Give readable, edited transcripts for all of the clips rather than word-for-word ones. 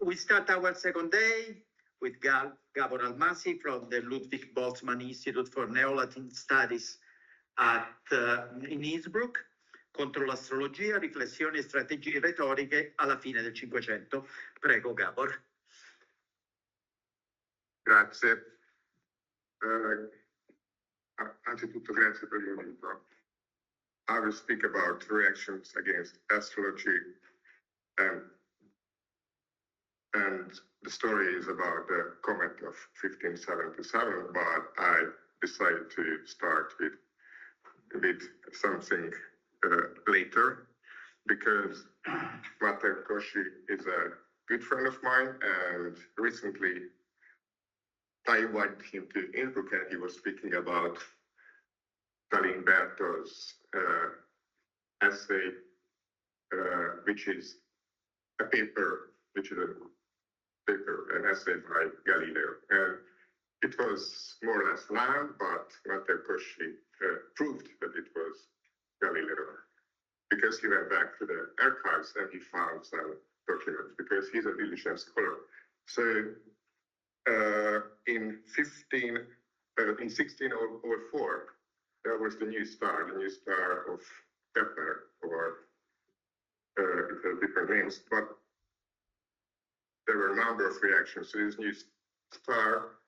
We start our second day with Gabor Almasi from the Ludwig Boltzmann Institute for Neo-Latin Studies in Innsbruck, contro l'astrologia, riflessioni e strategie retoriche alla fine del Cinquecento. Prego, Gabor. Grazie. Anzitutto grazie per l'invito. I will speak about reactions against astrology, and the story is about the comet of 1577, but I decided to start with something later, because Matteo Cosci is a good friend of mine, and recently I invited him to Innsbruck, and he was speaking about Galimberto's essay, which is an essay by Galileo. And it was more or less loud, but Matteo Cosci proved that it was Galileo, because he went back to the archives and he found some documents, because he's a diligent scholar. So in 1604, there was the new star of Kepler, or it has different names, but there were a number of reactions to this new star.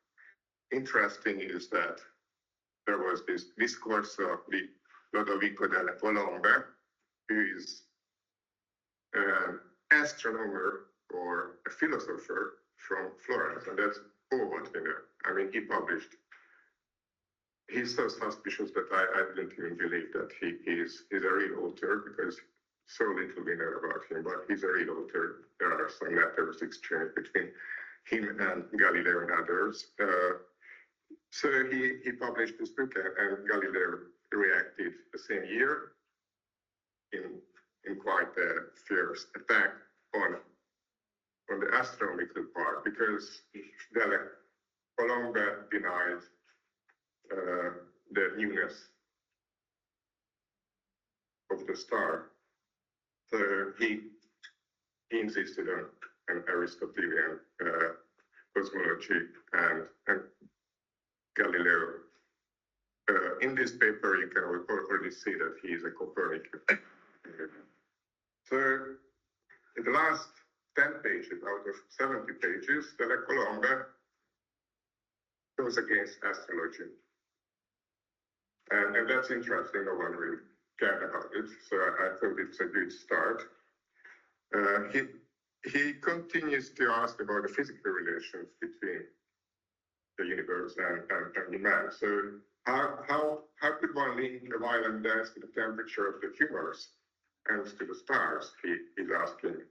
Interesting is that there was this discourse of the Lodovico della Colombe, who is an astronomer or a philosopher from Florence, and that's all what we know. I mean, he's so suspicious that I didn't even believe that he's a real author, because so little we know about him, but he's a real author. There are some letters exchanged between him and Galileo and others. So he published this book, and Galileo reacted the same year in quite a fierce attack on the astronomical part, because Della Colombe denied the newness of the star. So he insisted on an Aristotelian cosmology, and Galileo. In this paper, you can already see that he is a Copernican. So in the last 10 pages out of 70 pages, Della Colombe goes against astrology. And that's interesting. No one really cared about it, so I thought it's a good start. He continues to ask about the physical relations between the universe and the man. So how could one link a violent dance to the temperature of the humors and to the stars? He's asking.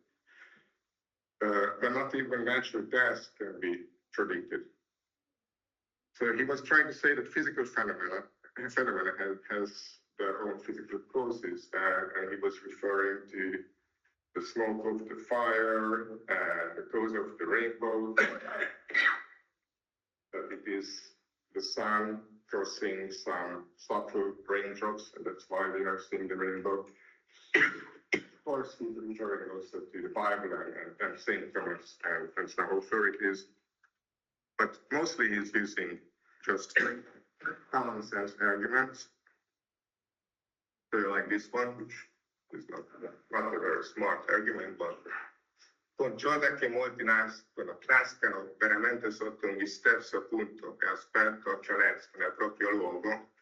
But not even natural death can be predicted. So he was trying to say that physical phenomena has their own physical causes, and he was referring to the smoke of the fire and the cause of the rainbow, that it is the sun crossing some subtle raindrops, and that's why we are seeing the rainbow. Of course, he's referring also to the Bible and St. Thomas and some authorities, but mostly he's using just common sense arguments. So like this one, which is not a very smart argument, but conciosa che molti nascano veramente sotto ogni stesso punto e aspetto celeste nel proprio luogo,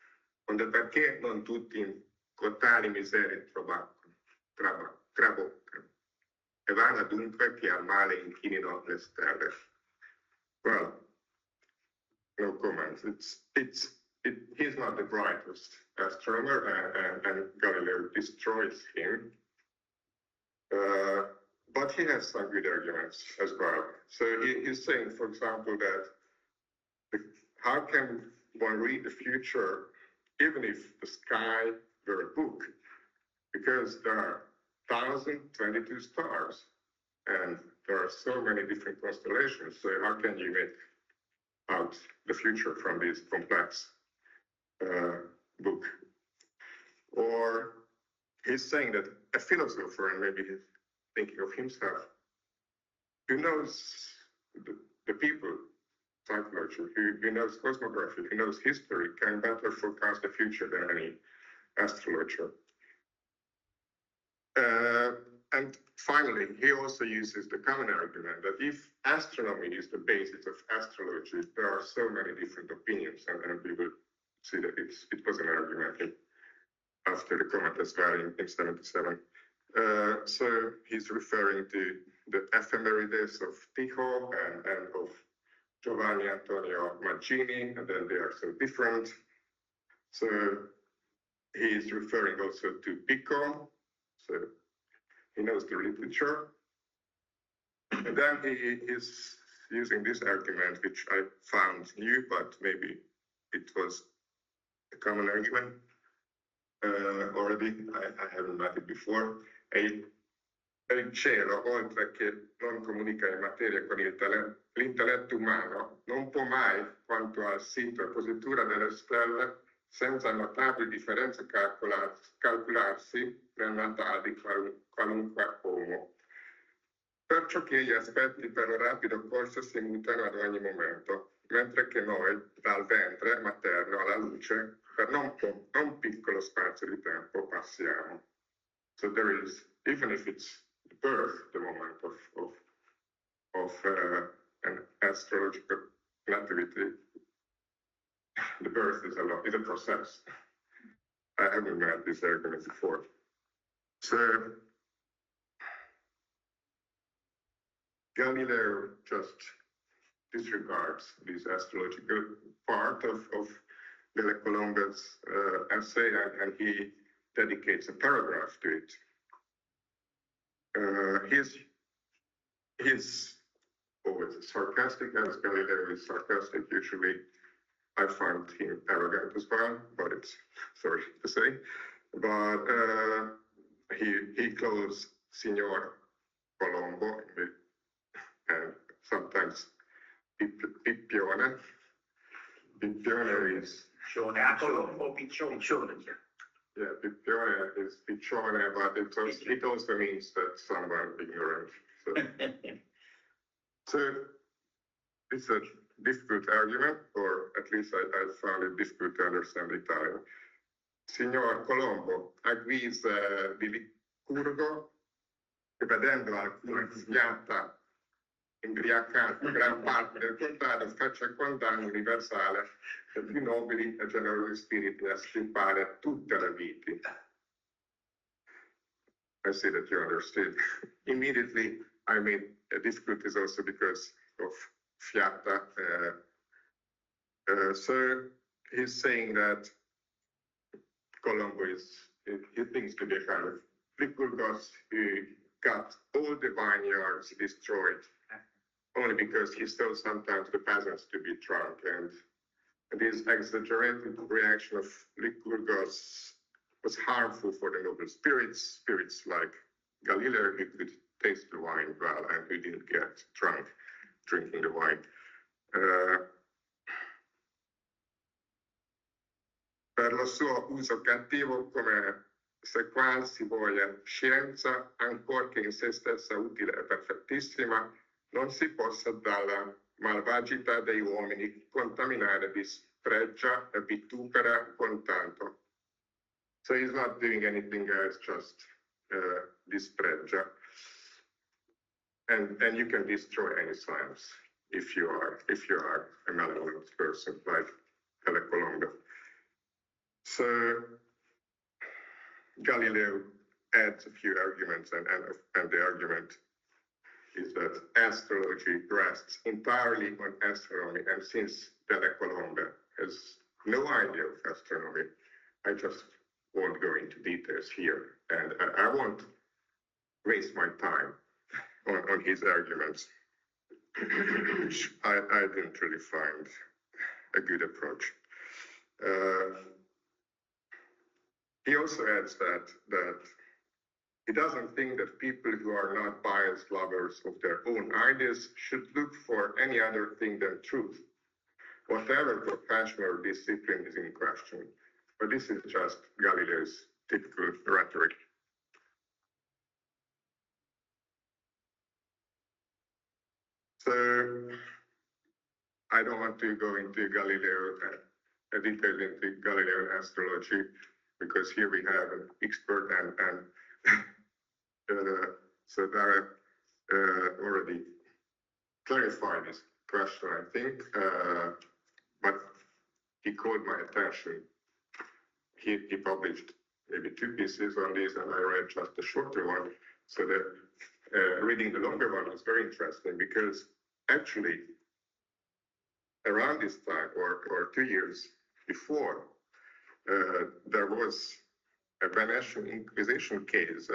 onde perché non tutti in cotali miserie traboccano, e vana dunque che al male inchinino le stelle. Well, no comments. He's not the brightest astronomer, and Galileo destroys him. But he has some good arguments as well. So he's saying, for example, that how can one read the future even if the sky were a book? Because there are 1,022 stars, and there are so many different constellations. So how can you make out the future from this complex book? Or he's saying that a philosopher, and maybe he's thinking of himself, who knows the people, psychology, who knows cosmography, who knows history, can better forecast the future than any astrologer. And finally, he also uses the common argument that if astronomy is the basis of astrology, there are so many different opinions, and we will see that it was an argument after the comet as well in 77. So he's referring to the ephemerides of Tycho and of Giovanni Antonio Mancini, and then they are so different. So he's referring also to Pico, so he knows the literature. And then he is using this argument, which I found new, but maybe it was a common argument already. I haven't met it before. Il cielo, oltre che non comunica in materia con l'intelletto umano, non può mai, quanto al sito e positura delle stelle, senza notabili differenze calcolarsi nel natale di qualunque uomo. Perciò che gli aspetti per lo rapido corso si mutano ad ogni momento, mentre che noi, dal ventre materno alla luce, per non piccolo spazio di tempo passiamo. So there is, even if it's the birth, the moment of an astrological nativity, the birth is a process. I haven't met this argument before. So Galileo just disregards this astrological part of Della Colomba's essay, and he dedicates a paragraph to it. He's always sarcastic, as Galileo is sarcastic. Usually I find him arrogant as well, but it's sorry to say. But he calls Signor Colombo and sometimes Pippione. Pippione is Piccione. Yeah, Pippione is Piccione, but it also means that someone ignorant. So it's a difficult argument, or at least I found it difficult to understand the Italian. Signor Colombo, a guisa di Licurgo, vedendo alcuna schiatta imbriacato gran parte del contato, faccia il condanno universale per più nobili e generosi spiriti a stirpare tutte le viti. I see that you understood. Immediately, I made difficulties also because of fiata. So he's saying that Colombo he thinks to be a kind of Lycurgus who got all the vineyards destroyed only because he stole sometimes the peasants to be drunk. And this exaggerated reaction of Lycurgus was harmful for the noble spirits like Galileo, who could taste the wine well and who didn't get drunk drinking the wine. Per lo suo uso cattivo, come se qual si voglia scienza, ancor che in se stessa utile e perfettissima, non si possa dalla malvagità dei uomini contaminare di spregia e vitupera con tanto. So he's not doing anything else, just dispregia. And you can destroy any science if you are a malevolent person like Colombo. So Galileo adds a few arguments, and the argument is that astrology rests entirely on astronomy, and since Della Colomba has no idea of astronomy, I just won't go into details here, and I won't waste my time on his arguments, which I didn't really find a good approach. He also adds that he doesn't think that people who are not biased lovers of their own ideas should look for any other thing than truth, whatever profession or discipline is in question. But this is just Galileo's typical rhetoric. So I don't want to go into Galileo, details into Galilean astrology, because here we have an expert and so Darrel already clarified this question, I think, but he called my attention. He published maybe 2 pieces on this, and I read just a shorter one. So reading the longer one was very interesting, because actually around this time, or 2 years before, there was a Venetian Inquisition case,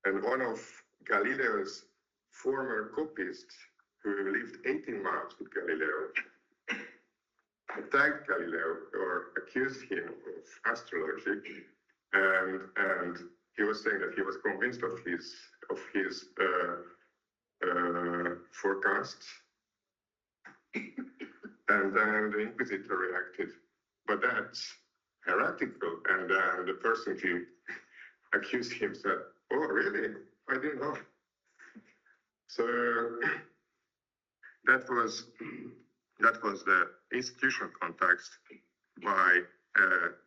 and one of Galileo's former copyists, who lived 18 months with Galileo, attacked Galileo or accused him of astrology, and he was saying that he was convinced of his forecasts, and then the Inquisitor reacted, but that's heretical, and then the person who accused him said, "Oh, really? I didn't know." So that was the institutional context by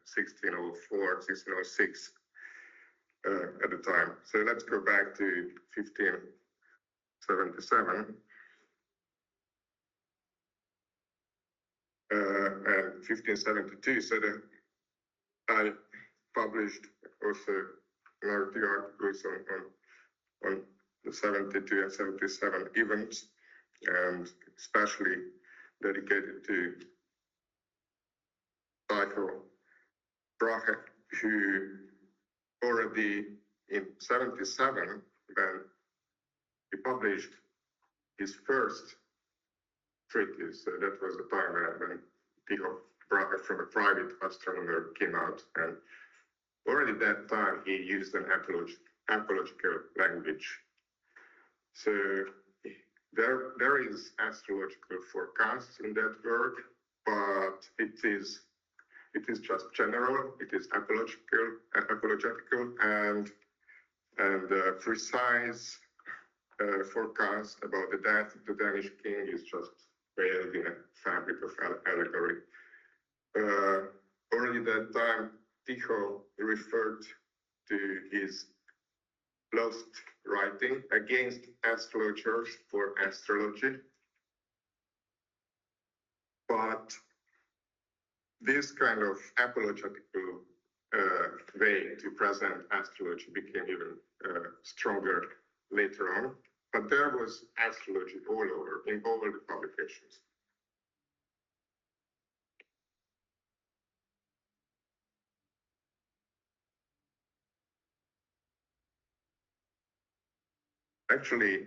1604, 1606 at the time. So let's go back to 1577. And 1572, so I published also another 2 articles on the 72 and 77 events, and especially dedicated to Tycho Brahe, who already in 77, when he published his first treatise, so that was the time when Tycho Brahe from a private astronomer came out, and already that time he used an apological language. So there is astrological forecasts in that work, but it is just general. It is apologetical, and precise forecast about the death of the Danish king is just veiled in a fabric of allegory. Already that time, Tycho referred to his lost writing against astrologers for astrology. But this kind of apologetical way to present astrology became even stronger later on. But there was astrology all over, in all the publications. Actually,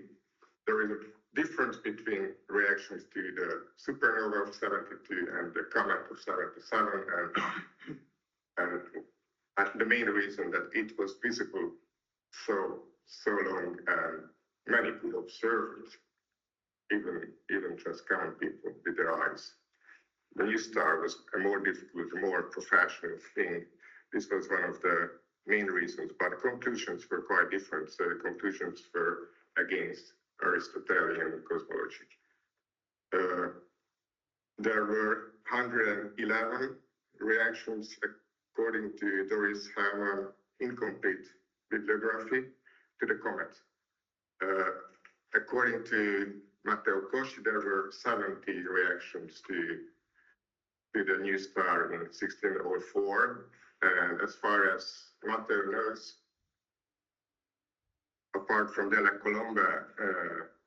there is a difference between reactions to the supernova of 72 and the comet of 77, and the main reason that it was visible so long, and many could observe it, even just common people with their eyes. The new star was a more difficult, more professional thing. This was one of the main reasons, but the conclusions were quite different. So the conclusions were against Aristotelian cosmology. There were 111 reactions according to Doris Hammond incomplete bibliography to the comet. According to Matteo Cosci, there were 70 reactions to the new star in 1604. And as far as Matteo knows, apart from Della Colomba,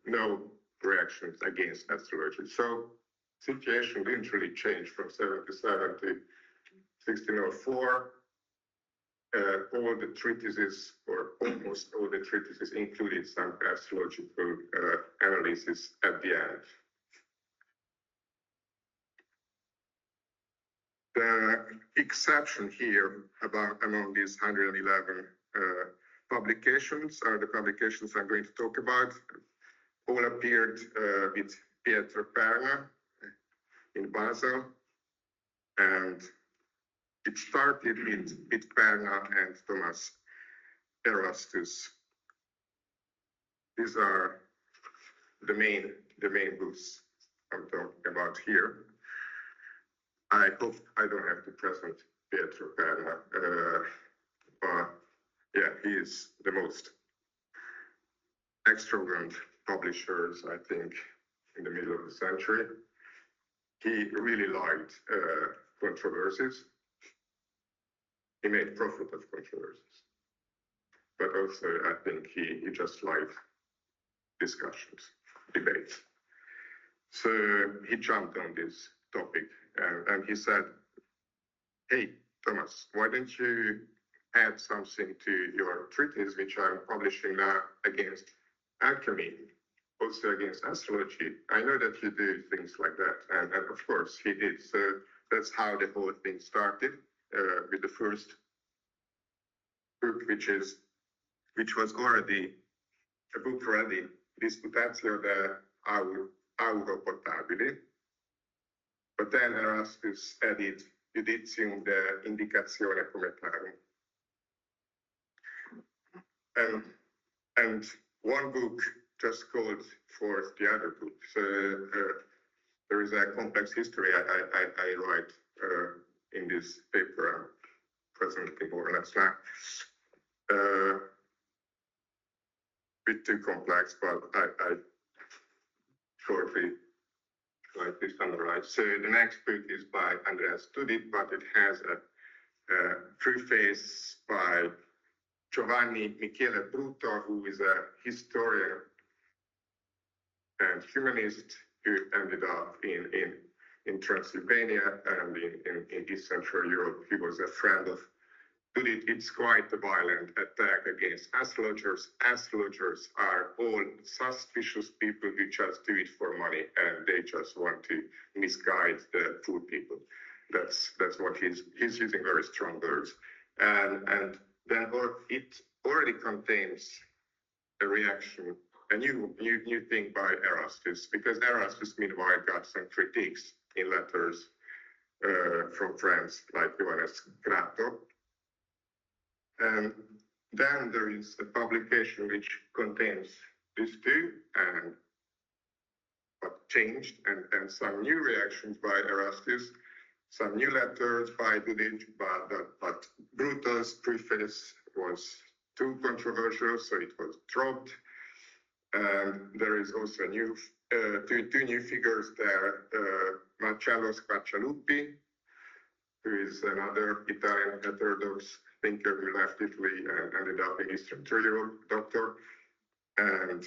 no reactions against astrology. So situation didn't really change from 77 to 1604. All the treatises, or almost all the treatises, included some astrological analysis at the end. The exception here among these 111 publications are the publications I'm going to talk about. All appeared with Pietro Perna in Basel, and it started with Perna and Thomas Erastus. These are the main the main books I'm talking about here. I hope I don't have to present Pietro Perna, but yeah, he is the most extravagant publishers, I think, in the middle of the century. He really liked controversies. He made profit of controversies. But also, I think he just liked discussions, debates. So he jumped on this topic and he said, hey, Thomas, why don't you add something to your treatise, which I'm publishing now against alchemy, also against astrology. I know that you do things like that. And of course he did. So that's how the whole thing started with the first book, which was already a book ready, Disputatio de Auro Potabili. But then Erastus added Judicium de Indicazione Cometarum. And one book just called for the other book. So there is a complex history I write in this paper I'm presenting more or less now. Bit too complex, but I shortly try to summarize. So the next book is by Andreas Studit, but it has a preface by Giovanni Michele Bruto, who is a historian and humanist who ended up in Transylvania and in East Central Europe. He was a friend of Studit. It's quite a violent attack against astrologers. Astrologers are all suspicious people who just do it for money and they just want to misguide the poor people. That's what he's using very strong words. And then it already contains a reaction, a new thing by Erastus, because Erastus meanwhile got some critiques in letters from friends like Johannes Grato. And then there is a publication which contains these two and but changed and some new reactions by Erastus, some new letters by Studit, but Bruto's preface was too controversial, so it was dropped. And there is also two new figures there, Marcello Spaccialuppi, who is another Italian heterodox thinker who left Italy and ended up in Eastern Europe, doctor, and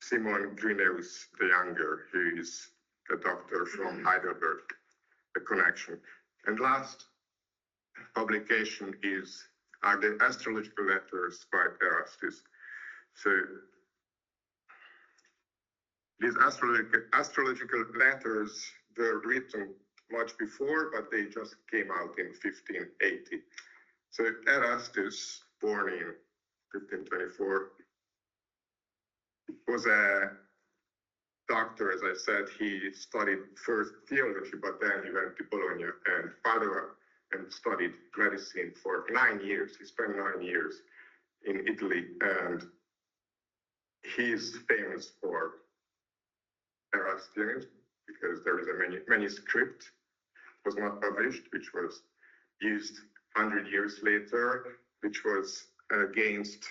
Simon Grüneus the Younger, who is a doctor from Heidelberg, a connection. And last publication are the astrological letters by Erastus. So these astrological letters were written much before, but they just came out in 1580. So Erastus, born in 1524, was a doctor, as I said. He studied first theology, but then he went to Bologna and Padua and studied medicine for 9 years. He spent 9 years in Italy, and he is famous for Erastianism because there is a manuscript, was not published, which was used 100 years later, which was against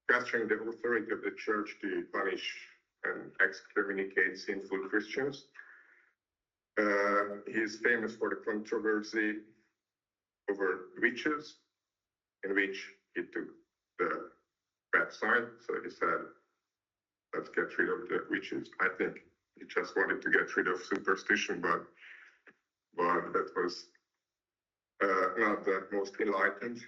questioning the authority of the church to punish and excommunicate sinful Christians. He is famous for the controversy over witches, in which he took the bad side. So he said, let's get rid of the witches. I think he just wanted to get rid of superstition, but that was not the most enlightened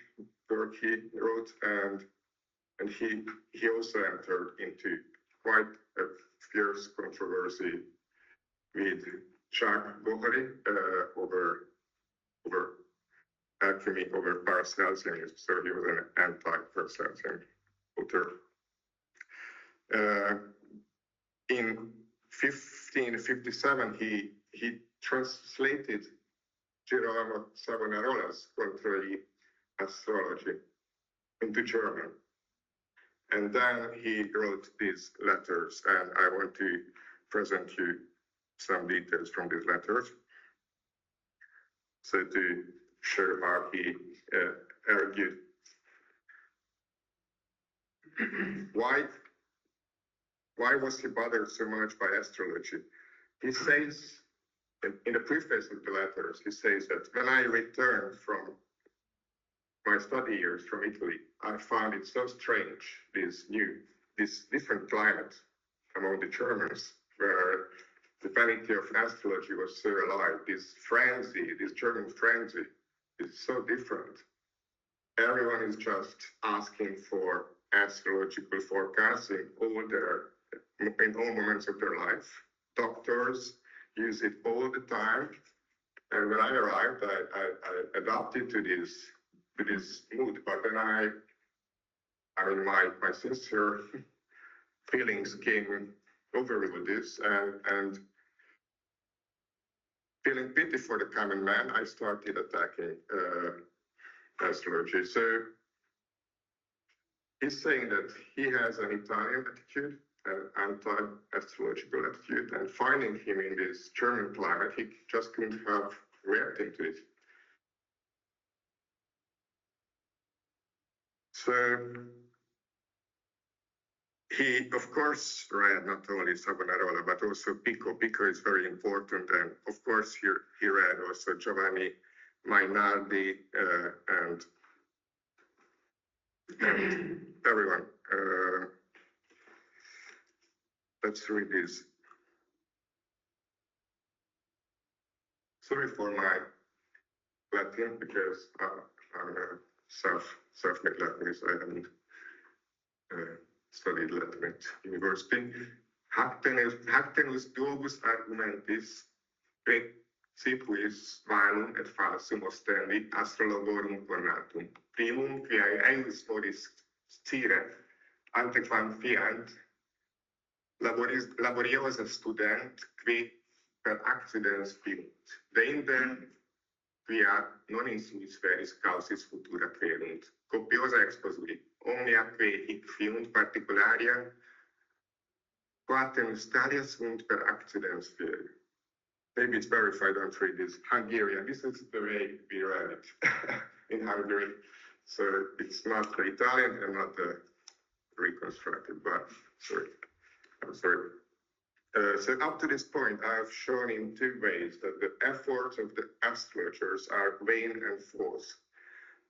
work he wrote. And he also entered into quite a fierce controversy with Jacques Bohary over alchemy, over Paracelsianism. So he was an anti-Paracelsian author. In 1557, he translated Girolamo Savonarola's Contrary Astrology into German. And then he wrote these letters, and I want to present you some details from these letters. So to show how he argued. Why was he bothered so much by astrology? He says, in the preface of the letters, he says that when I returned from my study years from Italy, I found it so strange, this different climate among the Germans, where the vanity of astrology was so alive. This frenzy, this German frenzy, is so different. Everyone is just asking for astrological forecasting in all moments of their life. Doctors use it all the time. And when I arrived, I adapted to this mood. But then my sincere feelings came over with this, and feeling pity for the common man, I started attacking astrology. So he's saying that he has an Italian attitude, an anti-astrological attitude, and finding him in this German climate, he just couldn't help reacting to it. So he, of course, read not only Savonarola, but also Pico. Pico is very important. And of course, he read also Giovanni Mainardi and everyone. Let's read this. Sorry for my Latin, because I'm a self-neglect, I haven't studied Latin at university. Hactenus globus argumentis principiis valum et falsum ostendi astrologorum ornatum. Primum quae eius modis stire antequam fiant laboriosa student qui per accidens fiunt. Deinde quia non in suis veris causis futura credunt. Copiosa exposuri. Omnia quae hic fiunt particularia quatem stadia sunt per accidens fieri. Maybe it's better if I don't read this. Hungarian. This is the way we read it in Hungary. So it's not the Italian and not the reconstructed, but I'm sorry. So up to this point, I have shown in two ways that the efforts of the astrologers are vain and false.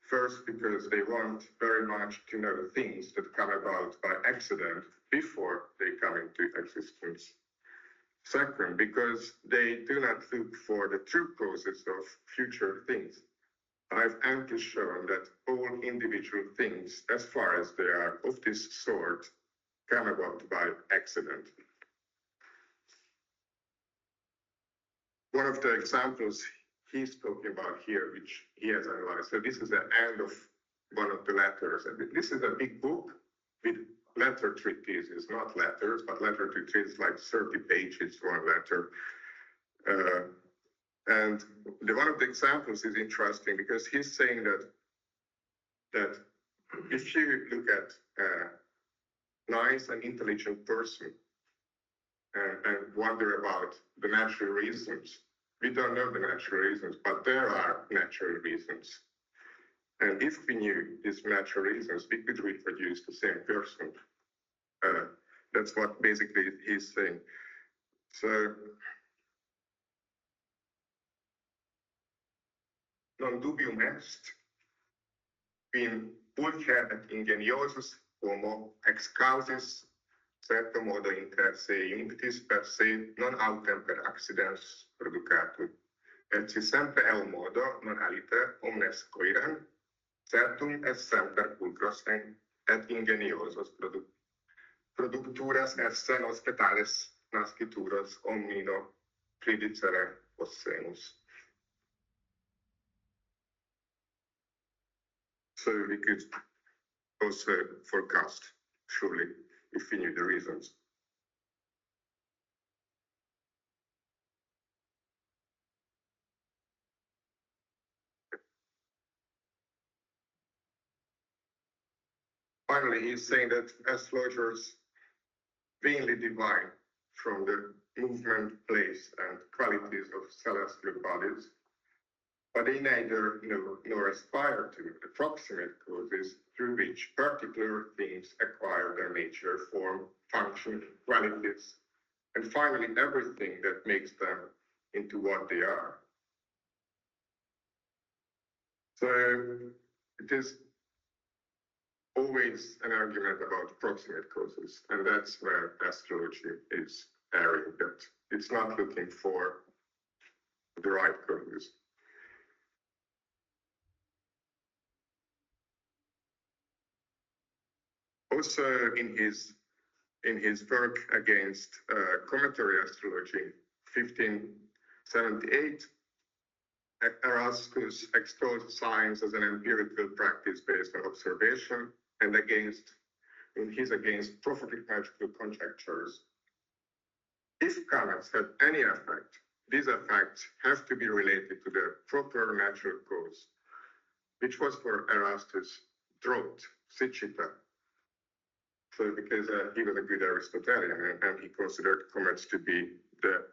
First, because they want very much to know things that come about by accident before they come into existence. Second, because they do not look for the true causes of future things. I've amply shown that all individual things, as far as they are of this sort, come about by accident. One of the examples he's talking about here, which he has analyzed. So this is the end of one of the letters. And this is a big book with letter treatises, not letters, but letter treatises, like 30 pages, one letter. And one of the examples is interesting because he's saying that if you look at a nice and intelligent person and wonder about the natural reasons, we don't know the natural reasons, but there are natural reasons. And if we knew these natural reasons, we could reproduce the same person. That's what basically he's saying. So, non dubium est, quin pulcher et ingeniosus homo ex causis certo modo inter se iunctis per se non autem per accidens producatur. Et si sempre el modo non aliter omnes coirem, certum est semper pulcros et ingeniosos producturas et senos petales nascituros omnino predicere possemus. So we could also forecast, surely, if we knew the reasons. Finally, he's saying that astrologers vainly divine from the movement, place, and qualities of celestial bodies, but they neither know nor aspire to approximate causes through which particular things acquire their nature, form, function, qualities, and finally everything that makes them into what they are. So it is always an argument about approximate causes, and that's where astrology is erring, that it's not looking for the right causes. Also, in his work against cometary astrology, 1578, Erasmus extols science as an empirical practice based on observation, and against prophetic magical conjectures. If comets have any effect, these effects have to be related to their proper natural cause, which was for Erasmus drought, siccità. So because he was a good Aristotelian, and he considered comets to be the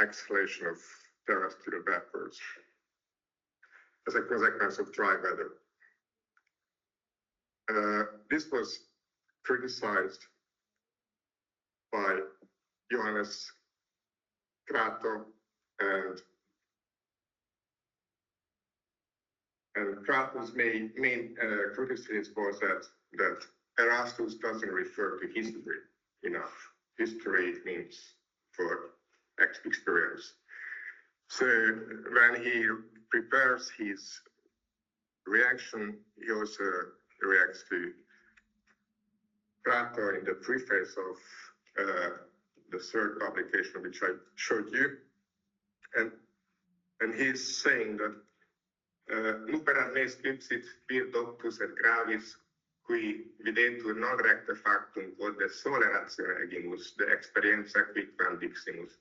exhalation of terrestrial vapors as a consequence of dry weather. This was criticized by Johannes Crato, and Crato's main criticism was that Erasmus doesn't refer to history enough. History means for experience. So when he prepares his reaction, he also reacts to Crato in the preface of the third publication, which I showed you. And he's saying that nuperat ne scripsit vir doctus et gravis, qui videtur non recta factum quod de sole ratione agimus, de experientia quicquam diximus.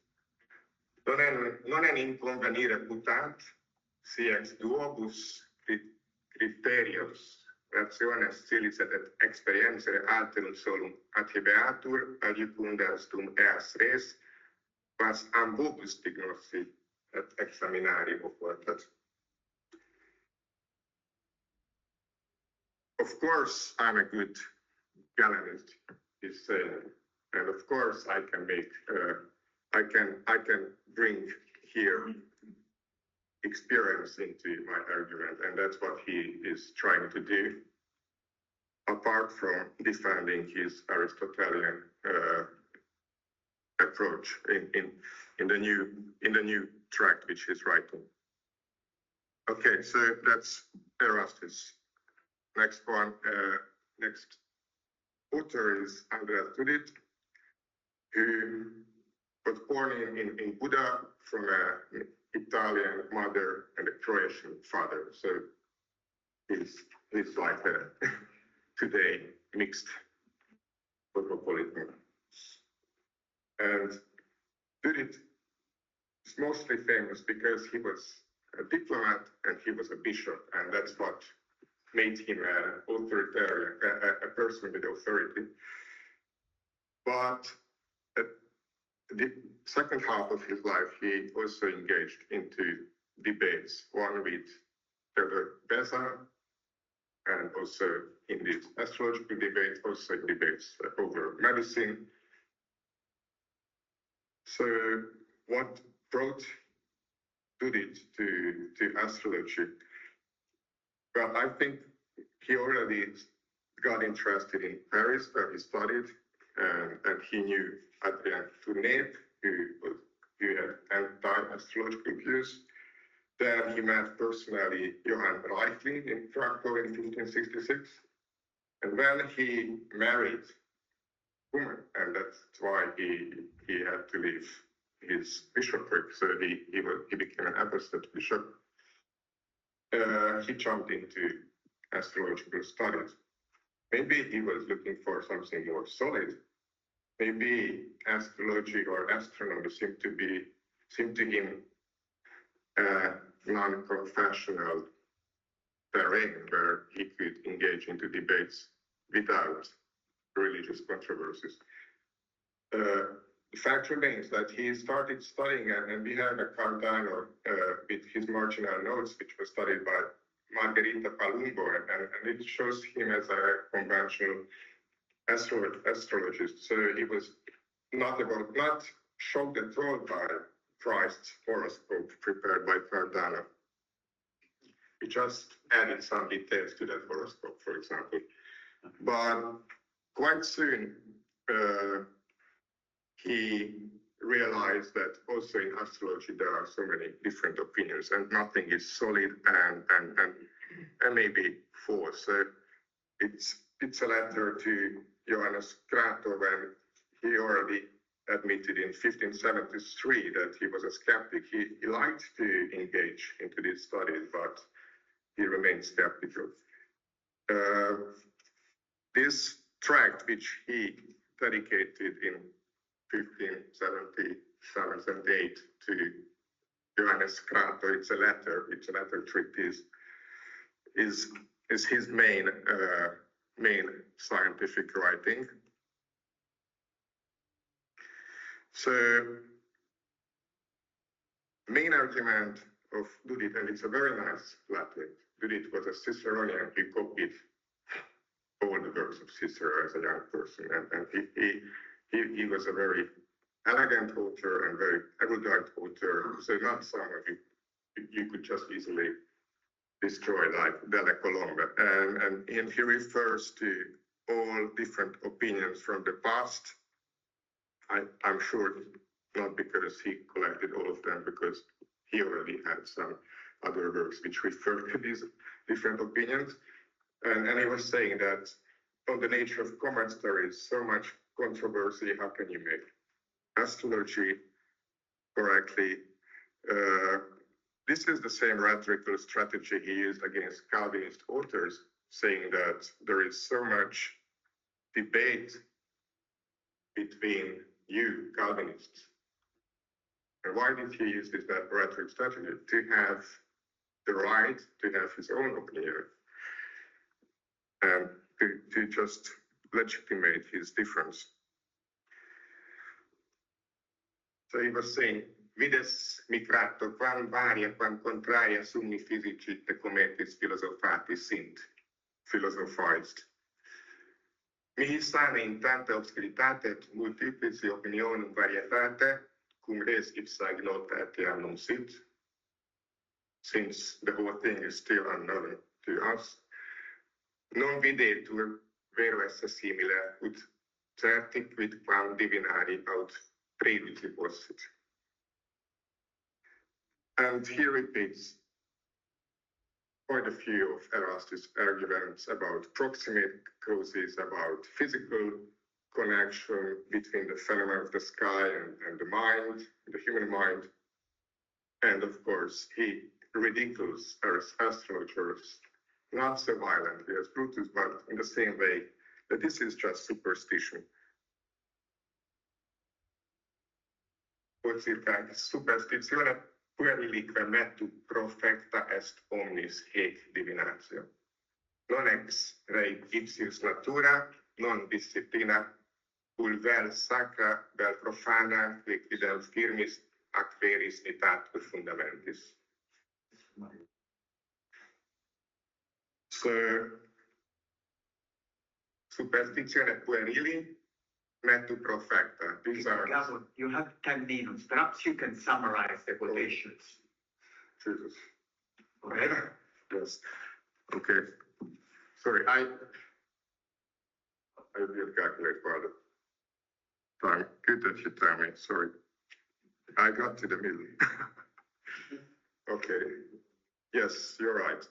Non en inconvenire putant, si ex duobus criterios rationes silicet et experientiae alterum solum attribeatur, adiucundans tum eas res, quas ambubus dignossi et examinari oportat. Of course, I'm a good Gallenist, he's saying, and of course I can make, I can bring here experience into my argument, and that's what he is trying to do, apart from defending his Aristotelian approach in the new tract which he's writing. Okay, so that's Erastus. Next one, next author is Andrea Tudit, who was born in Buda from an Italian mother and a Croatian father. So he's like a today mixed cosmopolitan. And Tudit is mostly famous because he was a diplomat and he was a bishop, and that's what made him an authoritarian, a person with authority. But the second half of his life, he also engaged into debates, one with Theodor Beza, and also in this astrological debate, also debates over medicine. So what brought Tudit to astrology? Well, I think he already got interested in Paris, where he studied, and he knew Adrien Tournet, who had anti-astrological views. Then he met personally Johann Reichling in Krakow in 1566. And when he married a woman, and that's why he had to leave his bishopric, so he became an apostolic bishop. He jumped into astrological studies. Maybe he was looking for something more solid. Maybe astrology or astronomy seemed to him non-professional terrain where he could engage into debates without religious controversies. the fact remains that he started studying, and we have a Cardano with his marginal notes, which was studied by Margherita Palumbo, and it shows him as a conventional astrologist. So he was not shocked at all by Christ's horoscope prepared by Cardano. He just added some details to that horoscope, for example. But quite soon, he realized that also in astrology there are so many different opinions, and nothing is solid and maybe false. So it's a letter to Johannes Crato when he already admitted in 1573 that he was a skeptic. He liked to engage into these studies, but he remained skeptical. This tract, which he dedicated in 1577-78 to Johannes Crato, it's a letter treatise, is his main scientific writing. So, main argument of Judith, and it's a very nice Latin. Judith was a Ciceronian. He copied all the works of Cicero as a young person, and he was a very elegant author and very erudite author. So not someone you could just easily destroy like Della Colombe. And he refers to all different opinions from the past. I'm sure not because he collected all of them, because he already had some other works which refer to these different opinions. And he was saying that on the nature of comets, there is so much controversy. How can you make astrology correctly? This is the same rhetorical strategy he used against Calvinist authors, saying that there is so much debate between you Calvinists. And why did he use this rhetoric strategy? To have the right to have his own opinion, and to just legitimate his difference. So he was saying, vides micrato quam varia quam contraria summi physici te cometis philosophatis sint, philosophized. Mihi sane in tanta obscuritate et multiplici opinionum varietate, cum res ipsa ignota etiam sit, since the whole thing is still unknown to us, non videtur vero esse simile, ut certi quid quam divinari aut predici possit. And he repeats quite a few of Erastus' arguments about proximate causes, about physical connection between the phenomena of the sky and the mind, the human mind. And of course, he ridicules astrologers, not so violently as Brutus, but in the same way that this is just superstition. Superstitione puerilique metu profecta est omnis hic divinatio. Non ex rei ipsius natura, non disciplina, ul vel sacra, vel profana, liquidem firmis ac veris nitatur fundamentis. So, superstitione puerili, metu profecta. These are... Gabor, you have 10 minutes. Perhaps you can summarize the quotations. Jesus. Okay? Yes. Okay. Sorry, I will calculate for the time. Good that you tell me. Sorry. I got to the middle. Okay. Yes, you're right.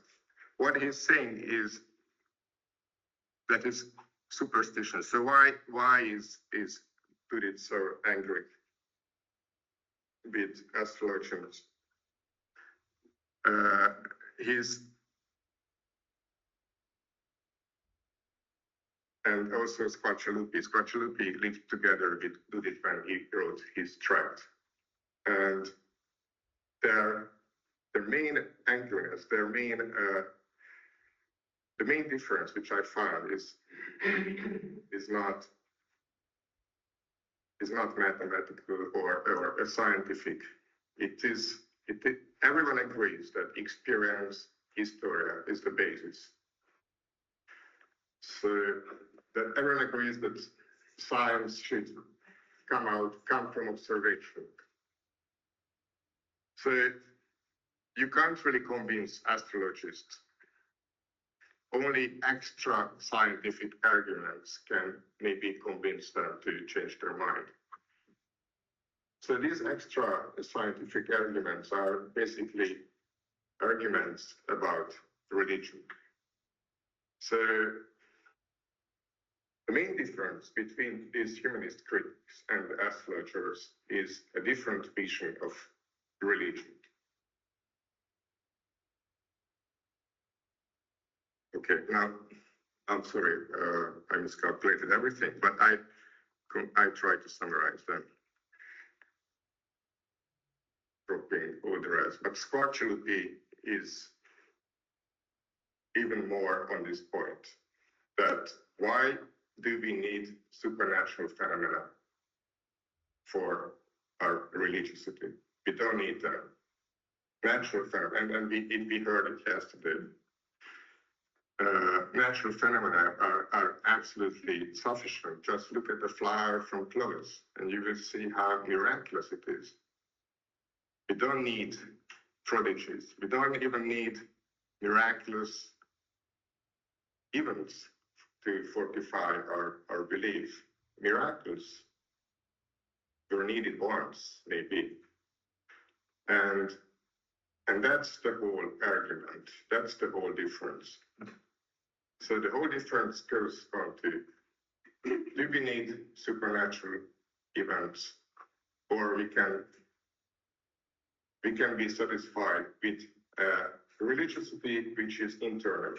What he's saying is that is superstition. So why is Judith so angry with astrologers? And also Squarcialupi. Squarcialupi lived together with Judith when he wrote his tract. And their main angriness, the main difference which I found is not is not mathematical or scientific. Everyone agrees that experience, historia, is the basis. So that everyone agrees that science should come from observation. So you can't really convince astrologists. Only extra scientific arguments can maybe convince them to change their mind. So these extra scientific arguments are basically arguments about religion. So the main difference between these humanist critics and the astrologers is a different vision of religion. Okay, now, I'm sorry, I miscalculated everything, but I try to summarize them, dropping all the rest. But squarciality is even more on this point, that why do we need supernatural phenomena for our religiosity? We don't need them. Natural phenomena, and we heard it yesterday. Natural phenomena are absolutely sufficient. Just look at the flower from close, and you will see how miraculous it is. We don't need prodigies. We don't even need miraculous events to fortify our belief. Miracles were needed once, maybe. And that's the whole argument. That's the whole difference. So the whole difference goes on to, do we need supernatural events, or we can be satisfied with religiosity which is internal,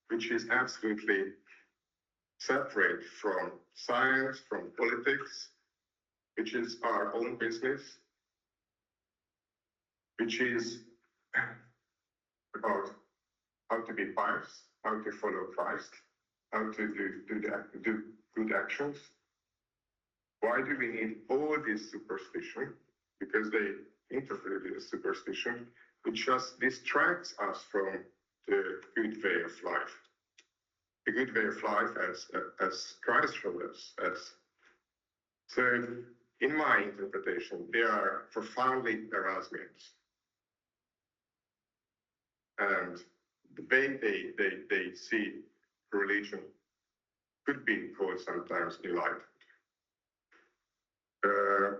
which is absolutely separate from science, from politics, which is our own business, which is about how to be pious, how to follow Christ, how to do good actions. Why do we need all this superstition? Because they interpret it as superstition, which just distracts us from the good way of life. The good way of life as Christ showed us. So in my interpretation, they are profoundly Erasmians. And the way they see religion could be called sometimes enlightened. The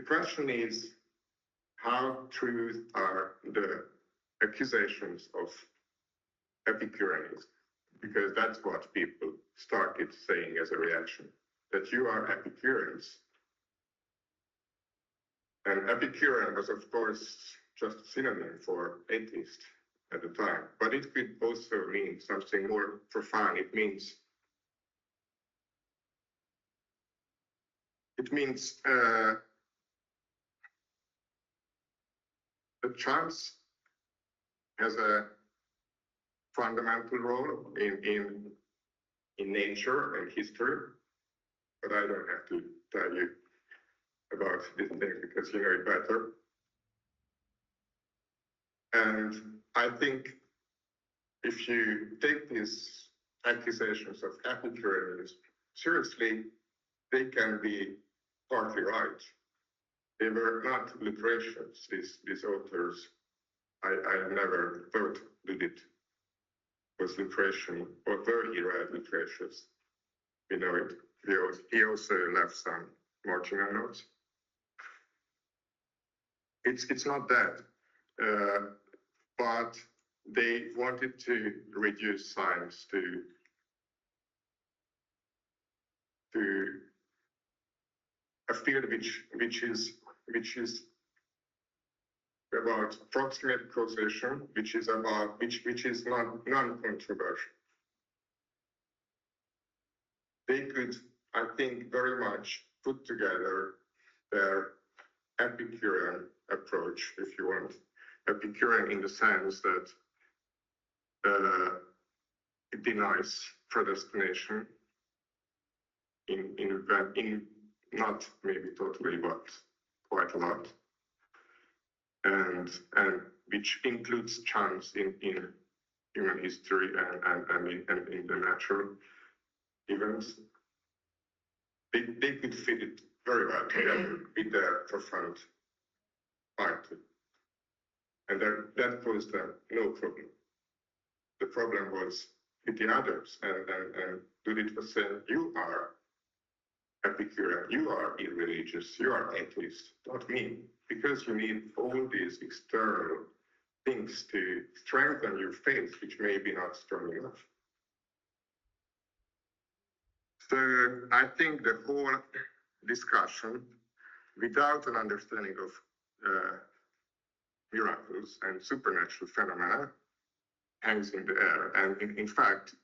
question is, how true are the accusations of Epicureanism? Because that's what people started saying as a reaction, that you are Epicureans. And Epicurean was, of course, just a synonym for atheist at the time, but it could also mean something more profound. It means the chance has a fundamental role in nature and history, but I don't have to tell you about this thing because you know it better. And I think if you take these accusations of Epicureanism seriously, they can be partly right. They were not Lucretians, these authors. I never thought that it was Lucretian, although he read Lucretius. We know it. He also left some marginal notes. It's not that. But they wanted to reduce science to a field which is about proximate causation, which is non-controversial. They could, I think, very much put together their Epicurean approach, if you want. Epicurean in the sense that it denies predestination in not maybe totally, but quite a lot, and which includes chance in human history and in the natural events. They could fit it very well together with their profound piety. And that posed no problem. The problem was with the others, and Judith was saying, you are Epicurean, you are irreligious, you are atheist, not me, because you need all these external things to strengthen your faith, which may be not strong enough. So I think the whole discussion, without an understanding of miracles and supernatural phenomena, hangs in the air. And in fact,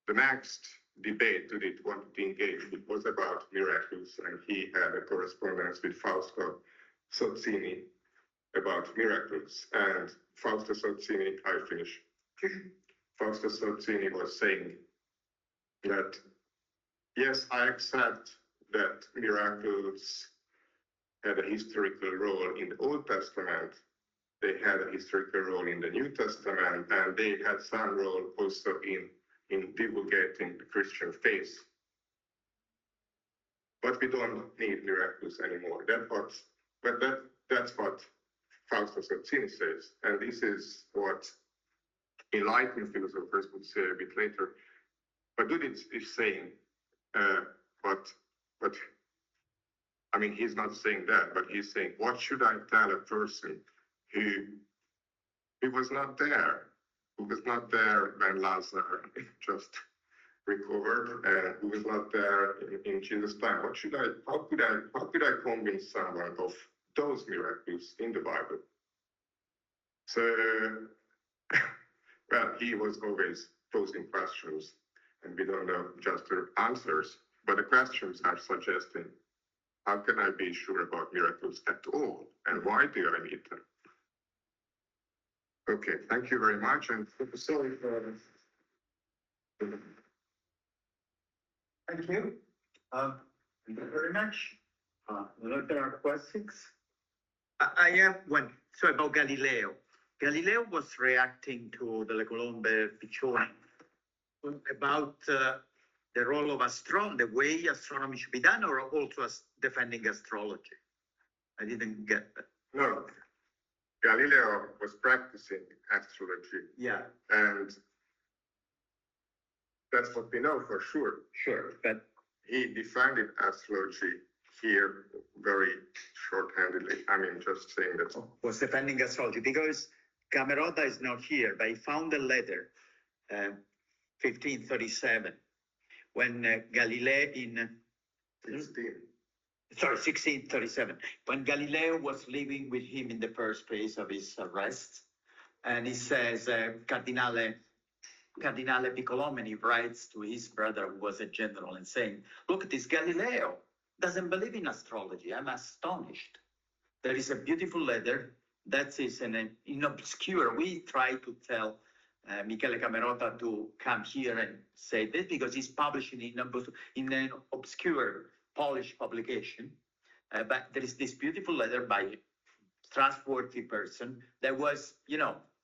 the next debate Judith wanted to engage with was about miracles, and he had a correspondence with Fausto Sozzini about miracles. And Fausto Sozzini, I finish. Fausto Sozzini was saying that, yes, I accept that miracles had a historical role in the Old Testament. They had a historical role in the New Testament, and they had some role also in divulgating the Christian faith. But we don't need miracles anymore. That's what Fausto Sozzini says. And this is what enlightened philosophers would say a bit later. But Judith is saying, but I mean, he's not saying that, but he's saying, what should I tell a person who was not there? Who was not there when Lazarus just recovered, and who was not there in Jesus' time? How could I convince someone of those miracles in the Bible? So, well, he was always posing questions, and we don't know just the answers, but the questions are suggesting, how can I be sure about miracles at all, and why do I need them? Okay, thank you very much, and sorry for... Thank you. Thank you very much. There are questions. I have one. So about Galileo. Galileo was reacting to delle colombe Ficino about the role of the way astronomy should be done, or also as defending astrology. I didn't get that. No. Galileo was practicing astrology. Yeah. And that's what we know for sure. Sure. But he defended astrology here very short-handedly. I mean, just saying that. Was defending astrology because Camerota is not here, but he found a letter, 1537, when Galileo in 1637, when Galileo was living with him in the first phase of his arrest, and he says, Cardinale Piccolomini writes to his brother, who was a general, and saying, look, this Galileo doesn't believe in astrology. I'm astonished. There is a beautiful letter that is in obscure. We try to tell Michele Camerota to come here and say this because he's publishing in an obscure Polish publication. But there is this beautiful letter by a trustworthy person that was,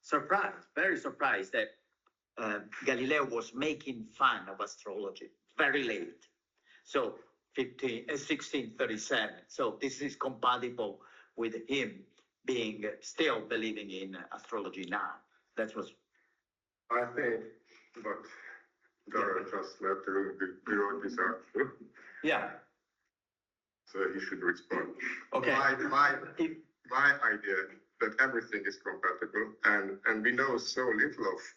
surprised, very surprised that Galileo was making fun of astrology very late. So 1637. So this is compatible with him being still believing in astrology now. That was. I think, but Darrel just left the room. We wrote this article. Yeah. So he should respond. Okay. My idea that everything is compatible, and we know so little of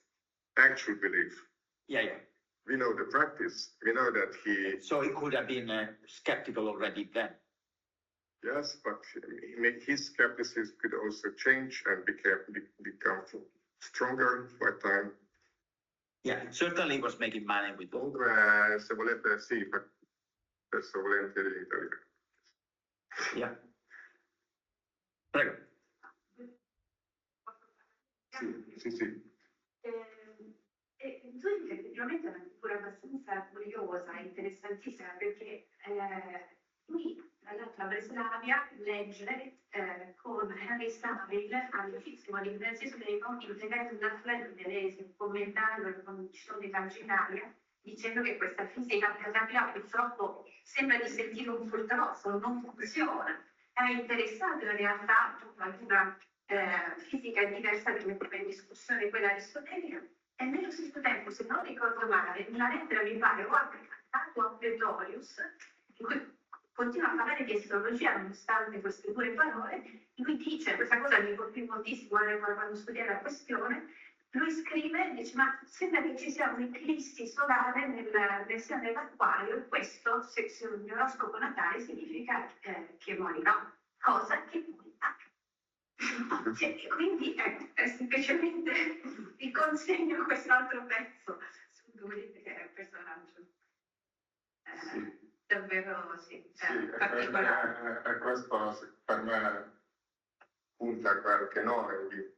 actual belief. Yeah. We know the practice. We know that he. So he could have been skeptical already then. Yes, but his skepticism could also change and become stronger by time. Yeah, certainly he was making money with all. Se volete, sì, adesso volentieri in italiano. Yeah. Prego. Sì. Effettivamente è una figura abbastanza curiosa, interessantissima, perché Qui, tra l'altro, a Breslavia, leggere con Henry Saville all'ufficio di Francis Bacon il segreto dell'atleta tedesco, commentando quando ci sono dei casi in Italia, dicendo che questa fisica purtroppo sembra di sentire un fultrofolo, non funziona. È interessante in realtà tutta la natura fisica è diversa da mettere in discussione quella aristotelica, e nello stesso tempo, se non ricordo male, una lettera mi pare o a Pretorius, in cui continua a parlare di astrologia nonostante queste due parole, in cui dice, questa cosa mi colpì moltissimo quando studiai la questione, lui scrive, dice, ma sembra che ci sia un'eclissi solare nel segno dell'Acquario, e questo, se un oroscopo natale, significa che morirò, cosa che poi accade. Cioè, quindi semplicemente vi consegno quest'altro pezzo su dove che è un personaggio davvero particolare. E questo per me punta a qualche noi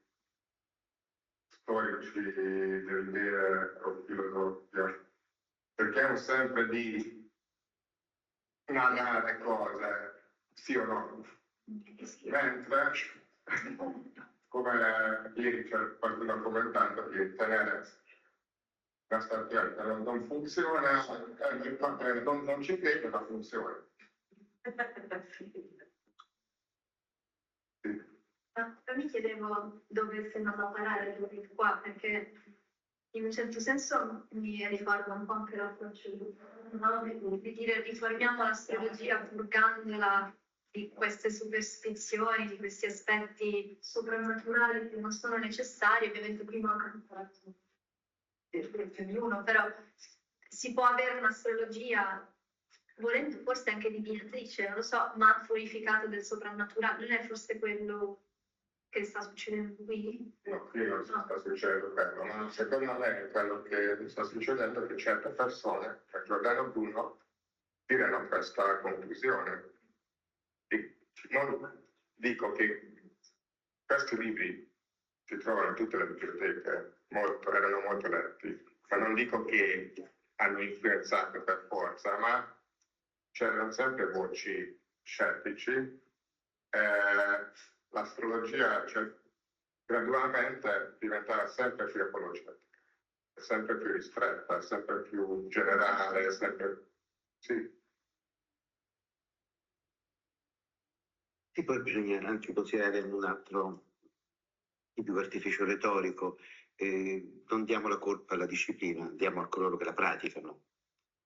storici dell'idea o filosofia, cerchiamo sempre di narrare cose, sì o no, mentre, come ieri c'è qualcuno commentando, che tenere la statuetta non funziona, non ci credo, ma funziona. Mi chiedevo dove sei andato a parare qua, perché in un certo senso mi ricorda un po' anche l'approccio di dire riformiamo l'astrologia purgandola di queste superstizioni, di questi aspetti soprannaturali che non sono necessari. Ovviamente prima ho parlato più di uno, però si può avere un'astrologia volendo forse anche divinatrice, non lo so, ma purificata del soprannaturale. Non è forse quello che sta succedendo qui? No, qui non sta succedendo quello, ma secondo me quello che sta succedendo è che certe persone, a Giordano Bruno, tirano questa conclusione. Non dico che questi libri si trovano in tutte le biblioteche, erano molto letti, ma non dico che hanno influenzato per forza, ma c'erano sempre voci scettici. L'astrologia gradualmente diventava sempre più apologetica, sempre più ristretta, sempre più generale, sempre... Sì. E poi bisogna anche considerare un altro più artificio retorico, non diamo la colpa alla disciplina, diamo a coloro che la praticano.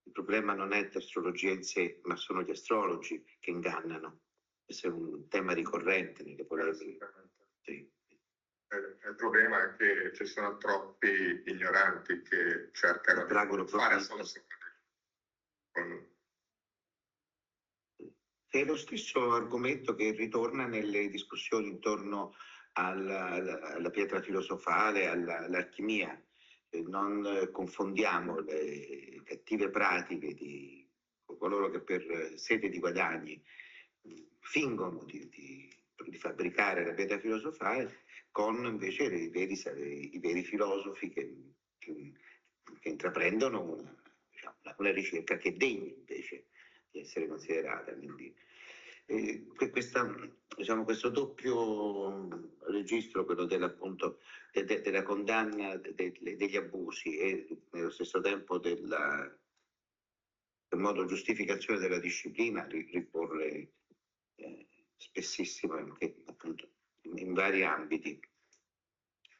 Il problema non è l'astrologia in sé, ma sono gli astrologi che ingannano. Questo è un tema ricorrente nelle polemiche. Sì. Il problema è che ci sono troppi ignoranti che cercano di fare solo È lo stesso argomento che ritorna nelle discussioni intorno alla pietra filosofale, all'alchimia. Non confondiamo le cattive pratiche di coloro che per sete di guadagni fingono di fabbricare la pietra filosofale con invece i veri filosofi che intraprendono una ricerca che è degna invece di essere considerata. Quindi, questo doppio registro, quello della condanna degli abusi e nello stesso tempo del modo giustificazione della disciplina, riporre spessissimo anche appunto in vari ambiti.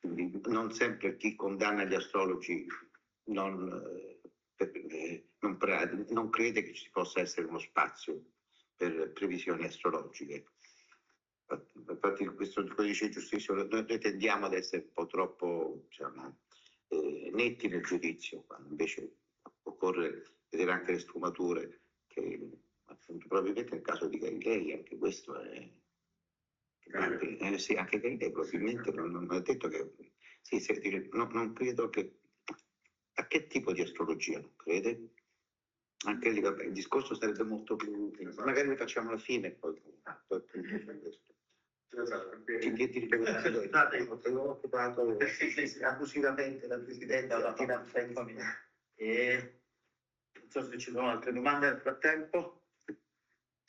Quindi non sempre chi condanna gli astrologi non crede che ci possa essere uno spazio per previsioni astrologiche. Infatti questo dice giustissimo, noi tendiamo ad essere un po' troppo netti nel giudizio, quando invece occorre vedere anche le sfumature, che appunto probabilmente nel caso di Galilei anche questo è... sì, anche Galilei probabilmente non ha detto che... Sì, non credo che... A che tipo di astrologia non crede? Anche lì, vabbè, il discorso sarebbe molto più... Magari ne facciamo alla fine, poi... Scusate, io ho occupato abusivamente la Presidente la mattina e non so se ci sono altre domande nel frattempo.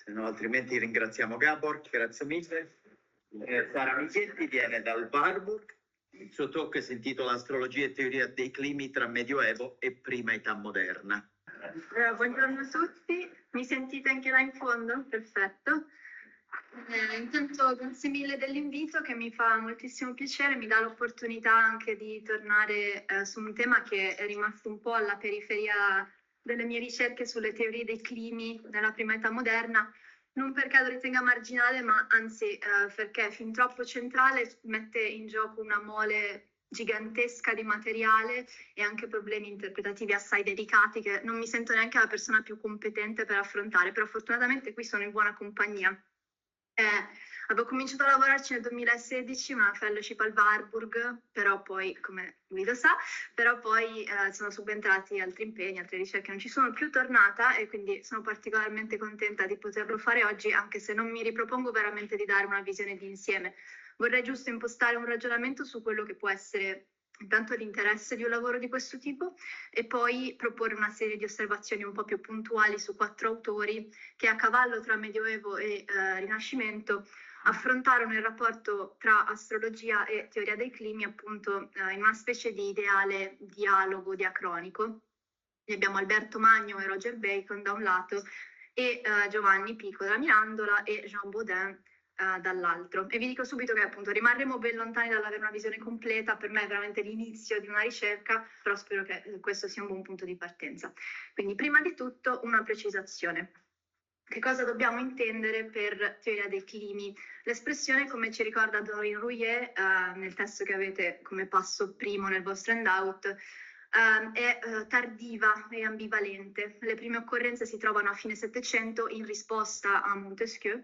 Se no, altrimenti ringraziamo Gabor, grazie mille. Sara Miglietti viene dal Warburg. Il suo talk si intitola Astrologia e teoria dei climi tra Medioevo e prima età moderna. Buongiorno a tutti, mi sentite anche là in fondo? Perfetto. Intanto grazie mille dell'invito, che mi fa moltissimo piacere, mi dà l'opportunità anche di tornare su un tema che è rimasto un po' alla periferia delle mie ricerche sulle teorie dei climi nella prima età moderna, non perché lo ritenga marginale, ma anzi perché fin troppo centrale, mette in gioco una mole gigantesca di materiale e anche problemi interpretativi assai delicati che non mi sento neanche la persona più competente per affrontare, però fortunatamente qui sono in buona compagnia. Avevo cominciato a lavorarci nel 2016, una fellowship al Warburg, però poi, come Guido sa, sono subentrati altri impegni, altre ricerche, non ci sono più tornata e quindi sono particolarmente contenta di poterlo fare oggi, anche se non mi ripropongo veramente di dare una visione di insieme. Vorrei giusto impostare un ragionamento su quello che può essere intanto l'interesse di un lavoro di questo tipo e poi proporre una serie di osservazioni un po' più puntuali su 4 autori che a cavallo tra Medioevo e Rinascimento affrontarono il rapporto tra astrologia e teoria dei climi appunto in una specie di ideale dialogo diacronico. E abbiamo Alberto Magno e Roger Bacon da un lato e Giovanni Pico della Mirandola e Jean Baudin dall'altro. E vi dico subito che appunto rimarremo ben lontani dall'avere una visione completa, per me è veramente l'inizio di una ricerca, però spero che questo sia un buon punto di partenza. Quindi prima di tutto una precisazione. Che cosa dobbiamo intendere per teoria dei climi? L'espressione, come ci ricorda Doreen Rouillet nel testo che avete come passo primo nel vostro handout, è tardiva e ambivalente. Le prime occorrenze si trovano a fine Settecento in risposta a Montesquieu,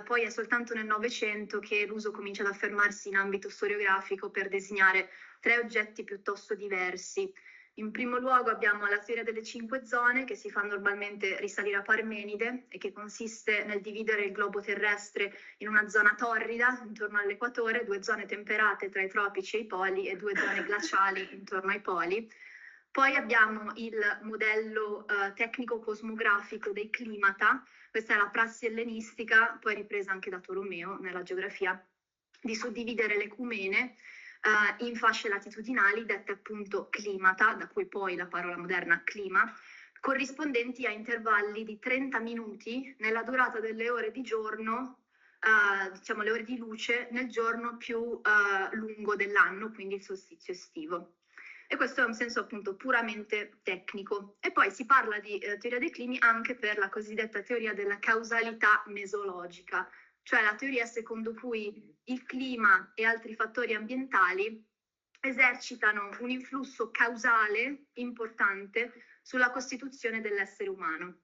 poi è soltanto nel Novecento che l'uso comincia ad affermarsi in ambito storiografico per designare 3 oggetti piuttosto diversi. In primo luogo abbiamo la teoria delle 5 zone che si fa normalmente risalire a Parmenide e che consiste nel dividere il globo terrestre in una zona torrida intorno all'equatore, 2 zone temperate tra i tropici e i poli e 2 zone glaciali intorno ai poli. Poi abbiamo il modello tecnico-cosmografico dei climata. Questa è la prassi ellenistica, poi ripresa anche da Tolomeo nella geografia, di suddividere l'ecumene in fasce latitudinali, dette appunto climata, da cui poi la parola moderna clima, corrispondenti a intervalli di 30 minuti nella durata delle ore di giorno, diciamo le ore di luce, nel giorno più lungo dell'anno, quindi il solstizio estivo. E questo è un senso appunto puramente tecnico. E poi si parla di teoria dei climi anche per la cosiddetta teoria della causalità mesologica, cioè la teoria secondo cui il clima e altri fattori ambientali esercitano un influsso causale importante sulla costituzione dell'essere umano.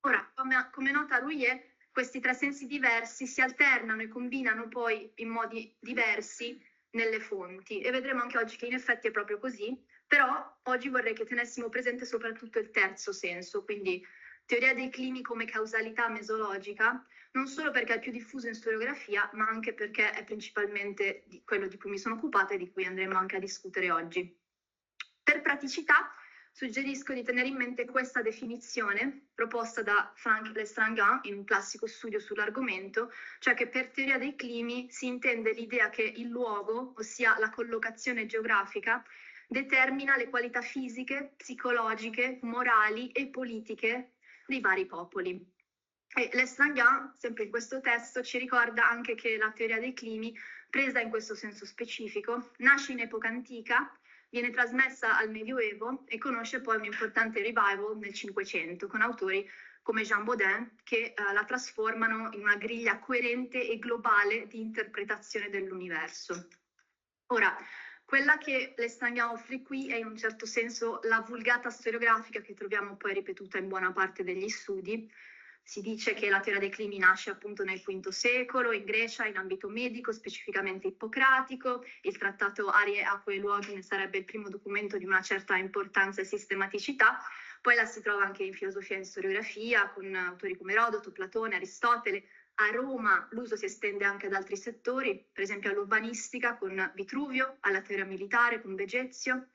Ora, come nota Rouillet, questi 3 sensi diversi si alternano e combinano poi in modi diversi nelle fonti e vedremo anche oggi che in effetti è proprio così, però oggi vorrei che tenessimo presente soprattutto il terzo senso, quindi teoria dei climi come causalità mesologica, non solo perché è il più diffuso in storiografia, ma anche perché è principalmente quello di cui mi sono occupata e di cui andremo anche a discutere oggi. Per praticità suggerisco di tenere in mente questa definizione proposta da Franck Lestranghien in un classico studio sull'argomento, cioè che per teoria dei climi si intende l'idea che il luogo, ossia la collocazione geografica, determina le qualità fisiche, psicologiche, morali e politiche dei vari popoli. E Lestranghien, sempre in questo testo, ci ricorda anche che la teoria dei climi, presa in questo senso specifico, nasce in epoca antica, viene trasmessa al Medioevo e conosce poi un importante revival nel Cinquecento con autori come Jean Baudin che la trasformano in una griglia coerente e globale di interpretazione dell'universo. Ora, quella che Lestranghien offre qui è in un certo senso la vulgata storiografica che troviamo poi ripetuta in buona parte degli studi. Si dice che la teoria dei climi nasce appunto nel V secolo in Grecia in ambito medico, specificamente ippocratico. Il trattato Arie, Acque e Luoghi ne sarebbe il primo documento di una certa importanza e sistematicità. Poi la si trova anche in filosofia e in storiografia con autori come Erodoto, Platone, Aristotele. A Roma l'uso si estende anche ad altri settori, per esempio all'urbanistica con Vitruvio, alla teoria militare con Vegezio.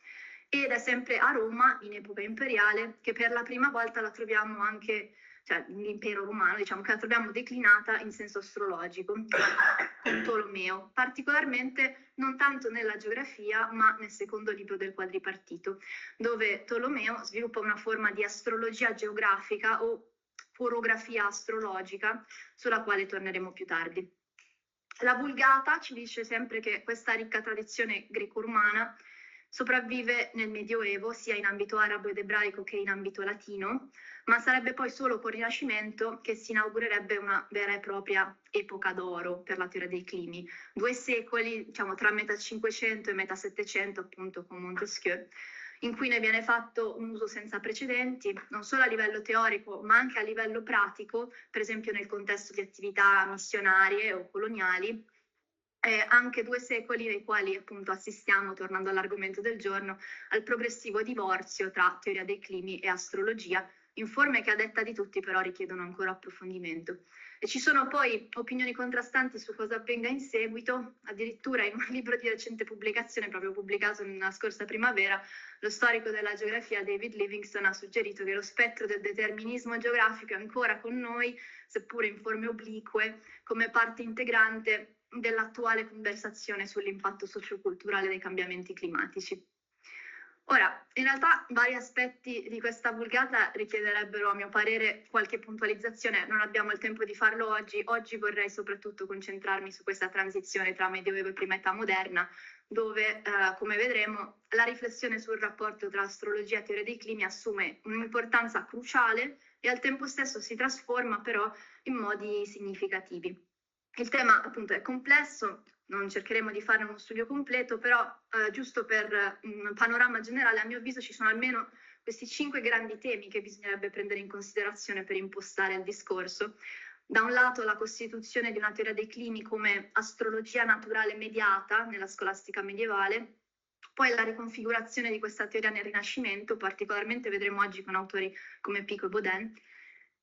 Ed è sempre a Roma, in epoca imperiale, che per la prima volta la troviamo anche cioè l'impero romano, diciamo, che la troviamo declinata in senso astrologico con Tolomeo, particolarmente non tanto nella geografia ma nel secondo libro del quadripartito, dove Tolomeo sviluppa una forma di astrologia geografica o orografia astrologica, sulla quale torneremo più tardi. La Vulgata ci dice sempre che questa ricca tradizione greco-romana sopravvive nel Medioevo, sia in ambito arabo ed ebraico che in ambito latino, ma sarebbe poi solo col Rinascimento che si inaugurerebbe una vera e propria epoca d'oro per la teoria dei climi. 2 secoli, diciamo tra metà 500 e metà 700, appunto con Montesquieu, in cui ne viene fatto un uso senza precedenti, non solo a livello teorico, ma anche a livello pratico, per esempio nel contesto di attività missionarie o coloniali, anche 2 secoli nei quali appunto assistiamo, tornando all'argomento del giorno, al progressivo divorzio tra teoria dei climi e astrologia, in forme che a detta di tutti però richiedono ancora approfondimento. E ci sono poi opinioni contrastanti su cosa avvenga in seguito, addirittura in un libro di recente pubblicazione, proprio pubblicato nella scorsa primavera, lo storico della geografia David Livingstone ha suggerito che lo spettro del determinismo geografico è ancora con noi, seppure in forme oblique, come parte integrante dell'attuale conversazione sull'impatto socioculturale dei cambiamenti climatici. Ora, in realtà vari aspetti di questa vulgata richiederebbero, a mio parere, qualche puntualizzazione. Non abbiamo il tempo di farlo oggi. Oggi vorrei soprattutto concentrarmi su questa transizione tra Medioevo e prima età moderna, dove, come vedremo, la riflessione sul rapporto tra astrologia e teoria dei climi assume un'importanza cruciale e al tempo stesso si trasforma però in modi significativi. Il tema appunto è complesso, non cercheremo di fare uno studio completo, però giusto per un panorama generale, a mio avviso ci sono almeno questi 5 grandi temi che bisognerebbe prendere in considerazione per impostare il discorso. Da un lato la costituzione di una teoria dei climi come astrologia naturale mediata nella scolastica medievale, poi la riconfigurazione di questa teoria nel Rinascimento, particolarmente vedremo oggi con autori come Pico e Baudin,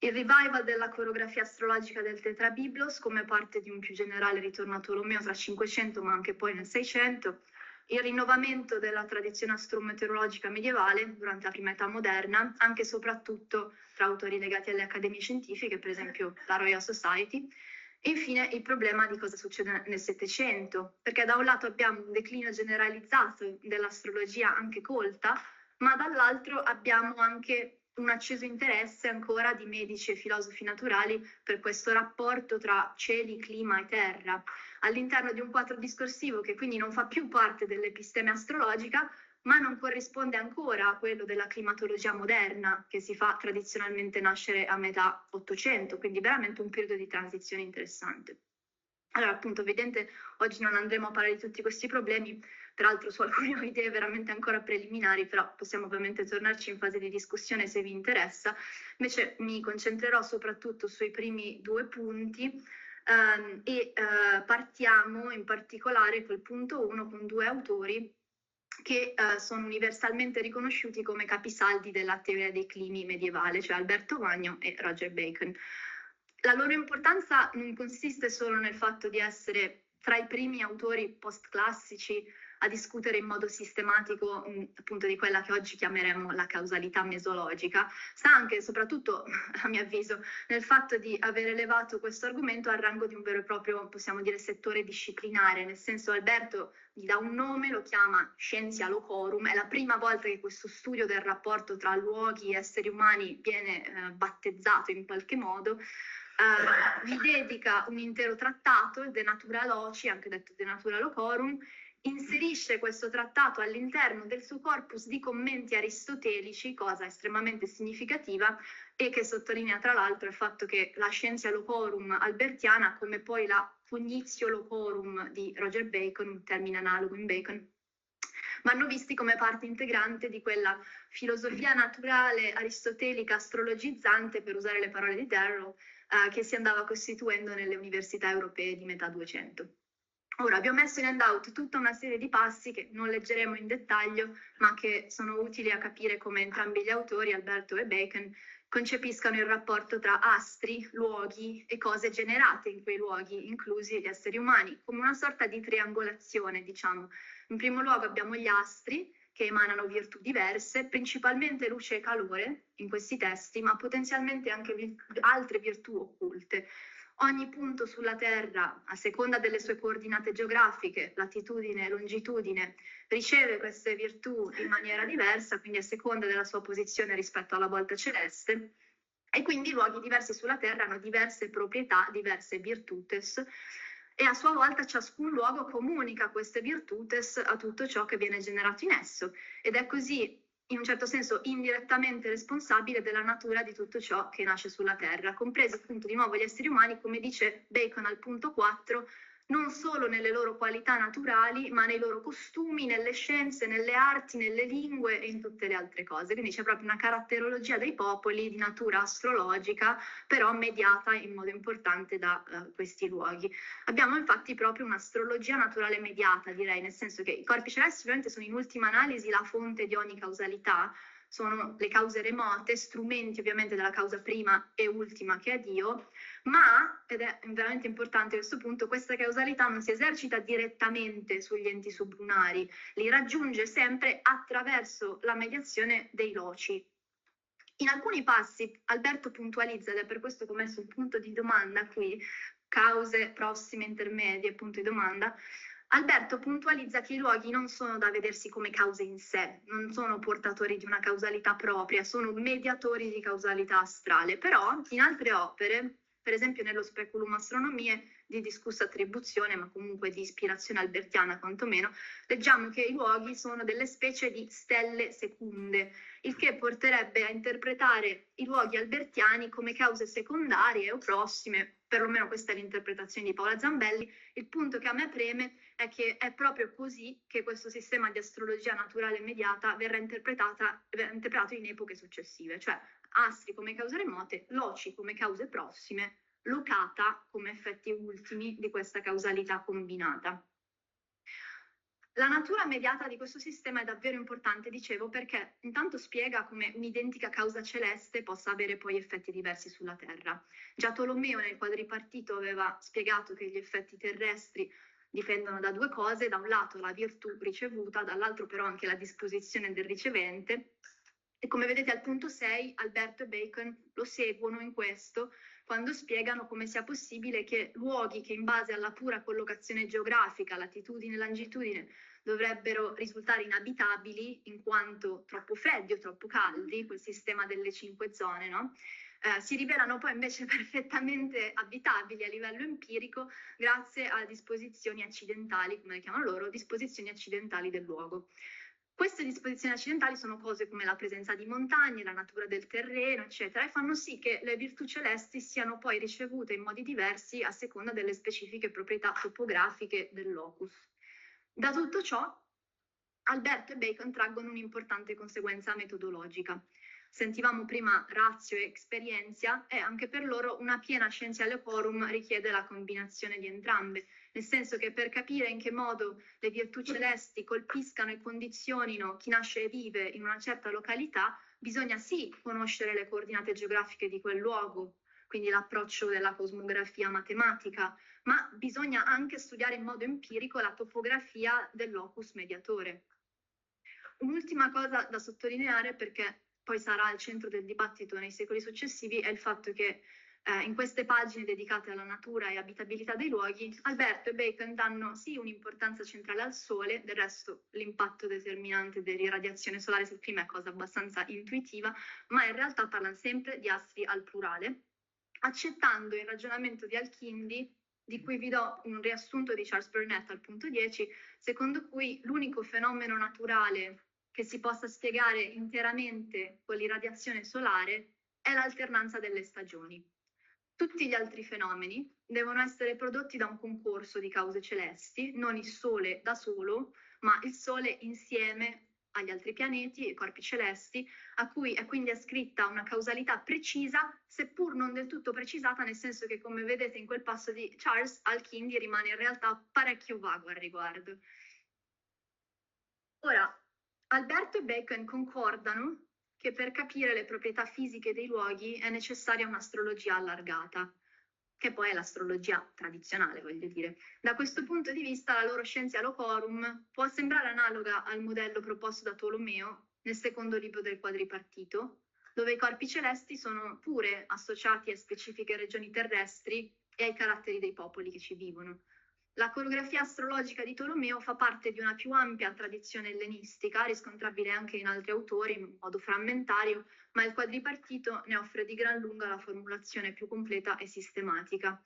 il revival della coreografia astrologica del Tetrabiblos come parte di un più generale ritorno a Tolomeo tra 500 ma anche poi nel 600, il rinnovamento della tradizione astrometeorologica medievale durante la prima età moderna, anche e soprattutto tra autori legati alle accademie scientifiche, per esempio la Royal Society, e infine il problema di cosa succede nel Settecento, perché da un lato abbiamo un declino generalizzato dell'astrologia anche colta, ma dall'altro abbiamo anche un acceso interesse ancora di medici e filosofi naturali per questo rapporto tra cieli, clima e terra, all'interno di un quadro discorsivo che quindi non fa più parte dell'episteme astrologica, ma non corrisponde ancora a quello della climatologia moderna, che si fa tradizionalmente nascere a metà Ottocento, quindi veramente un periodo di transizione interessante. Allora, appunto, evidente, oggi non andremo a parlare di tutti questi problemi, peraltro su alcune idee veramente ancora preliminari, però possiamo ovviamente tornarci in fase di discussione se vi interessa. Invece mi concentrerò soprattutto sui primi 2 punti e partiamo in particolare col punto 1 con 2 autori che sono universalmente riconosciuti come capisaldi della teoria dei climi medievale, cioè Alberto Magno e Roger Bacon. La loro importanza non consiste solo nel fatto di essere tra i primi autori post-classici a discutere in modo sistematico appunto di quella che oggi chiameremo la causalità mesologica, sta anche e soprattutto, a mio avviso, nel fatto di aver elevato questo argomento al rango di un vero e proprio, possiamo dire, settore disciplinare, nel senso Alberto gli dà un nome, lo chiama Scientia Locorum, è la prima volta che questo studio del rapporto tra luoghi e esseri umani viene battezzato in qualche modo. Vi dedica un intero trattato, il De Natura Loci, anche detto De Natura Locorum, inserisce questo trattato all'interno del suo corpus di commenti aristotelici, cosa estremamente significativa e che sottolinea tra l'altro il fatto che la Scientia Locorum albertiana, come poi la Cognitio Locorum di Roger Bacon, un termine analogo in Bacon, vanno visti come parte integrante di quella filosofia naturale aristotelica astrologizzante, per usare le parole di Darrel, che si andava costituendo nelle università europee di metà 200. Ora, vi ho messo in handout tutta una serie di passi che non leggeremo in dettaglio, ma che sono utili a capire come entrambi gli autori, Alberto e Bacon, concepiscano il rapporto tra astri, luoghi e cose generate in quei luoghi, inclusi gli esseri umani, come una sorta di triangolazione, diciamo. In primo luogo abbiamo gli astri, che emanano virtù diverse, principalmente luce e calore in questi testi, ma potenzialmente anche altre virtù occulte. Ogni punto sulla Terra, a seconda delle sue coordinate geografiche, latitudine e longitudine, riceve queste virtù in maniera diversa, quindi a seconda della sua posizione rispetto alla volta celeste, e quindi i luoghi diversi sulla Terra hanno diverse proprietà, diverse virtutes, e a sua volta ciascun luogo comunica queste virtutes a tutto ciò che viene generato in esso, ed è così in un certo senso indirettamente responsabile della natura di tutto ciò che nasce sulla Terra, compresi appunto di nuovo gli esseri umani, come dice Bacon al punto 4, non solo nelle loro qualità naturali, ma nei loro costumi, nelle scienze, nelle arti, nelle lingue e in tutte le altre cose. Quindi c'è proprio una caratterologia dei popoli di natura astrologica, però mediata in modo importante da questi luoghi. Abbiamo infatti proprio un'astrologia naturale mediata, direi, nel senso che i corpi celesti ovviamente sono in ultima analisi la fonte di ogni causalità, sono le cause remote, strumenti ovviamente della causa prima e ultima che è Dio, ma, ed è veramente importante a questo punto, questa causalità non si esercita direttamente sugli enti sublunari, li raggiunge sempre attraverso la mediazione dei loci. In alcuni passi Alberto puntualizza, ed è per questo che ho messo un punto di domanda qui, cause prossime, intermedie, punto di domanda. Alberto puntualizza che i luoghi non sono da vedersi come cause in sé, non sono portatori di una causalità propria, sono mediatori di causalità astrale, però in altre opere, per esempio nello Speculum Astronomie, di discussa attribuzione, ma comunque di ispirazione albertiana quantomeno, leggiamo che i luoghi sono delle specie di stelle secunde, il che porterebbe a interpretare i luoghi albertiani come cause secondarie o prossime, perlomeno questa è l'interpretazione di Paola Zambelli. Il punto che a me preme è che è proprio così che questo sistema di astrologia naturale immediata verrà interpretato in epoche successive, cioè astri come cause remote, loci come cause prossime, locata come effetti ultimi di questa causalità combinata. La natura mediata di questo sistema è davvero importante, dicevo, perché intanto spiega come un'identica causa celeste possa avere poi effetti diversi sulla Terra. Già Tolomeo nel quadripartito aveva spiegato che gli effetti terrestri dipendono da due cose, da un lato la virtù ricevuta, dall'altro però anche la disposizione del ricevente. E come vedete al punto 6 Alberto e Bacon lo seguono in questo, quando spiegano come sia possibile che luoghi che in base alla pura collocazione geografica, latitudine e longitudine, dovrebbero risultare inabitabili in quanto troppo freddi o troppo caldi, quel sistema delle 5 zone, no? Si rivelano poi invece perfettamente abitabili a livello empirico grazie a disposizioni accidentali, come le chiamano loro, disposizioni accidentali del luogo. Queste disposizioni accidentali sono cose come la presenza di montagne, la natura del terreno, eccetera, e fanno sì che le virtù celesti siano poi ricevute in modi diversi a seconda delle specifiche proprietà topografiche del locus. Da tutto ciò, Alberto e Bacon traggono un'importante conseguenza metodologica. Sentivamo prima ratio e experienza, e anche per loro una piena scienziale quorum richiede la combinazione di entrambe, nel senso che per capire in che modo le virtù celesti colpiscano e condizionino chi nasce e vive in una certa località, bisogna sì conoscere le coordinate geografiche di quel luogo, quindi l'approccio della cosmografia matematica, ma bisogna anche studiare in modo empirico la topografia del locus mediatore. Un'ultima cosa da sottolineare, perché poi sarà al centro del dibattito nei secoli successivi, è il fatto che in queste pagine dedicate alla natura e abitabilità dei luoghi, Alberto e Bacon danno sì un'importanza centrale al Sole, del resto l'impatto determinante dell'irradiazione solare sul clima è cosa abbastanza intuitiva, ma in realtà parlano sempre di astri al plurale, accettando il ragionamento di Alchindi, di cui vi do un riassunto di Charles Burnett al punto 10, secondo cui l'unico fenomeno naturale che si possa spiegare interamente con l'irradiazione solare è l'alternanza delle stagioni. Tutti gli altri fenomeni devono essere prodotti da un concorso di cause celesti, non il Sole da solo, ma il Sole insieme agli altri pianeti e corpi celesti, a cui è quindi ascritta una causalità precisa, seppur non del tutto precisata, nel senso che, come vedete in quel passo di Charles, Alchindi rimane in realtà parecchio vago al riguardo. Ora, Alberto e Bacon concordano che per capire le proprietà fisiche dei luoghi è necessaria un'astrologia allargata. che poi è l'astrologia tradizionale, voglio dire. Da questo punto di vista la loro scientia locorum può sembrare analoga al modello proposto da Tolomeo nel secondo libro del quadripartito, dove i corpi celesti sono pure associati a specifiche regioni terrestri e ai caratteri dei popoli che ci vivono. La coreografia astrologica di Tolomeo fa parte di una più ampia tradizione ellenistica, riscontrabile anche in altri autori in modo frammentario, ma il quadripartito ne offre di gran lunga la formulazione più completa e sistematica.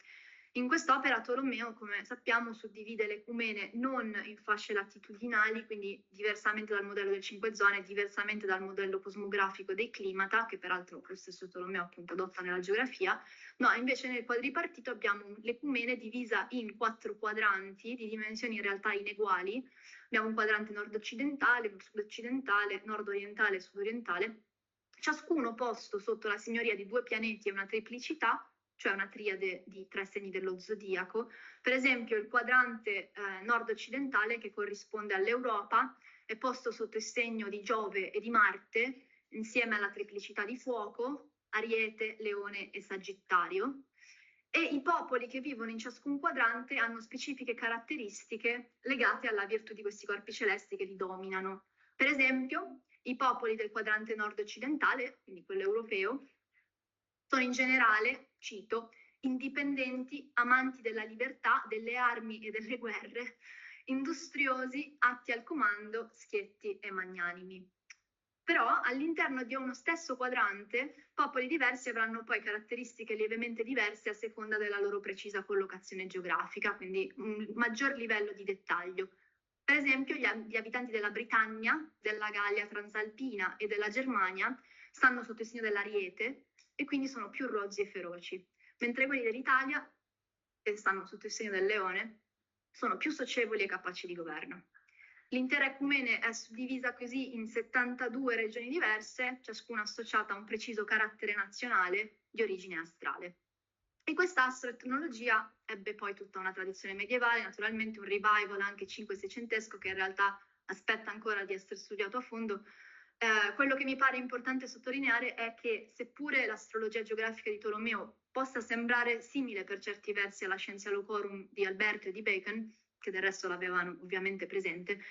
In quest'opera Tolomeo, come sappiamo, suddivide l'ecumene non in fasce latitudinali, quindi diversamente dal modello delle 5 zone, diversamente dal modello cosmografico dei climata, che peraltro lo stesso Tolomeo appunto adotta nella geografia. No, invece nel quadripartito abbiamo l'ecumene divisa in 4 quadranti di dimensioni in realtà ineguali. Abbiamo un quadrante nord-occidentale, un sud-occidentale, nord-orientale e sud-orientale, ciascuno posto sotto la signoria di 2 pianeti e una triplicità, cioè una triade di 3 segni dello zodiaco. Per esempio il quadrante nord-occidentale, che corrisponde all'Europa, è posto sotto il segno di Giove e di Marte, insieme alla triplicità di fuoco, Ariete, Leone e Sagittario. E i popoli che vivono in ciascun quadrante hanno specifiche caratteristiche legate alla virtù di questi corpi celesti che li dominano. Per esempio, i popoli del quadrante nord-occidentale, quindi quello europeo, sono in generale, cito, indipendenti, amanti della libertà, delle armi e delle guerre, industriosi, atti al comando, schietti e magnanimi. Però all'interno di uno stesso quadrante, popoli diversi avranno poi caratteristiche lievemente diverse a seconda della loro precisa collocazione geografica, quindi un maggior livello di dettaglio. Per esempio, gli abitanti della Britannia, della Gallia transalpina e della Germania stanno sotto il segno dell'Ariete e quindi sono più rozzi e feroci, mentre quelli dell'Italia, che stanno sotto il segno del Leone, sono più socievoli e capaci di governo. L'intera ecumene è suddivisa così in 72 regioni diverse, ciascuna associata a un preciso carattere nazionale di origine astrale. E questa astroetnologia ebbe poi tutta una tradizione medievale, naturalmente un revival anche 5-600esco che in realtà aspetta ancora di essere studiato a fondo. Quello che mi pare importante sottolineare è che seppure l'astrologia geografica di Tolomeo possa sembrare simile per certi versi alla scientia locorum di Alberto e di Bacon, che del resto l'avevano ovviamente presente,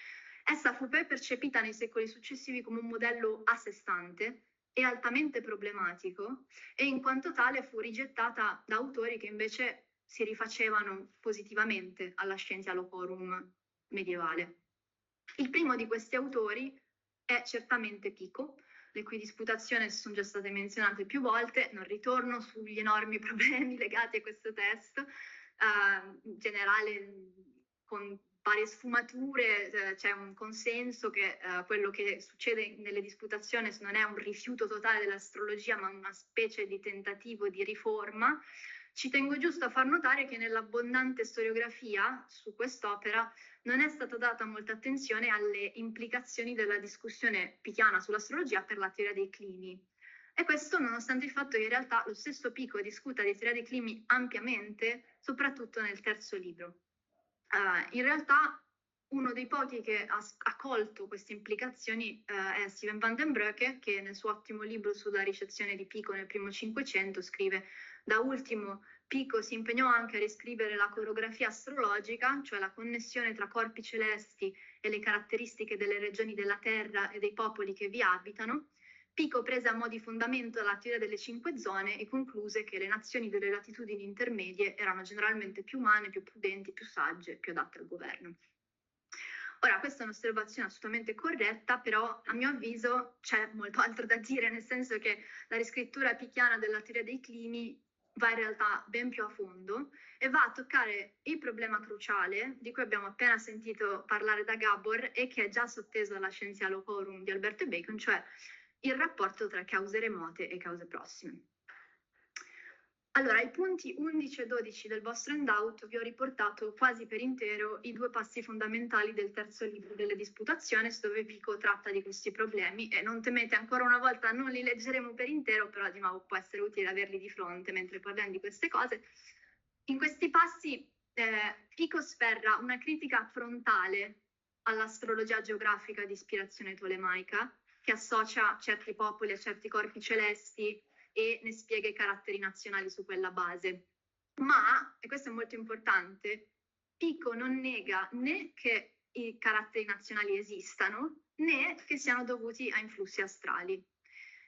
essa fu poi percepita nei secoli successivi come un modello a sé stante e altamente problematico, e in quanto tale fu rigettata da autori che invece si rifacevano positivamente alla scientia locorum medievale. Il primo di questi autori è certamente Pico, le cui disputazioni sono già state menzionate più volte, non ritorno sugli enormi problemi legati a questo testo, in generale con varie sfumature, c'è un consenso che quello che succede nelle disputazioni non è un rifiuto totale dell'astrologia, ma una specie di tentativo di riforma. Ci tengo giusto a far notare che nell'abbondante storiografia su quest'opera non è stata data molta attenzione alle implicazioni della discussione pichiana sull'astrologia per la teoria dei climi. E questo nonostante il fatto che in realtà lo stesso Pico discuta di teoria dei climi ampiamente, soprattutto nel terzo libro. In realtà uno dei pochi che ha colto queste implicazioni è Steven van den Broeke, che nel suo ottimo libro sulla ricezione di Pico nel primo Cinquecento scrive: da ultimo Pico si impegnò anche a riscrivere la coreografia astrologica, cioè la connessione tra corpi celesti e le caratteristiche delle regioni della terra e dei popoli che vi abitano. Pico prese a mo' di fondamento la teoria delle 5 zone e concluse che le nazioni delle latitudini intermedie erano generalmente più umane, più prudenti, più sagge, più adatte al governo. Ora, questa è un'osservazione assolutamente corretta, però a mio avviso c'è molto altro da dire, nel senso che la riscrittura pichiana della teoria dei climi va in realtà ben più a fondo e va a toccare il problema cruciale di cui abbiamo appena sentito parlare da Gabor e che è già sotteso alla scientia locorum di Alberto e Bacon, cioè il rapporto tra cause remote e cause prossime. Allora, ai punti 11 e 12 del vostro handout vi ho riportato quasi per intero i 2 passi fondamentali del terzo libro delle Disputationes, dove Pico tratta di questi problemi, e non temete, ancora una volta non li leggeremo per intero, però di nuovo può essere utile averli di fronte mentre parliamo di queste cose. In questi passi Pico sferra una critica frontale all'astrologia geografica di ispirazione tolemaica, che associa certi popoli a certi corpi celesti e ne spiega i caratteri nazionali su quella base. Ma, e questo è molto importante, Pico non nega né che i caratteri nazionali esistano, né che siano dovuti a influssi astrali.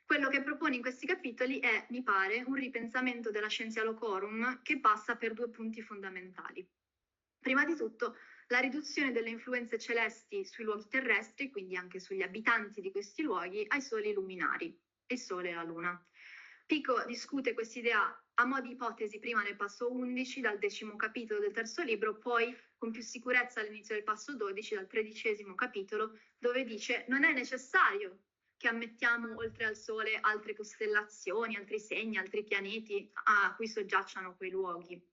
Quello che propone in questi capitoli è, mi pare, un ripensamento della scientia locorum che passa per 2 punti fondamentali. Prima di tutto, la riduzione delle influenze celesti sui luoghi terrestri, quindi anche sugli abitanti di questi luoghi, ai soli luminari, il Sole e la Luna. Pico discute quest'idea a mo' di ipotesi prima nel passo 11, dal 10° capitolo del terzo libro, poi con più sicurezza all'inizio del passo 12, dal 13° capitolo, dove dice non è necessario che ammettiamo oltre al Sole altre costellazioni, altri segni, altri pianeti a cui soggiacciano quei luoghi.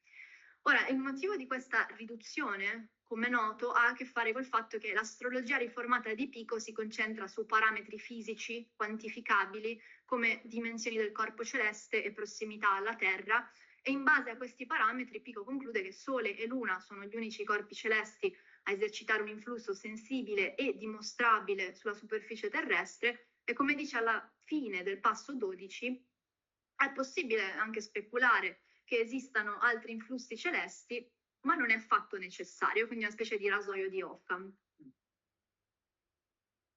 Ora, il motivo di questa riduzione, come noto, ha a che fare col fatto che l'astrologia riformata di Pico si concentra su parametri fisici quantificabili come dimensioni del corpo celeste e prossimità alla Terra, e in base a questi parametri Pico conclude che Sole e Luna sono gli unici corpi celesti a esercitare un influsso sensibile e dimostrabile sulla superficie terrestre, e come dice alla fine del passo 12, è possibile anche speculare che esistano altri influssi celesti, ma non è affatto necessario, quindi una specie di rasoio di Occam.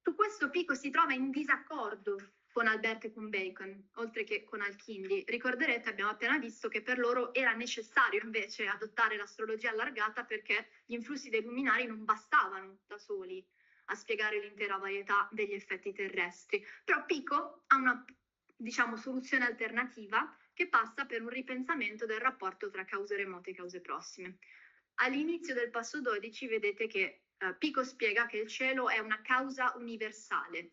Su questo Pico si trova in disaccordo con Albert e con Bacon, oltre che con Alchindi. Ricorderete, abbiamo appena visto che per loro era necessario invece adottare l'astrologia allargata perché gli influssi dei luminari non bastavano da soli a spiegare l'intera varietà degli effetti terrestri. Però Pico ha una, diciamo, soluzione alternativa che passa per un ripensamento del rapporto tra cause remote e cause prossime. All'inizio del passo 12 vedete che Pico spiega che il cielo è una causa universale,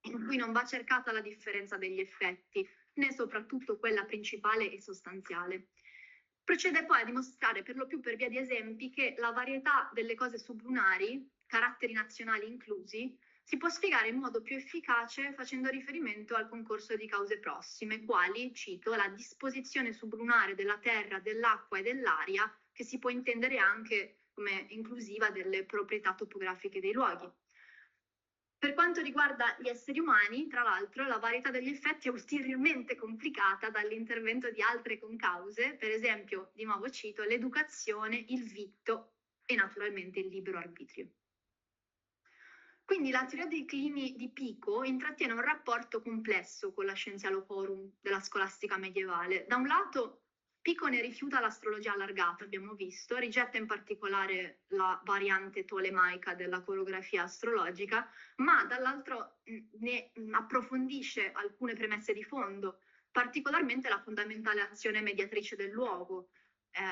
in cui non va cercata la differenza degli effetti, né soprattutto quella principale e sostanziale. Procede poi a dimostrare, per lo più per via di esempi, che la varietà delle cose sublunari, caratteri nazionali inclusi, si può spiegare in modo più efficace facendo riferimento al concorso di cause prossime, quali, cito, la disposizione sublunare della terra, dell'acqua e dell'aria, che si può intendere anche come inclusiva delle proprietà topografiche dei luoghi. Per quanto riguarda gli esseri umani, tra l'altro, la varietà degli effetti è ulteriormente complicata dall'intervento di altre concause, per esempio, di nuovo cito, l'educazione, il vitto e naturalmente il libero arbitrio. Quindi la teoria dei climi di Pico intrattiene un rapporto complesso con la scientia locorum della scolastica medievale. Da un lato, Pico ne rifiuta l'astrologia allargata, abbiamo visto, rigetta in particolare la variante tolemaica della coreografia astrologica, ma dall'altro ne approfondisce alcune premesse di fondo, particolarmente la fondamentale azione mediatrice del luogo.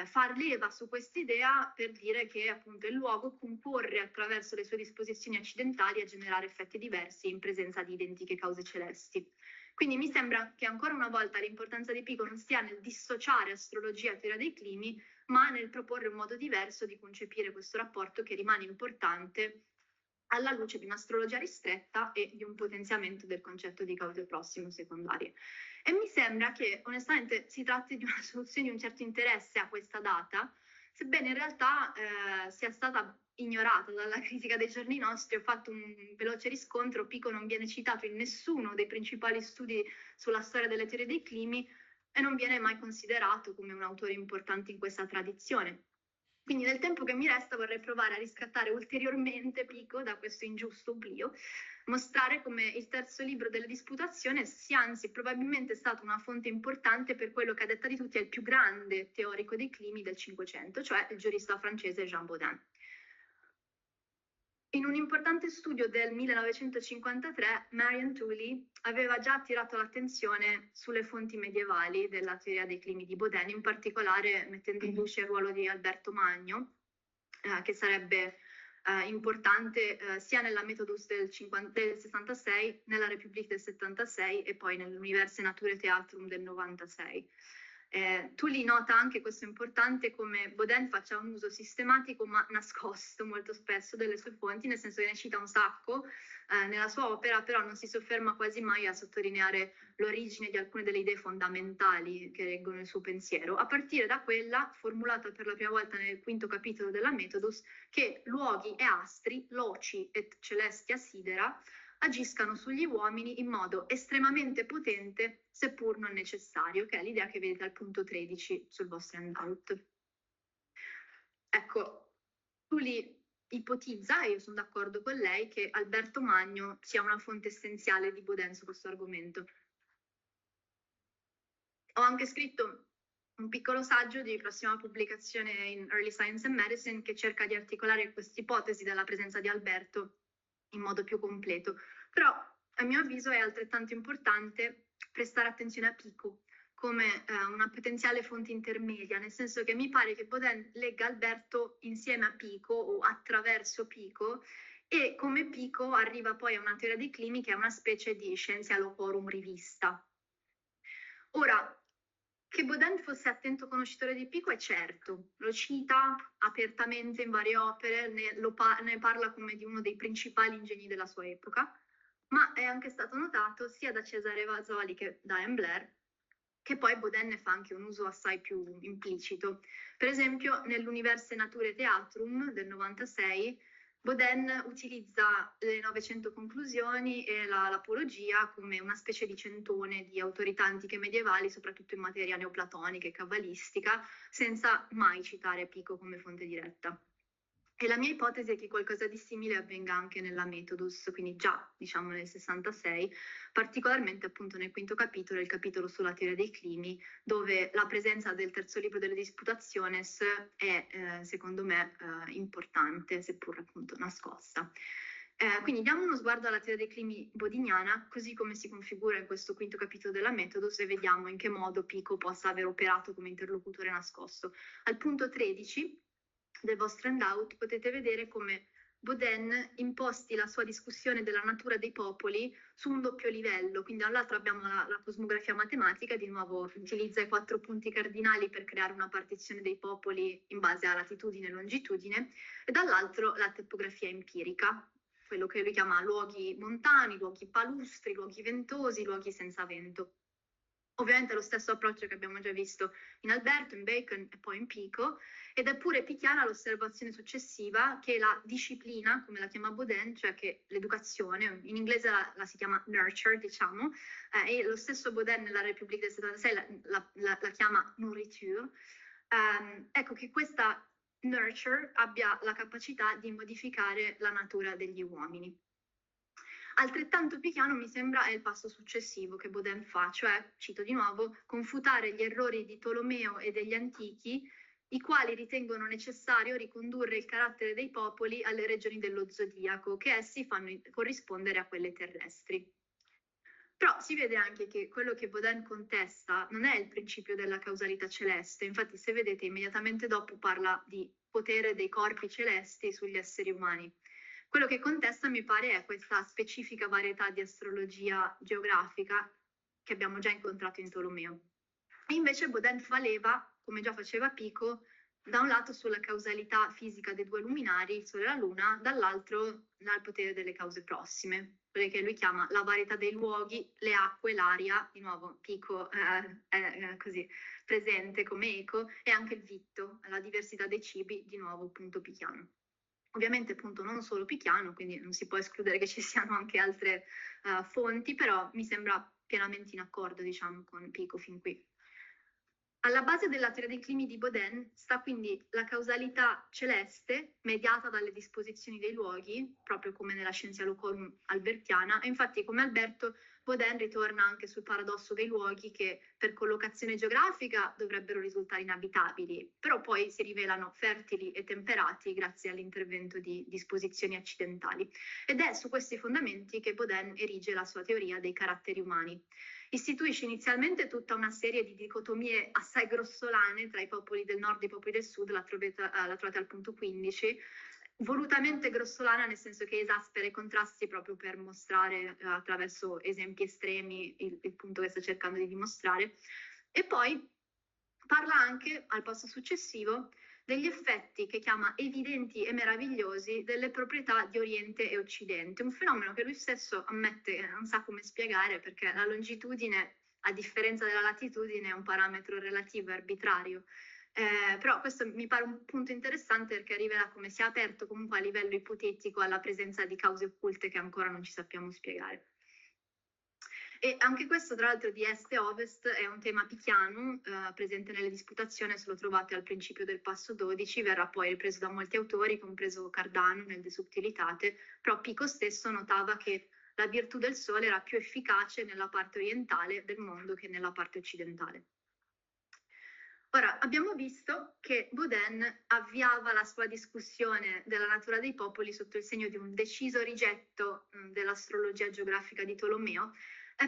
Far leva su quest'idea per dire che appunto il luogo concorre attraverso le sue disposizioni accidentali a generare effetti diversi in presenza di identiche cause celesti. Quindi mi sembra che ancora una volta l'importanza di Pico non stia nel dissociare astrologia e teoria dei climi, ma nel proporre un modo diverso di concepire questo rapporto che rimane importante alla luce di un'astrologia ristretta e di un potenziamento del concetto di cause prossime o secondarie. E mi sembra che onestamente si tratti di una soluzione di un certo interesse a questa data, sebbene in realtà sia stata ignorata dalla critica dei giorni nostri. Ho fatto un veloce riscontro: Pico non viene citato in nessuno dei principali studi sulla storia delle teorie dei climi e non viene mai considerato come un autore importante in questa tradizione. Quindi nel tempo che mi resta vorrei provare a riscattare ulteriormente Pico da questo ingiusto oblio, mostrare come il terzo libro della disputazione sia anzi probabilmente stato una fonte importante per quello che a detta di tutti è il più grande teorico dei climi del Cinquecento, cioè il giurista francese Jean Bodin. In un importante studio del 1953, Marion Tooley aveva già attirato l'attenzione sulle fonti medievali della teoria dei climi di Bodin, in particolare mettendo in luce il ruolo di Alberto Magno, che sarebbe importante sia nella Methodus del 66, nella République del 76 e poi nell'Universe Naturae Theatrum del 96. Tooley nota anche, questo è importante, come Bodin faccia un uso sistematico ma nascosto molto spesso delle sue fonti, nel senso che ne cita un sacco nella sua opera, però non si sofferma quasi mai a sottolineare l'origine di alcune delle idee fondamentali che reggono il suo pensiero, a partire da quella formulata per la prima volta nel 5° capitolo della Methodus, che luoghi e astri, loci et celestia sidera, agiscano sugli uomini in modo estremamente potente, seppur non necessario, che è l'idea che vedete al punto 13 sul vostro handout. Ecco, Cieli ipotizza, e io sono d'accordo con lei, che Alberto Magno sia una fonte essenziale di Baudin su questo argomento. Ho anche scritto un piccolo saggio di prossima pubblicazione in Early Science and Medicine che cerca di articolare questa ipotesi della presenza di Alberto in modo più completo. Però, a mio avviso, è altrettanto importante prestare attenzione a Pico come una potenziale fonte intermedia, nel senso che mi pare che Baudin legga Alberto insieme a Pico o attraverso Pico, e come Pico arriva poi a una teoria dei climi che è una specie di scientia locorum rivista. Ora, che Baudin fosse attento conoscitore di Pico è certo, lo cita apertamente in varie opere, ne parla come di uno dei principali ingegni della sua epoca, ma è anche stato notato sia da Cesare Vasoli che da Blair che poi Baudin ne fa anche un uso assai più implicito. Per esempio, nell'Universe Naturae Theatrum del 96, Baudin utilizza le 900 conclusioni e l'apologia come una specie di centone di autorità antiche medievali, soprattutto in materia neoplatonica e cabalistica, senza mai citare Pico come fonte diretta. E la mia ipotesi è che qualcosa di simile avvenga anche nella Methodus, quindi già, diciamo, nel 66, particolarmente appunto nel quinto capitolo, il capitolo sulla teoria dei climi, dove la presenza del terzo libro delle Disputationes è, secondo me, importante, seppur appunto nascosta. Quindi diamo uno sguardo alla teoria dei climi bodiniana, così come si configura in questo quinto capitolo della Methodus, e vediamo in che modo Pico possa aver operato come interlocutore nascosto. Al punto 13 del vostro handout potete vedere come Baudin imposti la sua discussione della natura dei popoli su un doppio livello, quindi da un lato abbiamo la cosmografia matematica, di nuovo utilizza i 4 punti cardinali per creare una partizione dei popoli in base a latitudine e longitudine, e dall'altro la topografia empirica, quello che lui chiama luoghi montani, luoghi palustri, luoghi ventosi, luoghi senza vento. Ovviamente è lo stesso approccio che abbiamo già visto in Alberto, in Bacon e poi in Pico, ed è pure picchiana l'osservazione successiva che la disciplina, come la chiama Baudin, cioè che l'educazione, in inglese la si chiama nurture, diciamo, e lo stesso Baudin nella Repubblica del 76 la chiama nourriture, ecco che questa nurture abbia la capacità di modificare la natura degli uomini. Altrettanto picchiano mi sembra è il passo successivo che Baudin fa, cioè, cito di nuovo, confutare gli errori di Tolomeo e degli antichi, i quali ritengono necessario ricondurre il carattere dei popoli alle regioni dello zodiaco, che essi fanno corrispondere a quelle terrestri. Però si vede anche che quello che Baudin contesta non è il principio della causalità celeste, infatti se vedete immediatamente dopo parla di potere dei corpi celesti sugli esseri umani. Quello che contesta, mi pare, è questa specifica varietà di astrologia geografica che abbiamo già incontrato in Tolomeo. E invece Baudin fa leva, come già faceva Pico, da un lato sulla causalità fisica dei 2 luminari, il Sole e la Luna, dall'altro dal potere delle cause prossime, quelle che lui chiama la varietà dei luoghi, le acque, l'aria, di nuovo Pico è così presente come eco, e anche il vitto, la diversità dei cibi, di nuovo punto picchiano. Ovviamente appunto non solo picchiano, quindi non si può escludere che ci siano anche altre fonti, però mi sembra pienamente in accordo, diciamo, con Pico fin qui. Alla base della teoria dei climi di Baudin sta quindi la causalità celeste mediata dalle disposizioni dei luoghi, proprio come nella scienza locorum albertiana, e infatti come Alberto Baudin ritorna anche sul paradosso dei luoghi che per collocazione geografica dovrebbero risultare inabitabili, però poi si rivelano fertili e temperati grazie all'intervento di disposizioni accidentali. Ed è su questi fondamenti che Baudin erige la sua teoria dei caratteri umani. Istituisce inizialmente tutta una serie di dicotomie assai grossolane tra i popoli del nord e i popoli del sud, la trovate al punto 15, volutamente grossolana nel senso che esaspera i contrasti proprio per mostrare attraverso esempi estremi il punto che sta cercando di dimostrare. E poi parla anche, al passo successivo, degli effetti che chiama evidenti e meravigliosi delle proprietà di Oriente e Occidente, un fenomeno che lui stesso ammette non sa come spiegare, perché la longitudine, a differenza della latitudine, è un parametro relativo e arbitrario, Però questo mi pare un punto interessante perché rivela come sia aperto comunque a livello ipotetico alla presenza di cause occulte che ancora non ci sappiamo spiegare. E anche questo, tra l'altro, di est e ovest è un tema pichiano, presente nelle disputazioni, se lo trovate al principio del passo 12, verrà poi ripreso da molti autori, compreso Cardano nel De Subtilitate, però Pico stesso notava che la virtù del Sole era più efficace nella parte orientale del mondo che nella parte occidentale. Ora, abbiamo visto che Baudin avviava la sua discussione della natura dei popoli sotto il segno di un deciso rigetto dell'astrologia geografica di Tolomeo,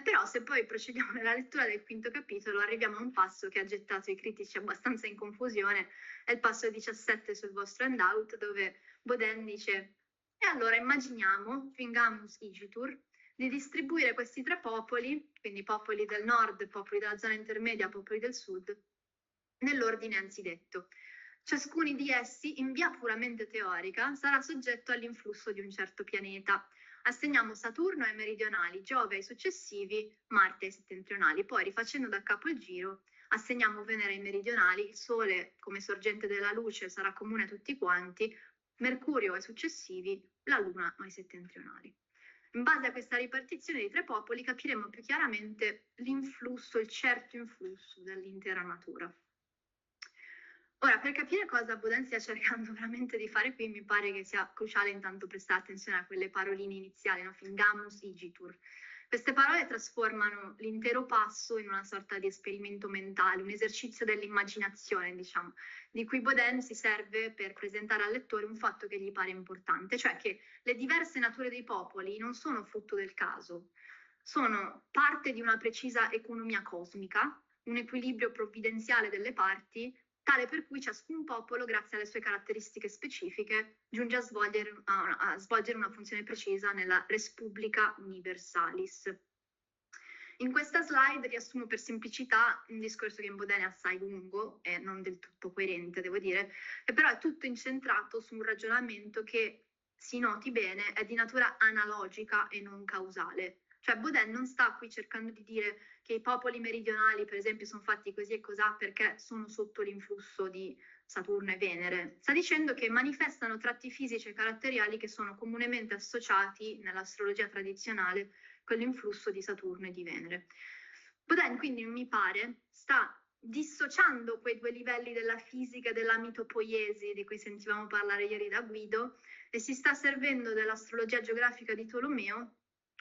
però se poi procediamo nella lettura del quinto capitolo arriviamo a un passo che ha gettato i critici abbastanza in confusione, è il passo 17 sul vostro handout, dove Baudin dice: e allora immaginiamo, fingamus igitur, di distribuire questi tre popoli, quindi popoli del nord, popoli della zona intermedia, popoli del sud, nell'ordine anzidetto. Ciascuno di essi, in via puramente teorica, sarà soggetto all'influsso di un certo pianeta. Assegniamo Saturno ai meridionali, Giove ai successivi, Marte ai settentrionali. Poi, rifacendo da capo il giro, assegniamo Venere ai meridionali, il Sole come sorgente della luce sarà comune a tutti quanti, Mercurio ai successivi, la Luna ai settentrionali. In base a questa ripartizione dei tre popoli capiremo più chiaramente l'influsso, il certo influsso dell'intera natura. Ora, per capire cosa Baudin stia cercando veramente di fare qui, mi pare che sia cruciale intanto prestare attenzione a quelle paroline iniziali, no? Fingamus igitur. Queste parole trasformano l'intero passo in una sorta di esperimento mentale, un esercizio dell'immaginazione, diciamo, di cui Baudin si serve per presentare al lettore un fatto che gli pare importante, cioè che le diverse nature dei popoli non sono frutto del caso, sono parte di una precisa economia cosmica, un equilibrio provvidenziale delle parti, tale per cui ciascun popolo, grazie alle sue caratteristiche specifiche, giunge a svolgere una funzione precisa nella res publica universalis. In questa slide riassumo per semplicità un discorso che in Baudin è assai lungo e non del tutto coerente, devo dire, e però è tutto incentrato su un ragionamento che, si noti bene, è di natura analogica e non causale. Cioè Baudin non sta qui cercando di dire che i popoli meridionali, per esempio, sono fatti così e cosà perché sono sotto l'influsso di Saturno e Venere. Sta dicendo che manifestano tratti fisici e caratteriali che sono comunemente associati nell'astrologia tradizionale con l'influsso di Saturno e di Venere. Baudin quindi, mi pare, sta dissociando quei due livelli della fisica e della mitopoiesi di cui sentivamo parlare ieri da Guido e si sta servendo dell'astrologia geografica di Tolomeo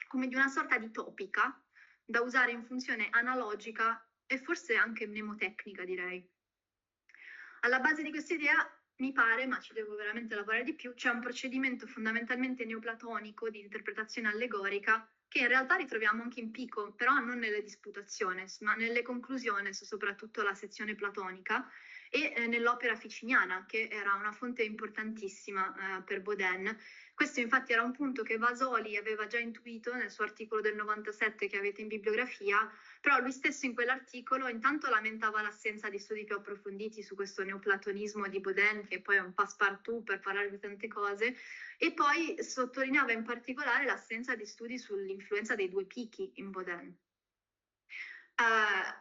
come di una sorta di topica da usare in funzione analogica e forse anche mnemotecnica, direi. Alla base di questa idea, mi pare, ma ci devo veramente lavorare di più, c'è un procedimento fondamentalmente neoplatonico di interpretazione allegorica che in realtà ritroviamo anche in Pico, però non nelle disputaciones, ma nelle conclusiones, soprattutto la sezione platonica, e nell'opera ficiniana, che era una fonte importantissima per Baudin. Questo infatti era un punto che Vasoli aveva già intuito nel suo articolo del 97 che avete in bibliografia, però lui stesso in quell'articolo intanto lamentava l'assenza di studi più approfonditi su questo neoplatonismo di Baudin, che poi è un passepartout per parlare di tante cose, e poi sottolineava in particolare l'assenza di studi sull'influenza dei due picchi in Baudin.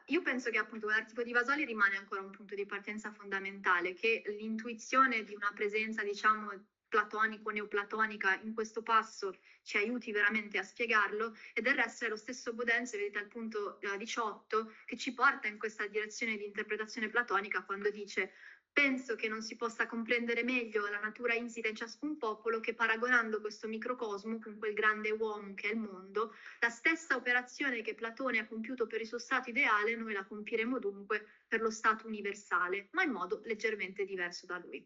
Io penso che appunto l'articolo di Vasoli rimane ancora un punto di partenza fondamentale, che l'intuizione di una presenza, diciamo, platonico-neoplatonica in questo passo ci aiuti veramente a spiegarlo, e del resto è lo stesso Baudin, se vedete al punto 18, che ci porta in questa direzione di interpretazione platonica quando dice: penso che non si possa comprendere meglio la natura insita in ciascun popolo che paragonando questo microcosmo con quel grande uomo che è il mondo, la stessa operazione che Platone ha compiuto per il suo stato ideale, noi la compieremo dunque per lo stato universale, ma in modo leggermente diverso da lui.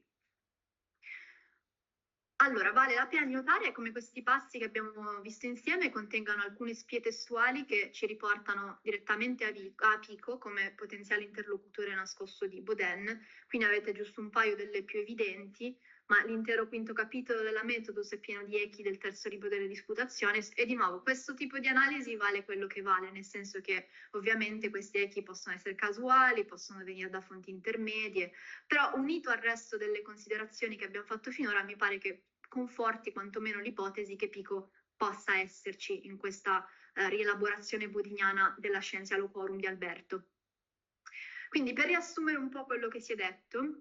Allora, vale la pena di notare come questi passi che abbiamo visto insieme contengano alcune spie testuali che ci riportano direttamente a Pico come potenziale interlocutore nascosto di Baudin. Qui ne avete giusto un paio delle più evidenti, ma l'intero quinto capitolo della Methodus è pieno di echi del terzo libro delle disputazioni, e di nuovo questo tipo di analisi vale quello che vale, nel senso che ovviamente questi echi possono essere casuali, possono venire da fonti intermedie, però unito al resto delle considerazioni che abbiamo fatto finora mi pare che conforti quantomeno l'ipotesi che Pico possa esserci in questa rielaborazione bodiniana della Scientia Locorum di Alberto. Quindi per riassumere un po' quello che si è detto,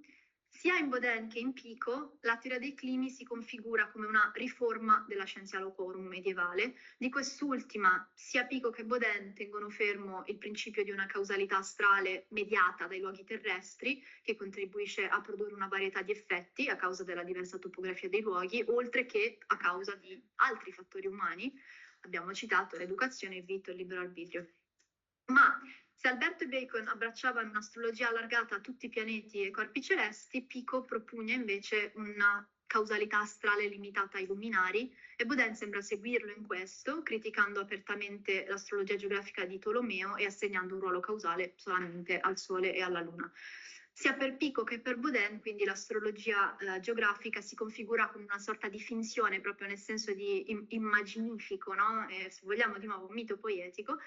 sia in Bodin che in Pico la teoria dei climi si configura come una riforma della scientia locorum medievale. Di quest'ultima sia Pico che Bodin tengono fermo il principio di una causalità astrale mediata dai luoghi terrestri, che contribuisce a produrre una varietà di effetti a causa della diversa topografia dei luoghi, oltre che a causa di altri fattori umani. Abbiamo citato l'educazione, il vitto e il libero arbitrio. Ma se Alberto e Bacon abbracciavano un'astrologia allargata a tutti i pianeti e corpi celesti, Pico propugna invece una causalità astrale limitata ai luminari, e Bodin sembra seguirlo in questo, criticando apertamente l'astrologia geografica di Tolomeo e assegnando un ruolo causale solamente al Sole e alla Luna. Sia per Pico che per Bodin, quindi l'astrologia geografica si configura come una sorta di finzione, proprio nel senso di immaginifico, no? Se vogliamo di nuovo un mito poetico,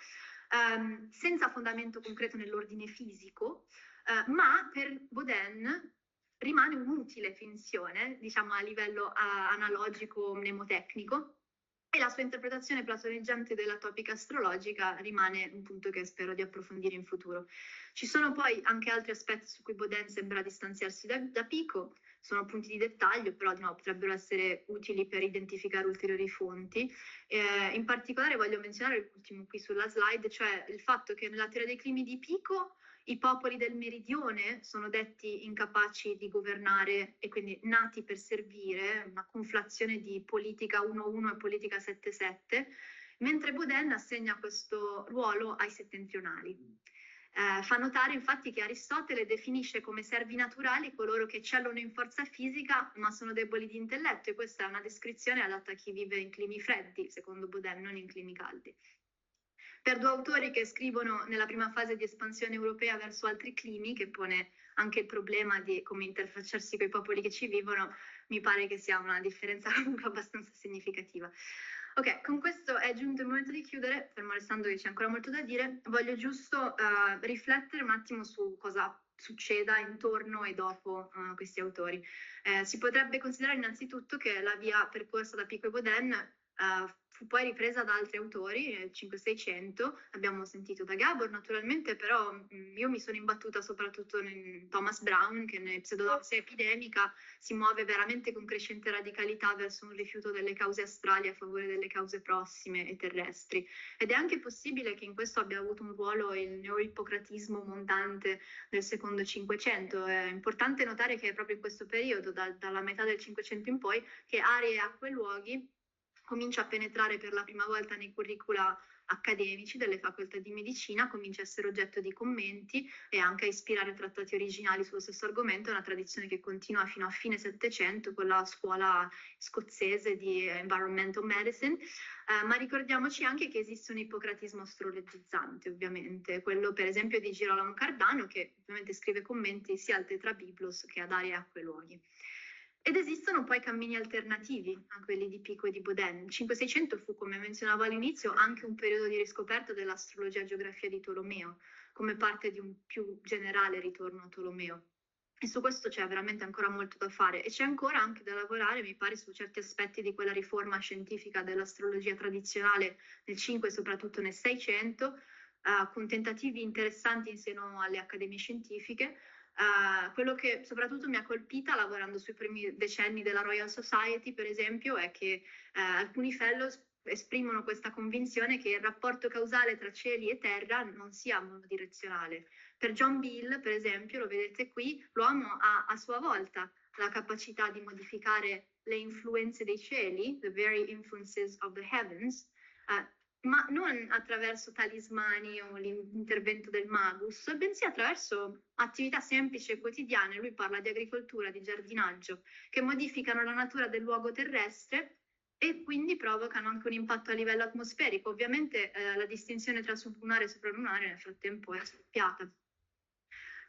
senza fondamento concreto nell'ordine fisico, ma per Bodin rimane un'utile finzione, diciamo a livello analogico mnemotecnico, e la sua interpretazione platoneggiante della topica astrologica rimane un punto che spero di approfondire in futuro. Ci sono poi anche altri aspetti su cui Bodin sembra distanziarsi da Pico, sono punti di dettaglio, però di nuovo potrebbero essere utili per identificare ulteriori fonti. In particolare voglio menzionare l'ultimo qui sulla slide, cioè il fatto che nella teoria dei climi di Pico i popoli del meridione sono detti incapaci di governare e quindi nati per servire, una conflazione di politica 1-1 e politica 7-7, mentre Bodin assegna questo ruolo ai settentrionali. Fa notare infatti che Aristotele definisce come servi naturali coloro che eccellono in forza fisica ma sono deboli di intelletto, e questa è una descrizione adatta a chi vive in climi freddi, secondo Bodin, non in climi caldi. Per due autori che scrivono nella prima fase di espansione europea verso altri climi, che pone anche il problema di come interfacciarsi con i popoli che ci vivono, mi pare che sia una differenza comunque abbastanza significativa. Ok, con questo è giunto il momento di chiudere, fermo restando che c'è ancora molto da dire. Voglio giusto riflettere un attimo su cosa succeda intorno e dopo questi autori. Si potrebbe considerare innanzitutto che la via percorsa da Pico e Bodin fu poi ripresa da altri autori nel 500-600, abbiamo sentito da Gabor naturalmente, però io mi sono imbattuta soprattutto in Thomas Brown, che nel pseudodossia epidemica si muove veramente con crescente radicalità verso un rifiuto delle cause astrali a favore delle cause prossime e terrestri. Ed è anche possibile che in questo abbia avuto un ruolo il neoippocratismo montante del secondo 500. È importante notare che è proprio in questo periodo, dalla metà del 500 in poi, che aree e acqueluoghi comincia a penetrare per la prima volta nei curricula accademici delle facoltà di medicina, comincia a essere oggetto di commenti e anche a ispirare trattati originali sullo stesso argomento, una tradizione che continua fino a fine Settecento con la scuola scozzese di Environmental Medicine, ma ricordiamoci anche che esiste un ippocratismo astrologizzante, ovviamente, quello per esempio di Girolamo Cardano, che ovviamente scrive commenti sia al Tetrabiblos che ad aree e acqueluoghi. Ed esistono poi cammini alternativi a quelli di Pico e di Bodin. Il 500-600 fu, come menzionavo all'inizio, anche un periodo di riscoperta dell'astrologia geografia di Tolomeo, come parte di un più generale ritorno a Tolomeo. E su questo c'è veramente ancora molto da fare, e c'è ancora anche da lavorare, mi pare, su certi aspetti di quella riforma scientifica dell'astrologia tradizionale nel 5 e soprattutto nel 600, con tentativi interessanti in seno alle accademie scientifiche. Quello che soprattutto mi ha colpita lavorando sui primi decenni della Royal Society, per esempio, è che alcuni fellows esprimono questa convinzione che il rapporto causale tra cieli e terra non sia monodirezionale. Per John Beale, per esempio, lo vedete qui, l'uomo ha a sua volta la capacità di modificare le influenze dei cieli, the very influences of the heavens, ma non attraverso talismani o l'intervento del magus, bensì attraverso attività semplici e quotidiane. Lui parla di agricoltura, di giardinaggio, che modificano la natura del luogo terrestre e quindi provocano anche un impatto a livello atmosferico. Ovviamente la distinzione tra sublunare e sopralunare nel frattempo è scoppiata.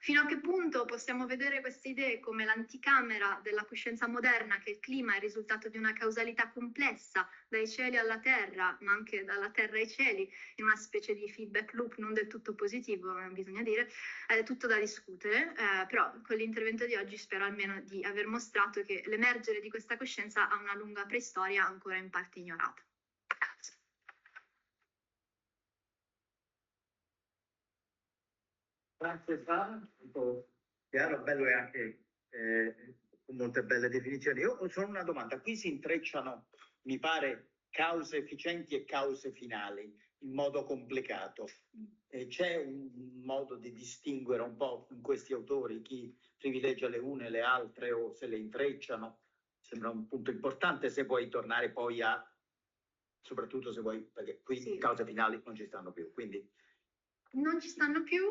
Fino a che punto possiamo vedere queste idee come l'anticamera della coscienza moderna, che il clima è il risultato di una causalità complessa dai cieli alla terra, ma anche dalla terra ai cieli, in una specie di feedback loop non del tutto positivo, bisogna dire, è tutto da discutere, però con l'intervento di oggi spero almeno di aver mostrato che l'emergere di questa coscienza ha una lunga preistoria ancora in parte ignorata. Grazie Sara, molto chiaro, bello e anche con molte belle definizioni. Io ho solo una domanda, qui si intrecciano, mi pare, cause efficienti e cause finali in modo complicato. C'è un modo di distinguere un po' in questi autori chi privilegia le une e le altre o se le intrecciano? Sembra un punto importante se vuoi tornare poi a, soprattutto se vuoi, perché qui Sì. cause finali non ci stanno più, quindi... Non ci stanno più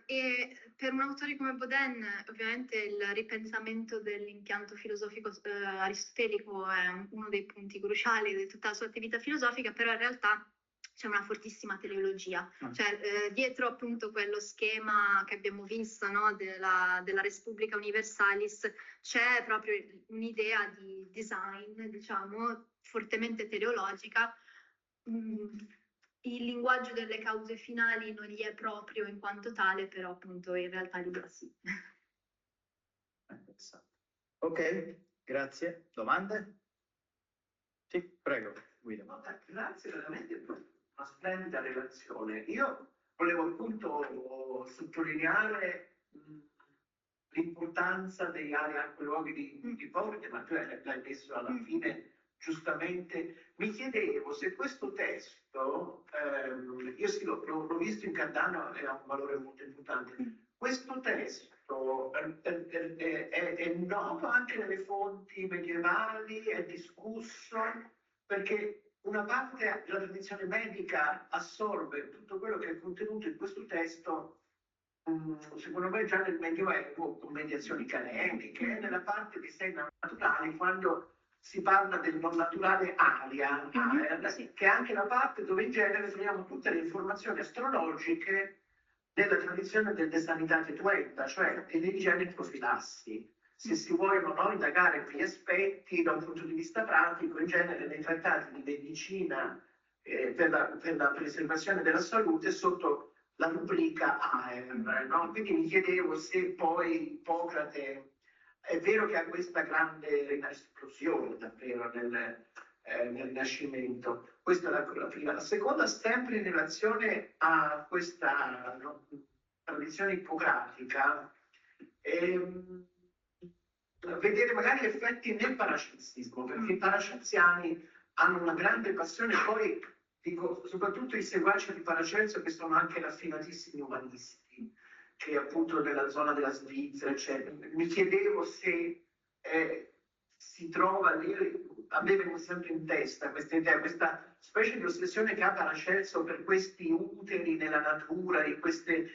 e per un autore come Baudin ovviamente il ripensamento dell'impianto filosofico aristotelico è uno dei punti cruciali di tutta la sua attività filosofica, però in realtà c'è una fortissima teleologia, cioè dietro appunto quello schema che abbiamo visto, no, della Res Publica Universalis c'è proprio un'idea di design, diciamo, fortemente teleologica. Il linguaggio delle cause finali non gli è proprio in quanto tale, però appunto in realtà lì sì. Ok, grazie. Domande? Sì, prego, Guido. Grazie, veramente per una splendida relazione. Io volevo appunto sottolineare l'importanza dei luoghi di porte, ma tu l'hai messo alla fine giustamente. Mi chiedevo se questo testo, io sì, l'ho visto in Cardano e ha un valore molto importante, questo testo è noto anche nelle fonti medievali, è discusso, perché una parte della tradizione medica assorbe tutto quello che è contenuto in questo testo, secondo me già nel Medioevo, con mediazioni canoniche, nella parte di sei naturali, quando si parla del non naturale aria, che è anche la parte dove in genere troviamo tutte le informazioni astrologiche della tradizione del De Sanitate Tuetta, cioè dell'igiene e profilassi. Se si vogliono indagare quegli aspetti da un punto di vista pratico, in genere nei trattati di medicina per la preservazione della salute sotto la rubrica AER, no? Quindi mi chiedevo se poi Ippocrate è vero che ha questa grande esplosione davvero nel Nascimento. Questa è la prima. La seconda, sempre in relazione a questa tradizione ippocratica, vedere magari effetti nel paracelsismo, perché i paracelsiani hanno una grande passione, poi dico soprattutto i seguaci di Paracelso che sono anche raffinatissimi umanisti, che appunto nella zona della Svizzera, eccetera. Mi chiedevo se si trova lì, aveva sempre in testa questa idea, questa specie di ossessione che ha Paracelso per questi uteri nella natura, di questi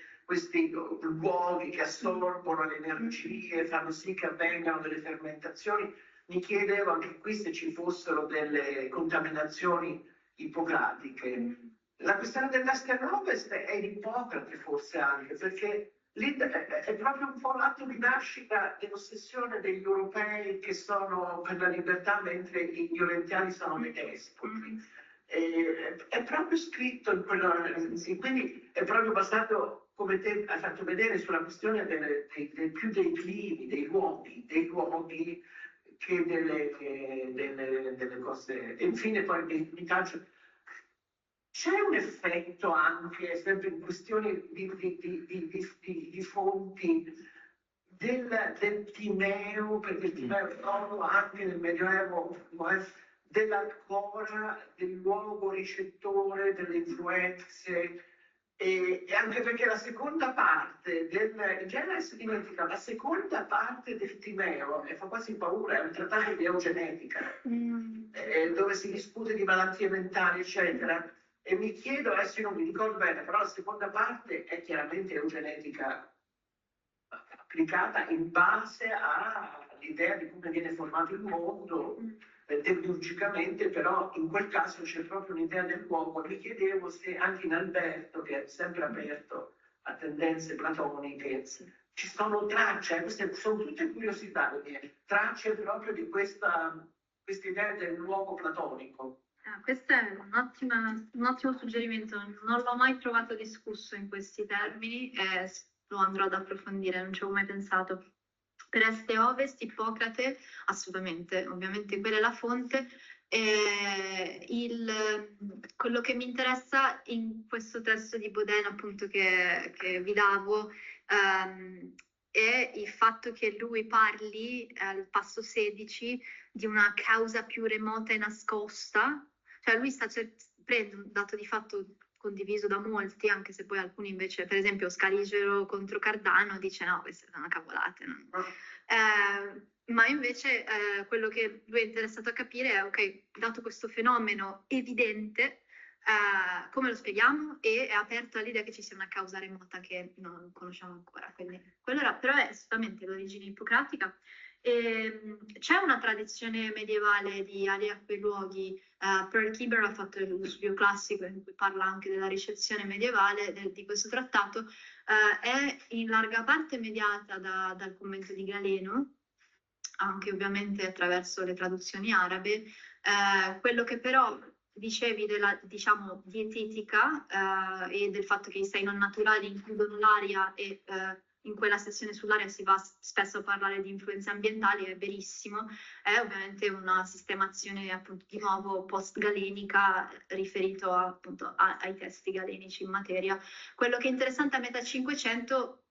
luoghi che assorbono le energie, fanno sì che avvengano delle fermentazioni. Mi chiedevo anche qui se ci fossero delle contaminazioni ippocratiche. La questione dell'Est Ovest è di Ippocrate forse anche, perché lì è proprio un po' l'atto di nascita dell'ossessione degli europei che sono per la libertà, mentre gli orientali sono dei despoti. È proprio scritto in quello, quindi è proprio basato, come te hai fatto vedere, sulla questione più dei climi, dei luoghi che delle cose. E infine poi mi calcio. C'è un effetto anche, sempre in questioni di fonti, del timeo, perché il timeo è noto anche nel Medioevo, dell'ancora, del luogo ricettore, delle influenze, e anche perché la seconda parte in genere si dimentica, la seconda parte del timeo, e fa quasi paura, è un trattato di eugenetica, dove si discute di malattie mentali, eccetera. E mi chiedo, adesso io non mi ricordo bene, però la seconda parte è chiaramente eugenetica applicata in base all'idea di come viene formato il mondo tecnologicamente, però in quel caso c'è proprio un'idea dell'uomo. Mi chiedevo se anche in Alberto, che è sempre aperto a tendenze platoniche, ci sono tracce, queste sono tutte curiosità, tracce proprio di questa idea dell'uomo platonico. Questo è un ottimo suggerimento, non l'ho mai trovato discusso in questi termini e lo andrò ad approfondire, non ci avevo mai pensato. Per Est e Ovest, Ippocrate, assolutamente, ovviamente quella è la fonte. Quello che mi interessa in questo testo di Boudin, appunto, che vi davo, è il fatto che lui parli al passo 16 di una causa più remota e nascosta. Cioè lui prende un dato di fatto condiviso da molti, anche se poi alcuni invece, per esempio Scaligero contro Cardano, dice no, queste sono cavolate. No? Ma invece quello che lui è interessato a capire è, ok, dato questo fenomeno evidente, come lo spieghiamo? E è aperto all'idea che ci sia una causa remota che non conosciamo ancora. Quindi, però è assolutamente l'origine ippocratica. C'è una tradizione medievale di ali a quei luoghi. Pearl Kieber ha fatto lo studio classico in cui parla anche della ricezione medievale di questo trattato. È in larga parte mediata dal convento di Galeno, anche ovviamente attraverso le traduzioni arabe. Quello che però dicevi della, diciamo, dietetica e del fatto che i sei non naturali includono l'aria e in quella sessione sull'aria si va spesso a parlare di influenze ambientali, è verissimo, è ovviamente una sistemazione appunto di nuovo post-galenica riferito appunto ai testi galenici in materia. Quello che è interessante a metà 500,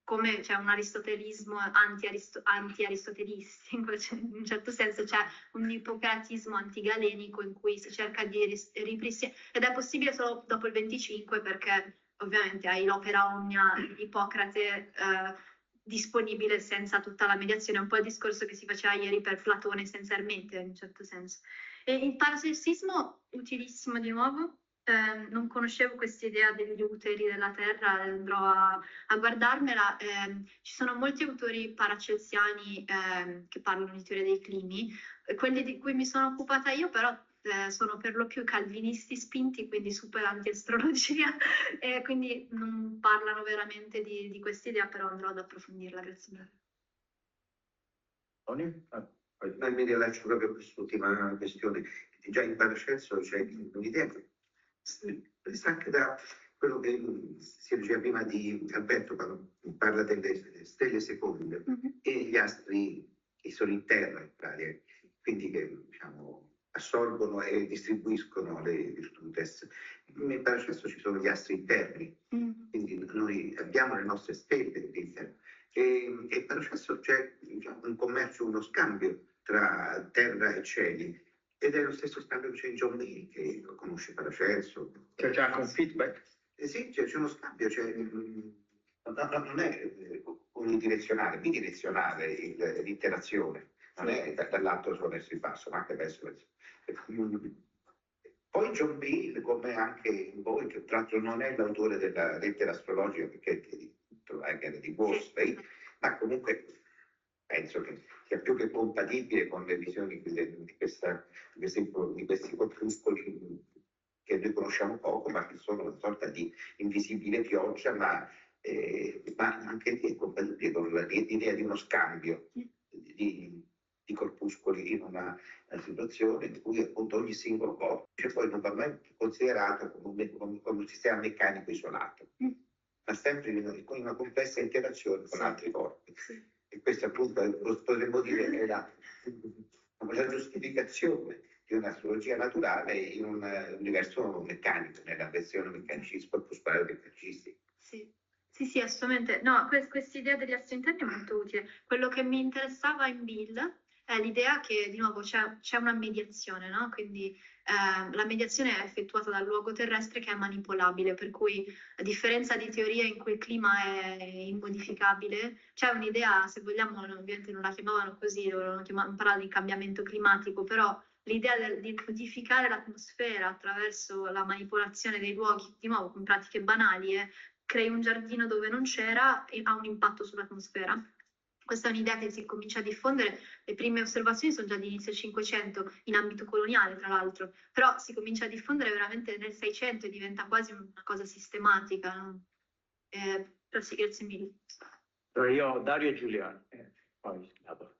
come c'è un aristotelismo anti-aristotelistico, cioè, in un certo senso c'è un ippocratismo antigalenico in cui si cerca di ripristinare, ed è possibile solo dopo il 25 perché ovviamente hai l'opera omnia di Ippocrate disponibile senza tutta la mediazione, un po' il discorso che si faceva ieri per Platone senza Ermete in un certo senso. E il parasolstismo, utilissimo di nuovo. Non conoscevo questa idea degli uteri della Terra, andrò a guardarmela. Ci sono molti autori paracelsiani che parlano di teoria dei climi. Quelli di cui mi sono occupata io però sono per lo più calvinisti spinti, quindi super anti-astrologia, e quindi non parlano veramente di questa idea, però andrò ad approfondirla, grazie mille. Mi rilascio proprio a quest'ultima questione. Già in Paracelso c'è un'idea presa anche da quello che si diceva prima di Alberto quando parla delle stelle seconde e gli astri che sono in terra, in pratica, quindi che diciamo, assorbono e distribuiscono le virtutes. In Paracelso ci sono gli astri interni, quindi noi abbiamo le nostre stelle all'interno. E Paracelso c'è diciamo, un commercio, uno scambio tra terra e cieli. Ed è lo stesso scambio che c'è in John May, che conosce Paracelso. C'è già un feedback? Sì, c'è uno scambio, non è unidirezionale, bidirezionale l'interazione, non è dall'alto solo verso il basso, ma anche verso. Poi John May, come anche voi, che tra l'altro non è l'autore della lettera astrologica, perché è di Wolfsbane, ma comunque penso che sia più che compatibile con le visioni di questi corpuscoli che noi conosciamo poco, ma che sono una sorta di invisibile pioggia, ma anche lì è compatibile con l'idea di uno scambio di corpuscoli in una situazione in cui appunto ogni singolo corpo poi non va mai considerato come un sistema meccanico isolato, ma sempre in una complessa interazione con altri corpi. E questa appunto potremmo dire è la giustificazione di un'astrologia naturale in un universo meccanico, nella versione meccanicismo corpuscolare meccanicistica. Sì, assolutamente. No, questa idea degli astri interni è molto utile. Quello che mi interessava in Bill è l'idea che, di nuovo, c'è una mediazione, no? Quindi la mediazione è effettuata dal luogo terrestre che è manipolabile, per cui a differenza di teorie in cui il clima è immodificabile, c'è un'idea, se vogliamo, ovviamente non la chiamavano così, loro parlano di cambiamento climatico, però l'idea di modificare l'atmosfera attraverso la manipolazione dei luoghi, di nuovo con pratiche banali, crei un giardino dove non c'era e ha un impatto sull'atmosfera. Questa è un'idea che si comincia a diffondere, le prime osservazioni sono già di inizio 500, in ambito coloniale tra l'altro, però si comincia a diffondere veramente nel 600 e diventa quasi una cosa sistematica. No? Però sì, grazie mille. Io, Dario e Giuliano, poi dopo.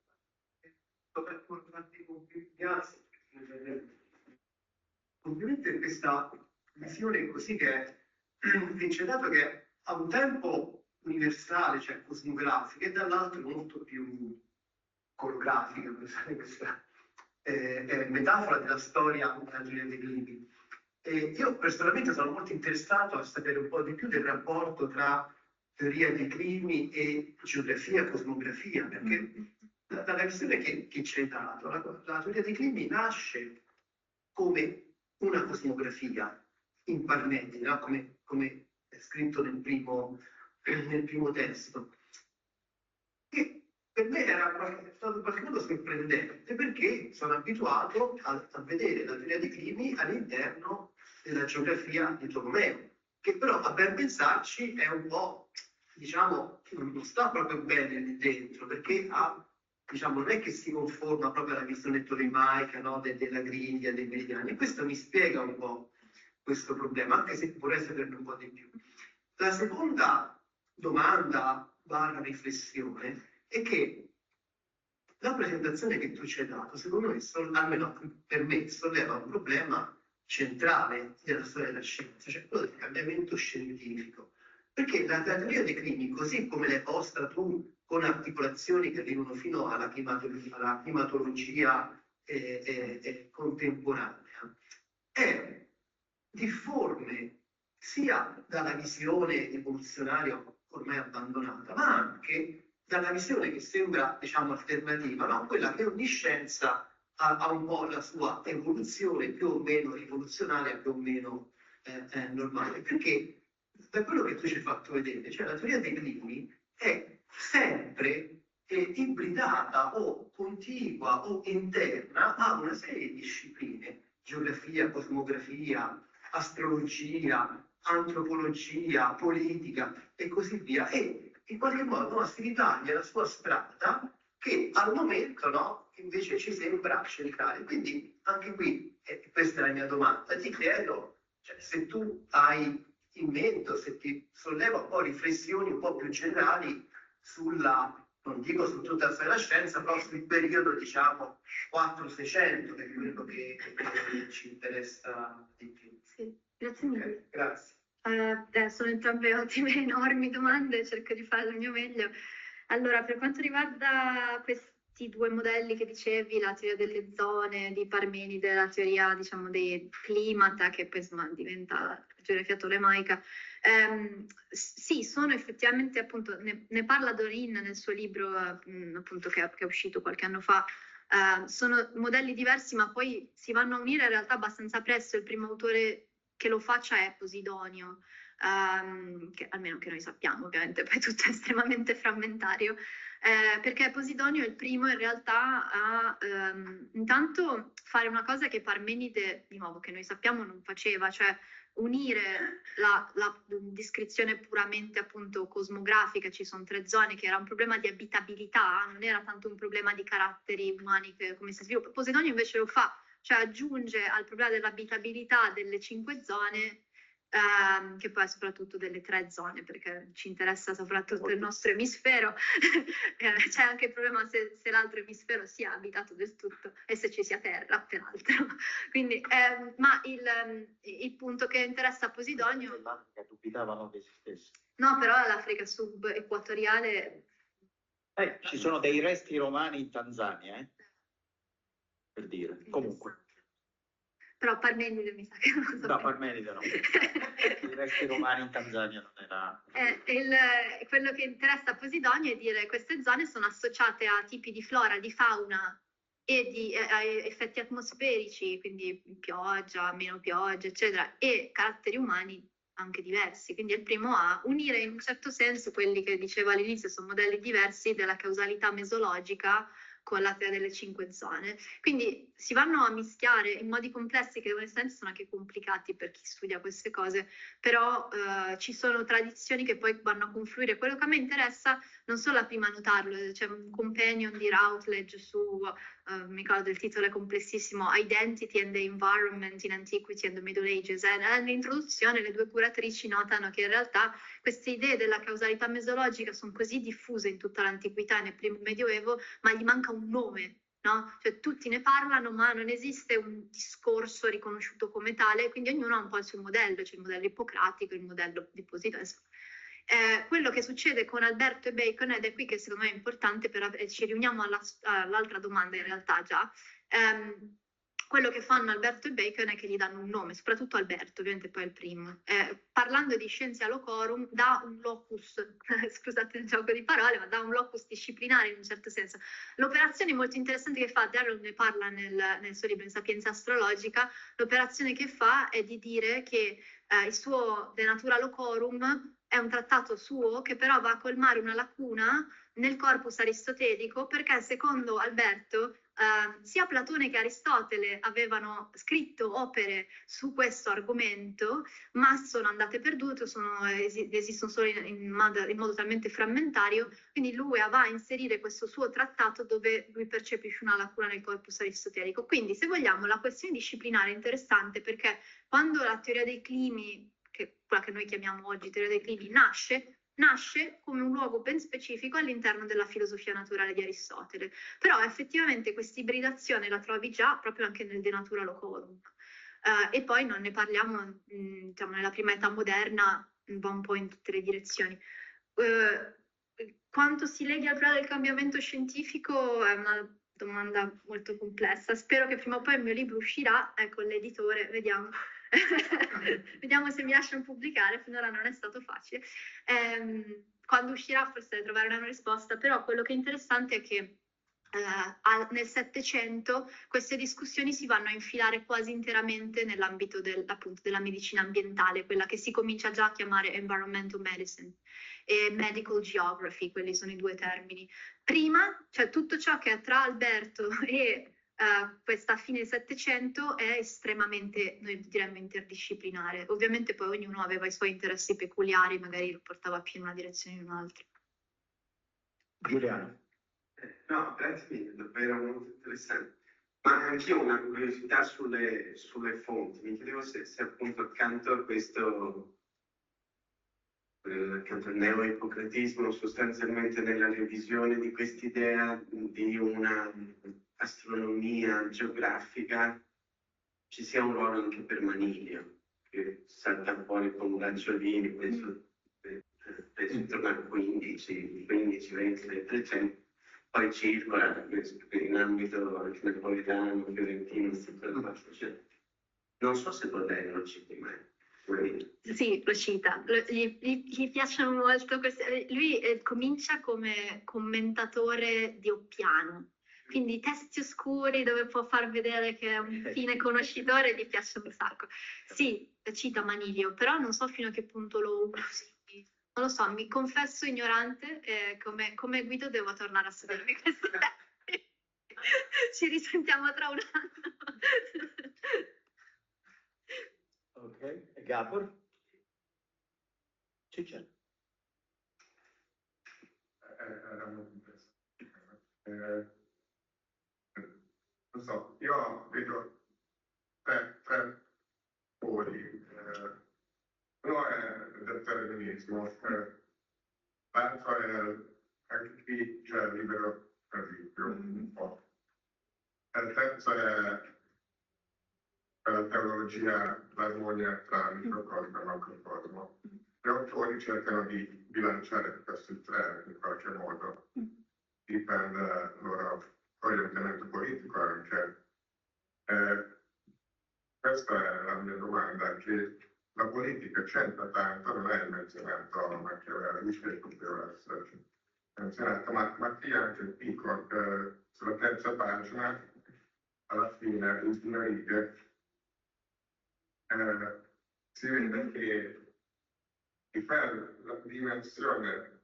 Ovviamente questa visione così che c'è dato che ha un tempo universale, cioè cosmografica, e dall'altro molto più corografica, questa metafora della storia della teoria dei climi. Io personalmente sono molto interessato a sapere un po' di più del rapporto tra teoria dei climi e geografia, cosmografia, perché dalla visione che ci hai dato, la teoria dei climi nasce come una cosmografia in Parmenide, no? come è scritto nel primo testo. E per me è stato in qualche modo sorprendente, perché sono abituato a vedere la teoria dei climi all'interno della geografia di Tolomeo, che però a ben pensarci è un po', diciamo, non sta proprio bene lì dentro, perché diciamo, non è che si conforma proprio alla visione tolemaica, no? Della griglia, dei meridiani. E questo mi spiega un po' questo problema, anche se vorrei saperne un po' di più. La seconda domanda / riflessione è che la presentazione che tu ci hai dato, secondo me, almeno per me, solleva un problema centrale della storia della scienza, cioè quello del cambiamento scientifico. Perché la teoria dei climi, così come l'hai posta tu, con articolazioni che arrivano fino alla climatologia contemporanea, è difforme sia dalla visione evoluzionaria ormai abbandonata, ma anche dalla visione che sembra, diciamo, alternativa, no? Quella che ogni scienza ha un po' la sua evoluzione più o meno rivoluzionaria, più o meno normale. Perché da quello che tu ci hai fatto vedere, cioè la teoria dei climi è sempre ibridata o contigua o interna a una serie di discipline, geografia, cosmografia, astrologia, antropologia, politica e così via, e in qualche modo si ritaglia la sua strada che al momento, no, invece ci sembra centrale. Quindi anche qui, questa è la mia domanda, ti chiedo, cioè, se tu hai in mente, se ti solleva un po' riflessioni un po' più generali sulla, non dico su tutta la storia della scienza, però sul periodo, diciamo, 400-600, che è quello che ci interessa di più. Sì, grazie mille. Okay, grazie. Sono entrambe ottime, enormi domande, cerco di fare il mio meglio. Allora, per quanto riguarda questi due modelli che dicevi, la teoria delle zone di Parmenide, la teoria, diciamo, dei climata, che poi insomma diventa geografia tolemaica, sì, sono effettivamente, appunto, ne parla Dorin nel suo libro, appunto, che è uscito qualche anno fa. Sono modelli diversi, ma poi si vanno a unire in realtà abbastanza presto. Il primo autore che lo faccia è Posidonio, che almeno che noi sappiamo, ovviamente poi tutto è estremamente frammentario, perché Posidonio è il primo in realtà a intanto fare una cosa che Parmenide, di nuovo, che noi sappiamo non faceva, cioè unire la descrizione puramente, appunto, cosmografica. Ci sono 3 zone, che era un problema di abitabilità, non era tanto un problema di caratteri umani, come si sviluppa. Posidonio invece lo fa, cioè aggiunge al problema dell'abitabilità delle 5 zone, che poi è soprattutto delle 3 zone, perché ci interessa soprattutto il nostro emisfero. C'è anche il problema se l'altro emisfero sia abitato del tutto e se ci sia terra, peraltro. Quindi, ma il punto che interessa a Posidonio... L'Africa dubitavano che esistesse. No, però l'Africa subequatoriale... Ci sono dei resti romani in Tanzania, per dire. Comunque. Però Parmenide mi sa che non lo so. No, Parmenide no. I resti romani in Tanzania non era... quello che interessa a Posidonio è dire che queste zone sono associate a tipi di flora, di fauna e a effetti atmosferici, quindi pioggia, meno pioggia, eccetera, e caratteri umani anche diversi. Quindi è il primo a unire in un certo senso quelli che dicevo all'inizio, sono modelli diversi della causalità mesologica con la teoria delle 5 zone. Quindi si vanno a mischiare in modi complessi che onestamente sono anche complicati per chi studia queste cose, però ci sono tradizioni che poi vanno a confluire. Quello che a me interessa, non solo la prima a notarlo, c'è un companion di Routledge su, mi ricordo il titolo è complessissimo, Identity and the Environment in Antiquity and the Middle Ages. Nell'introduzione le 2 curatrici notano che in realtà queste idee della causalità mesologica sono così diffuse in tutta l'antichità e nel primo medioevo, ma gli manca un nome, no? Cioè tutti ne parlano, ma non esiste un discorso riconosciuto come tale, quindi ognuno ha un po' il suo modello, c'è il modello ippocratico, il modello di Posidonio. Quello che succede con Alberto e Bacon, ed è qui che secondo me è importante, ci riuniamo all'altra domanda in realtà già, quello che fanno Alberto e Bacon è che gli danno un nome, soprattutto Alberto, ovviamente poi è il primo. Parlando di scientia locorum, dà un locus, scusate il gioco di parole, ma dà un locus disciplinare in un certo senso. L'operazione molto interessante che fa, Darrel ne parla nel suo libro in Sapienza Astrologica, l'operazione che fa è di dire che il suo De Natura Locorum è un trattato suo che però va a colmare una lacuna nel corpus aristotelico, perché secondo Alberto sia Platone che Aristotele avevano scritto opere su questo argomento, ma sono andate perdute, esistono solo in modo talmente frammentario, quindi lui va a inserire questo suo trattato dove lui percepisce una lacuna nel corpus aristotelico. Quindi, se vogliamo, la questione disciplinare è interessante, perché quando la teoria dei climi, quella che noi chiamiamo oggi teoria dei climi, nasce come un luogo ben specifico all'interno della filosofia naturale di Aristotele. Però effettivamente questa ibridazione la trovi già proprio anche nel De Natura Locorum. E poi non ne parliamo, diciamo, nella prima età moderna, va un po' in tutte le direzioni. Quanto si leghi al problema del cambiamento scientifico è una domanda molto complessa. Spero che prima o poi il mio libro uscirà, ecco l'editore, vediamo. Vediamo se mi lasciano pubblicare, finora non è stato facile. Quando uscirà forse troverò una risposta, però quello che è interessante è che nel Settecento queste discussioni si vanno a infilare quasi interamente nell'ambito appunto della medicina ambientale, quella che si comincia già a chiamare environmental medicine e medical geography, quelli sono i due termini. Prima, cioè tutto ciò che è tra Alberto e questa fine del Settecento è estremamente, noi diremmo, interdisciplinare. Ovviamente poi ognuno aveva i suoi interessi peculiari, magari lo portava più in una direzione o in un'altra. Giuliano. No, grazie mille, davvero molto interessante. Ma anch'io ho una curiosità sulle fonti. Mi chiedevo se appunto accanto a questo, accanto al neoipocratismo, sostanzialmente nella revisione di quest'idea di una astronomia geografica, ci sia un ruolo anche per Manilio, che salta fuori con Bracciolini, penso intorno al 15, 20, 300. Poi circola in ambito anche napoletano, fiorentino, cioè, non so se Baudelaire lo citi mai. Sì, lo cita, gli piacciono molto queste. Lui comincia come commentatore di Oppiano, quindi testi oscuri dove può far vedere che è un fine conoscitore, gli piacciono un sacco. Sì, cita Manilio, però non so fino a che punto lo usi. Non lo so, mi confesso ignorante, come Guido devo tornare a studiarmi questi testi. Ci risentiamo tra un anno. Ok, e Gabor? Cicciano. Era molto interessante. Non so, io vedo tre poli. Uno è il determinismo, l'altro è anche qui c'è libero arbitrio un po'. E il terzo è la teologia, l'armonia tra microcosmo e macrocosmo. Gli autori cercano di bilanciare questi tre in qualche modo, dipende dal loro orientamento politico anche. Questa è la mia domanda, che la politica c'entra tanto, non è il menzionato machiavellistico che poteva essere menzionato, ma qui anche il piccolo, sulla terza pagina, alla fine, ultime righe, si vede che per la dimensione,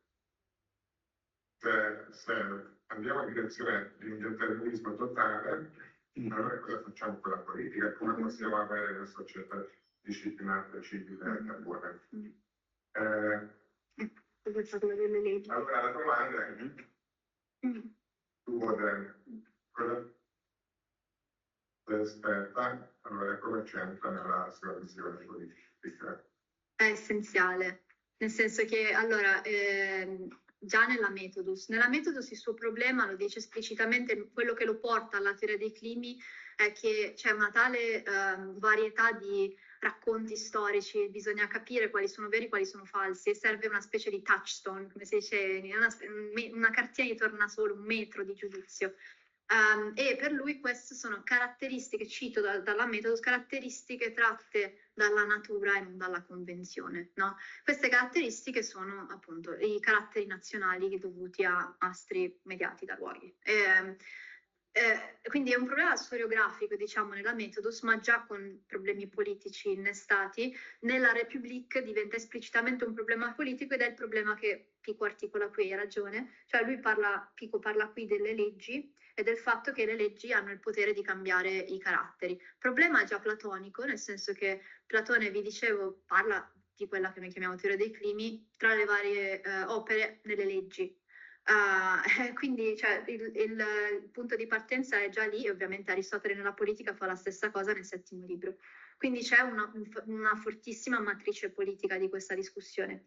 se andiamo in direzione di un determinismo totale, allora cosa facciamo con la politica? Come possiamo avere una società disciplinata, civile e buona? Allora la domanda è, tu moderna, cosa aspetta, allora come c'entra nella sua visione politica? È essenziale, nel senso che allora già nella Methodus il suo problema lo dice esplicitamente, quello che lo porta alla teoria dei climi è che c'è una tale varietà di racconti storici, bisogna capire quali sono veri e quali sono falsi, e serve una specie di touchstone, come si dice, una cartina di tornasole, un metro di giudizio. E per lui queste sono caratteristiche, cito dalla metodo, caratteristiche tratte dalla natura e non dalla convenzione, no? Queste caratteristiche sono appunto i caratteri nazionali dovuti a astri mediati da luoghi. Quindi è un problema storiografico, diciamo, nella Methodus, ma già con problemi politici innestati. Nella République diventa esplicitamente un problema politico, ed è il problema che Pico articola qui, hai ragione. Cioè Pico parla qui delle leggi e del fatto che le leggi hanno il potere di cambiare i caratteri. Problema già platonico, nel senso che Platone, vi dicevo, parla di quella che noi chiamiamo teoria dei climi tra le varie opere nelle leggi. Quindi cioè, il punto di partenza è già lì, e ovviamente Aristotele nella politica fa la stessa cosa nel settimo libro. Quindi c'è una fortissima matrice politica di questa discussione.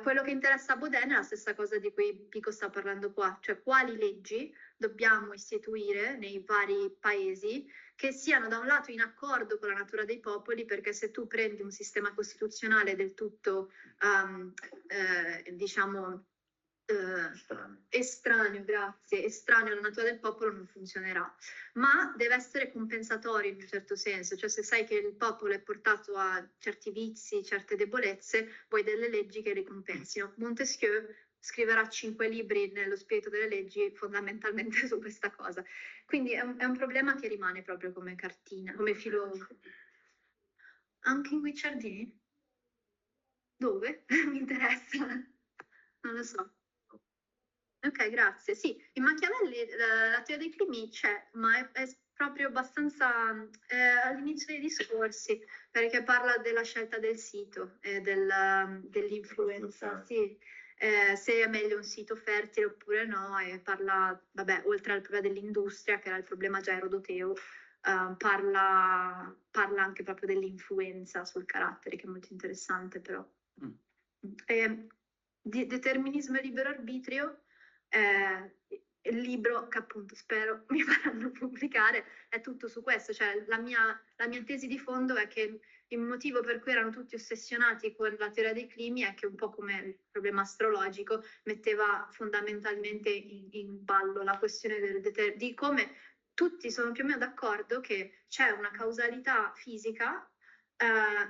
Quello che interessa a Baudin è la stessa cosa di cui Pico sta parlando qua, cioè quali leggi dobbiamo istituire nei vari paesi che siano da un lato in accordo con la natura dei popoli, perché se tu prendi un sistema costituzionale del tutto, diciamo, estraneo, grazie, estraneo alla natura del popolo, non funzionerà, ma deve essere compensatorio in un certo senso, cioè se sai che il popolo è portato a certi vizi, certe debolezze, vuoi delle leggi che li compensino. Montesquieu scriverà 5 libri nello spirito delle leggi fondamentalmente su questa cosa, quindi è un problema che rimane proprio come cartina, come filo. Anche in Guicciardini? Dove? Mi interessa, non lo so. Ok, grazie. Sì, in Machiavelli la teoria dei climi c'è, ma è proprio abbastanza all'inizio dei discorsi, perché parla della scelta del sito e dell'influenza, sì. Se è meglio un sito fertile oppure no, e parla, vabbè, oltre al problema dell'industria, che era il problema già erodoteo, parla anche proprio dell'influenza sul carattere, che è molto interessante però. Determinismo e libero arbitrio, il libro che appunto spero mi faranno pubblicare è tutto su questo, cioè la mia tesi di fondo è che il motivo per cui erano tutti ossessionati con la teoria dei climi è che, un po' come il problema astrologico, metteva fondamentalmente in ballo la questione di come tutti sono più o meno d'accordo che c'è una causalità fisica,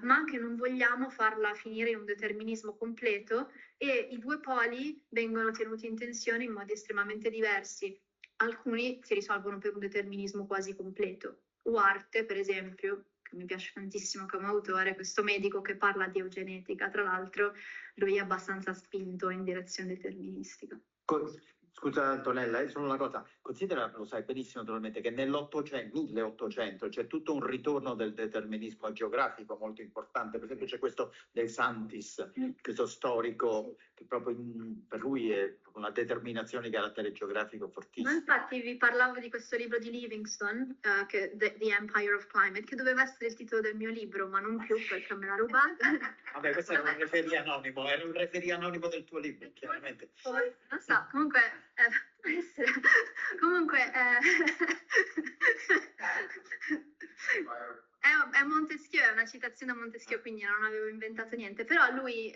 ma che non vogliamo farla finire in un determinismo completo, e i due poli vengono tenuti in tensione in modi estremamente diversi. Alcuni si risolvono per un determinismo quasi completo. Huarte, per esempio, che mi piace tantissimo come autore, questo medico che parla di eugenetica, tra l'altro, lui è abbastanza spinto in direzione deterministica. Scusa Antonella, solo una cosa, considera, lo sai benissimo naturalmente, che nell'800, 1800 c'è tutto un ritorno del determinismo geografico molto importante. Per esempio c'è questo De Santis, questo storico che proprio per lui è una determinazione di carattere geografico fortissimo. Ma infatti vi parlavo di questo libro di Livingstone, The Empire of Climate, che doveva essere il titolo del mio libro, ma non più perché me l'ha rubata. Vabbè, questo era un referì anonimo del tuo libro, chiaramente. Non so, comunque è Montesquieu, è una citazione a Montesquieu, quindi non avevo inventato niente, però lui,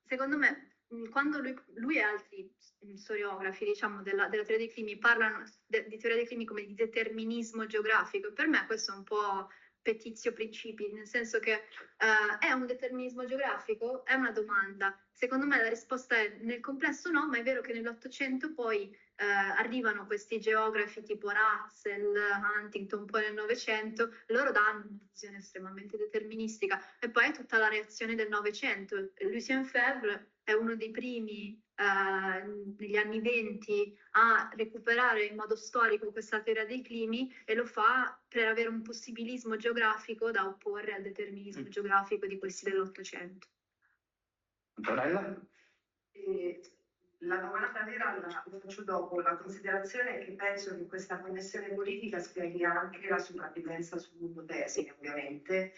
secondo me, quando lui e altri storiografi, diciamo, della teoria dei climi parlano di teoria dei climi come di determinismo geografico, per me questo è un po' petizio principi, nel senso che è un determinismo geografico? È una domanda. Secondo me la risposta è nel complesso no, ma è vero che nell'Ottocento poi arrivano questi geografi tipo Russell, Huntington, poi nel Novecento, loro danno una visione estremamente deterministica, e poi è tutta la reazione del Novecento. Lucien Febvre è uno dei primi negli anni 20 a recuperare in modo storico questa teoria dei climi, e lo fa per avere un possibilismo geografico da opporre al determinismo geografico di questi dell'Ottocento. Antonella? La domanda vera la faccio dopo. La considerazione è che penso che questa connessione politica spieghi anche la sopravvivenza su due tesi, ovviamente.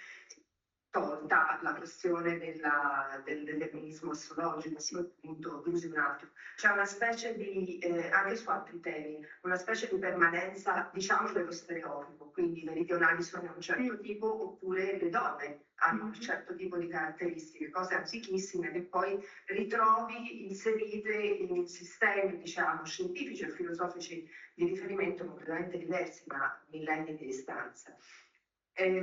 tolta la questione del determinismo astrologico, appunto, usi un altro. C'è una specie di, anche su altri temi, una specie di permanenza, diciamo, dello stereotipo, quindi i meridionali sono un certo tipo, oppure le donne hanno un certo tipo di caratteristiche, cose antichissime che poi ritrovi inserite in sistemi, diciamo, scientifici e filosofici di riferimento completamente diversi, ma millenni di distanza. E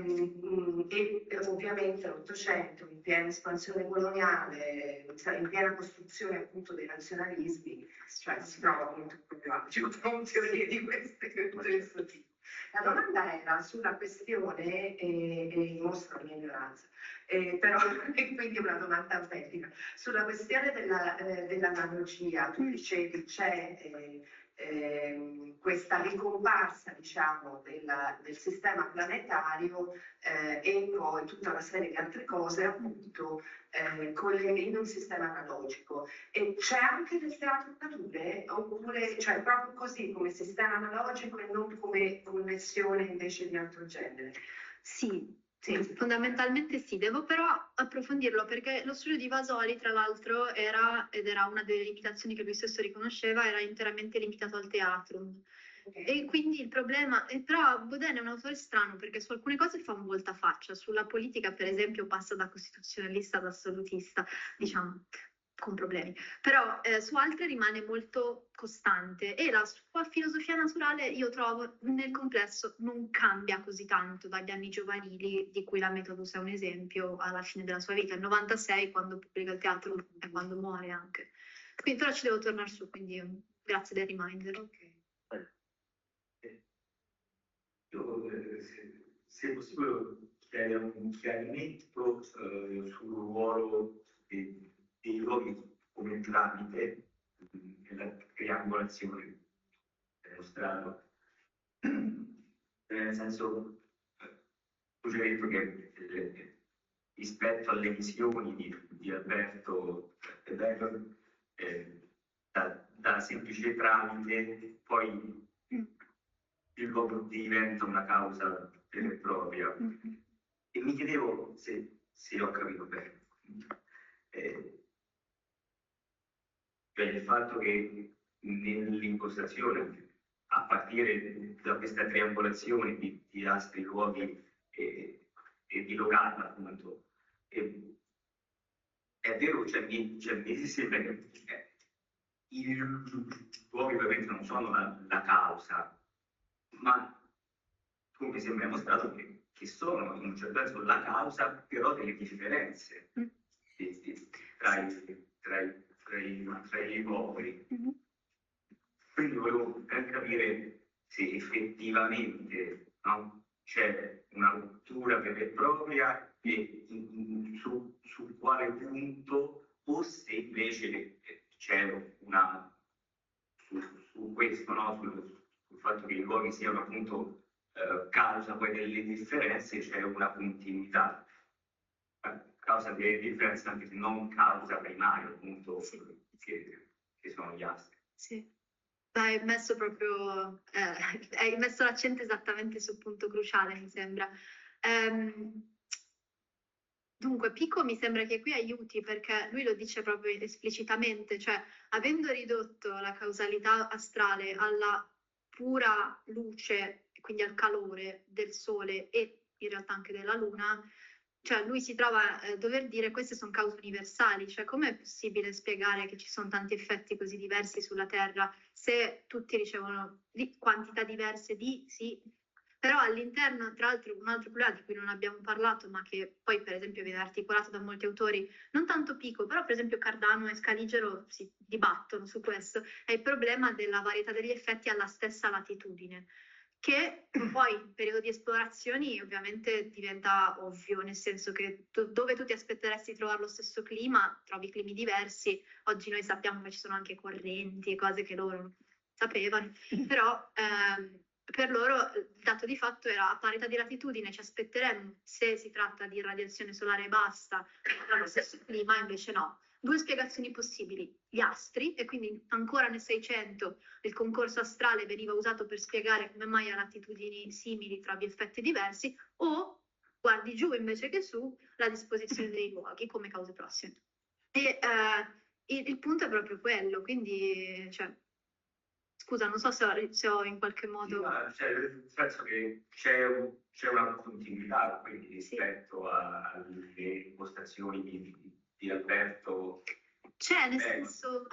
ovviamente l'Ottocento, in piena espansione coloniale, in piena costruzione appunto dei nazionalismi, cioè si trova appunto con teorie di questo tipo. La domanda era sulla questione, e mostro la mia ignoranza, però e quindi una domanda autentica, sulla questione dell'analogia. Tu dicevi c'è questa ricomparsa, diciamo, del sistema planetario e poi tutta una serie di altre cose appunto in un sistema analogico. E c'è anche del teatro nature, oppure cioè proprio così come sistema analogico e non come connessione invece di altro genere? Sì, fondamentalmente sì, devo però approfondirlo perché lo studio di Vasoli, tra l'altro, era una delle limitazioni che lui stesso riconosceva, era interamente limitato al teatro. Okay. E quindi il problema, però Baudin è un autore strano perché su alcune cose fa un voltafaccia, sulla politica per esempio passa da costituzionalista ad assolutista, diciamo, con problemi, però su altre rimane molto costante e la sua filosofia naturale io trovo nel complesso non cambia così tanto dagli anni giovanili di cui la Methodus è un esempio alla fine della sua vita, il 96 quando pubblica il teatro e quando muore anche, quindi però ci devo tornare su, quindi grazie del reminder. Okay. Io, se è possibile chiedere un chiarimento sul ruolo dei luoghi come tramite nella triangolazione mostrato. Nel senso, tu ci hai detto che rispetto alle visioni di Alberto Bello, da semplice tramite, poi il luogo diventa una causa vera e propria. E mi chiedevo se ho capito bene. Cioè il fatto che nell'impostazione, a partire da questa triangolazione di astri, luoghi e di locali, appunto, è vero, cioè, mi sembra che i luoghi ovviamente non sono la causa, ma come sembra mostrato che sono in un certo senso la causa però delle differenze tra i luoghi. Quindi volevo capire se effettivamente, no, c'è una rottura vera e propria e su quale punto, o se invece c'è una su questo, no, sul fatto che i luoghi siano appunto causa poi delle differenze, c'è una continuità. Causa delle differenze anche se non causa primaria, appunto, sì, che sono gli astri. Sì. Hai messo proprio, hai messo l'accento esattamente sul punto cruciale, mi sembra. Dunque, Pico mi sembra che qui aiuti perché lui lo dice proprio esplicitamente, cioè avendo ridotto la causalità astrale alla pura luce, quindi al calore del Sole e in realtà anche della Luna, cioè lui si trova a dover dire queste sono cause universali, cioè com'è possibile spiegare che ci sono tanti effetti così diversi sulla Terra se tutti ricevono quantità diverse di sì, però all'interno, tra l'altro, un altro problema di cui non abbiamo parlato, ma che poi per esempio viene articolato da molti autori, non tanto Pico, però per esempio Cardano e Scaligero si dibattono su questo, è il problema della varietà degli effetti alla stessa latitudine, che poi in periodo di esplorazioni ovviamente diventa ovvio, nel senso che dove tu ti aspetteresti di trovare lo stesso clima, trovi climi diversi. Oggi noi sappiamo che ci sono anche correnti e cose che loro non sapevano, però per loro il dato di fatto era a parità di latitudine ci aspetteremmo, se si tratta di radiazione solare bassa, lo stesso clima, invece no. Due spiegazioni possibili: gli astri, e quindi ancora nel 600 il concorso astrale veniva usato per spiegare come mai a latitudini simili trovi effetti diversi, o guardi giù invece che su la disposizione dei luoghi come cause prossime. E il punto è proprio quello, quindi, cioè, scusa, non so se ho in qualche modo... Nel senso che c'è una continuità quindi rispetto alle impostazioni di Alberto. C'è, nel senso...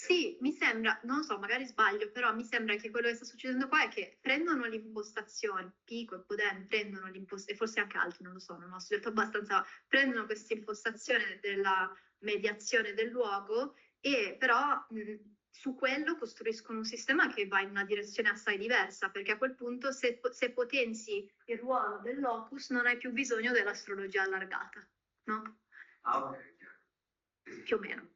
Sì, mi sembra, non lo so, magari sbaglio, però mi sembra che quello che sta succedendo qua è che prendono l'impostazione, Pico e Podem prendono l'impostazione, e forse anche altri, non lo so, non ho studiato abbastanza, prendono questa impostazione della mediazione del luogo e però su quello costruiscono un sistema che va in una direzione assai diversa, perché a quel punto se potenzi il ruolo del locus non hai più bisogno dell'astrologia allargata, no? Ah, ok. Più o meno.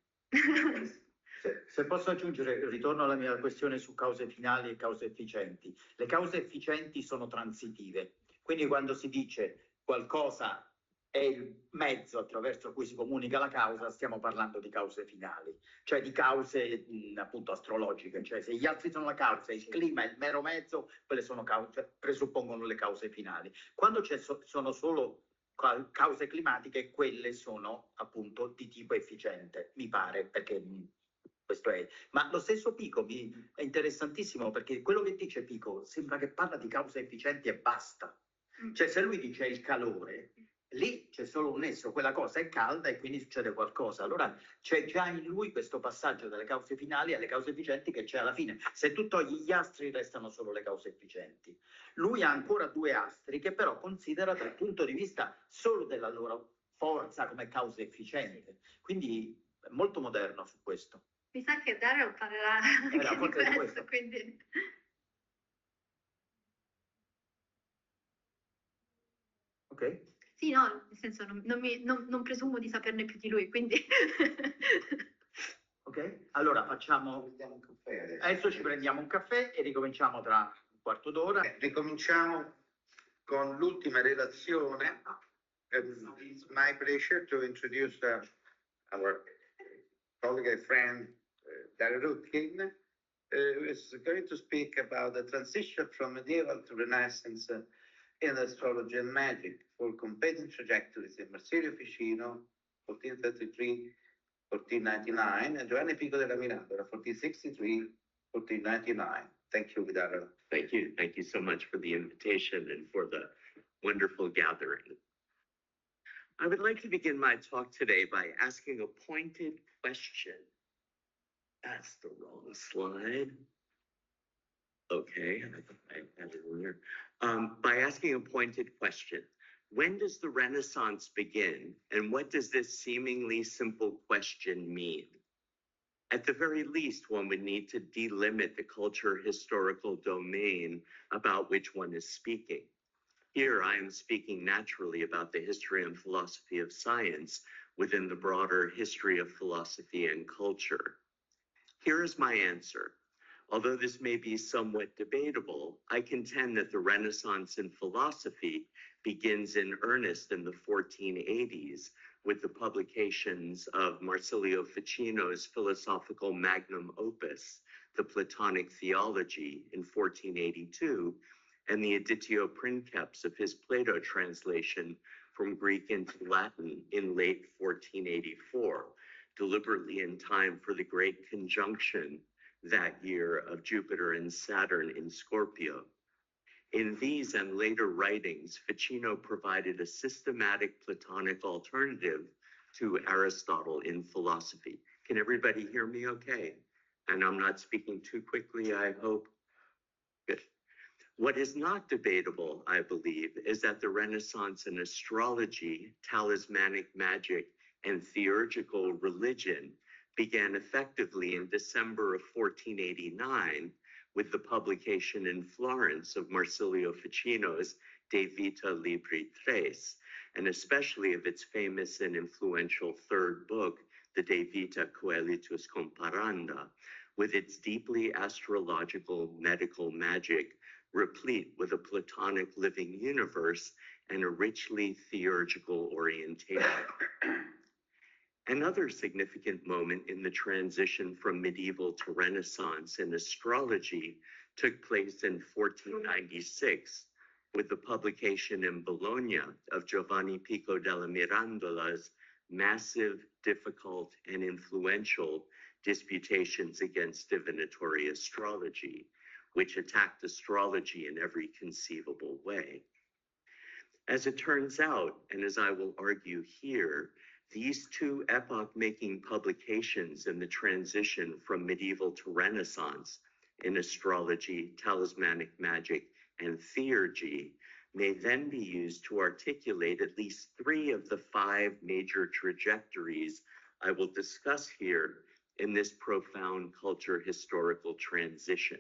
Se posso aggiungere, ritorno alla mia questione su cause finali e cause efficienti. Le cause efficienti sono transitive, quindi quando si dice qualcosa è il mezzo attraverso cui si comunica la causa, stiamo parlando di cause finali, cioè di cause appunto astrologiche, cioè se gli altri sono la causa, il clima è il mero mezzo, quelle sono cause, presuppongono le cause finali. Quando sono solo cause climatiche, quelle sono appunto di tipo efficiente, mi pare, perché... Questo è. Ma lo stesso Pico è interessantissimo perché quello che dice Pico sembra che parla di cause efficienti e basta. Cioè se lui dice il calore, lì c'è solo un nesso, quella cosa è calda e quindi succede qualcosa. Allora c'è già in lui questo passaggio dalle cause finali alle cause efficienti che c'è alla fine. Se tu togli gli astri restano solo le cause efficienti. Lui ha ancora due astri che però considera dal punto di vista solo della loro forza come cause efficienti. Quindi è molto moderno su questo. Mi sa che Darrel parlerà anche di questo, quindi... Ok. Sì, no, nel senso non presumo di saperne più di lui, quindi... Ok, allora facciamo... Adesso ci prendiamo un caffè e ricominciamo tra un quarto d'ora. Ricominciamo con l'ultima relazione. It's my pleasure to introduce our colleague and friend Darrel Rutkin, who is going to speak about the transition from medieval to Renaissance in Astrology and Magic for Competing Trajectories in Marsilio Ficino, 1433-1499, and Giovanni Pico della Mirandola, 1463-1499. Thank you, Darrel. Thank you. Thank you so much for the invitation and for the wonderful gathering. I would like to begin my talk today by asking a pointed question. That's the wrong slide. Okay, I had it in here. By asking a pointed question. When does the Renaissance begin, and what does this seemingly simple question mean? At the very least, one would need to delimit the culture-historical domain about which one is speaking. Here, I am speaking naturally about the history and philosophy of science within the broader history of philosophy and culture. Here is my answer. Although this may be somewhat debatable, I contend that the Renaissance in philosophy begins in earnest in the 1480s with the publications of Marsilio Ficino's philosophical magnum opus, the Platonic Theology, in 1482, and the editio princeps of his Plato translation from Greek into Latin in late 1484, deliberately in time for the great conjunction that year of Jupiter and Saturn in Scorpio. In these and later writings, Ficino provided a systematic Platonic alternative to Aristotle in philosophy. Can everybody hear me okay? And I'm not speaking too quickly, I hope. Good. What is not debatable, I believe, is that the Renaissance in astrology, talismanic magic, and theurgical religion began effectively in December of 1489 with the publication in Florence of Marsilio Ficino's De Vita Libri Tres, and especially of its famous and influential third book, the De Vita Coelitus Comparanda, with its deeply astrological medical magic, replete with a Platonic living universe and a richly theurgical orientation. Another significant moment in the transition from medieval to Renaissance in astrology took place in 1496, with the publication in Bologna of Giovanni Pico della Mirandola's massive, difficult, and influential disputations against divinatory astrology, which attacked astrology in every conceivable way. As it turns out, and as I will argue here, these two epoch-making publications in the transition from medieval to Renaissance in astrology, talismanic magic, and theurgy may then be used to articulate at least 3 of the 5 major trajectories I will discuss here in this profound culture historical transition.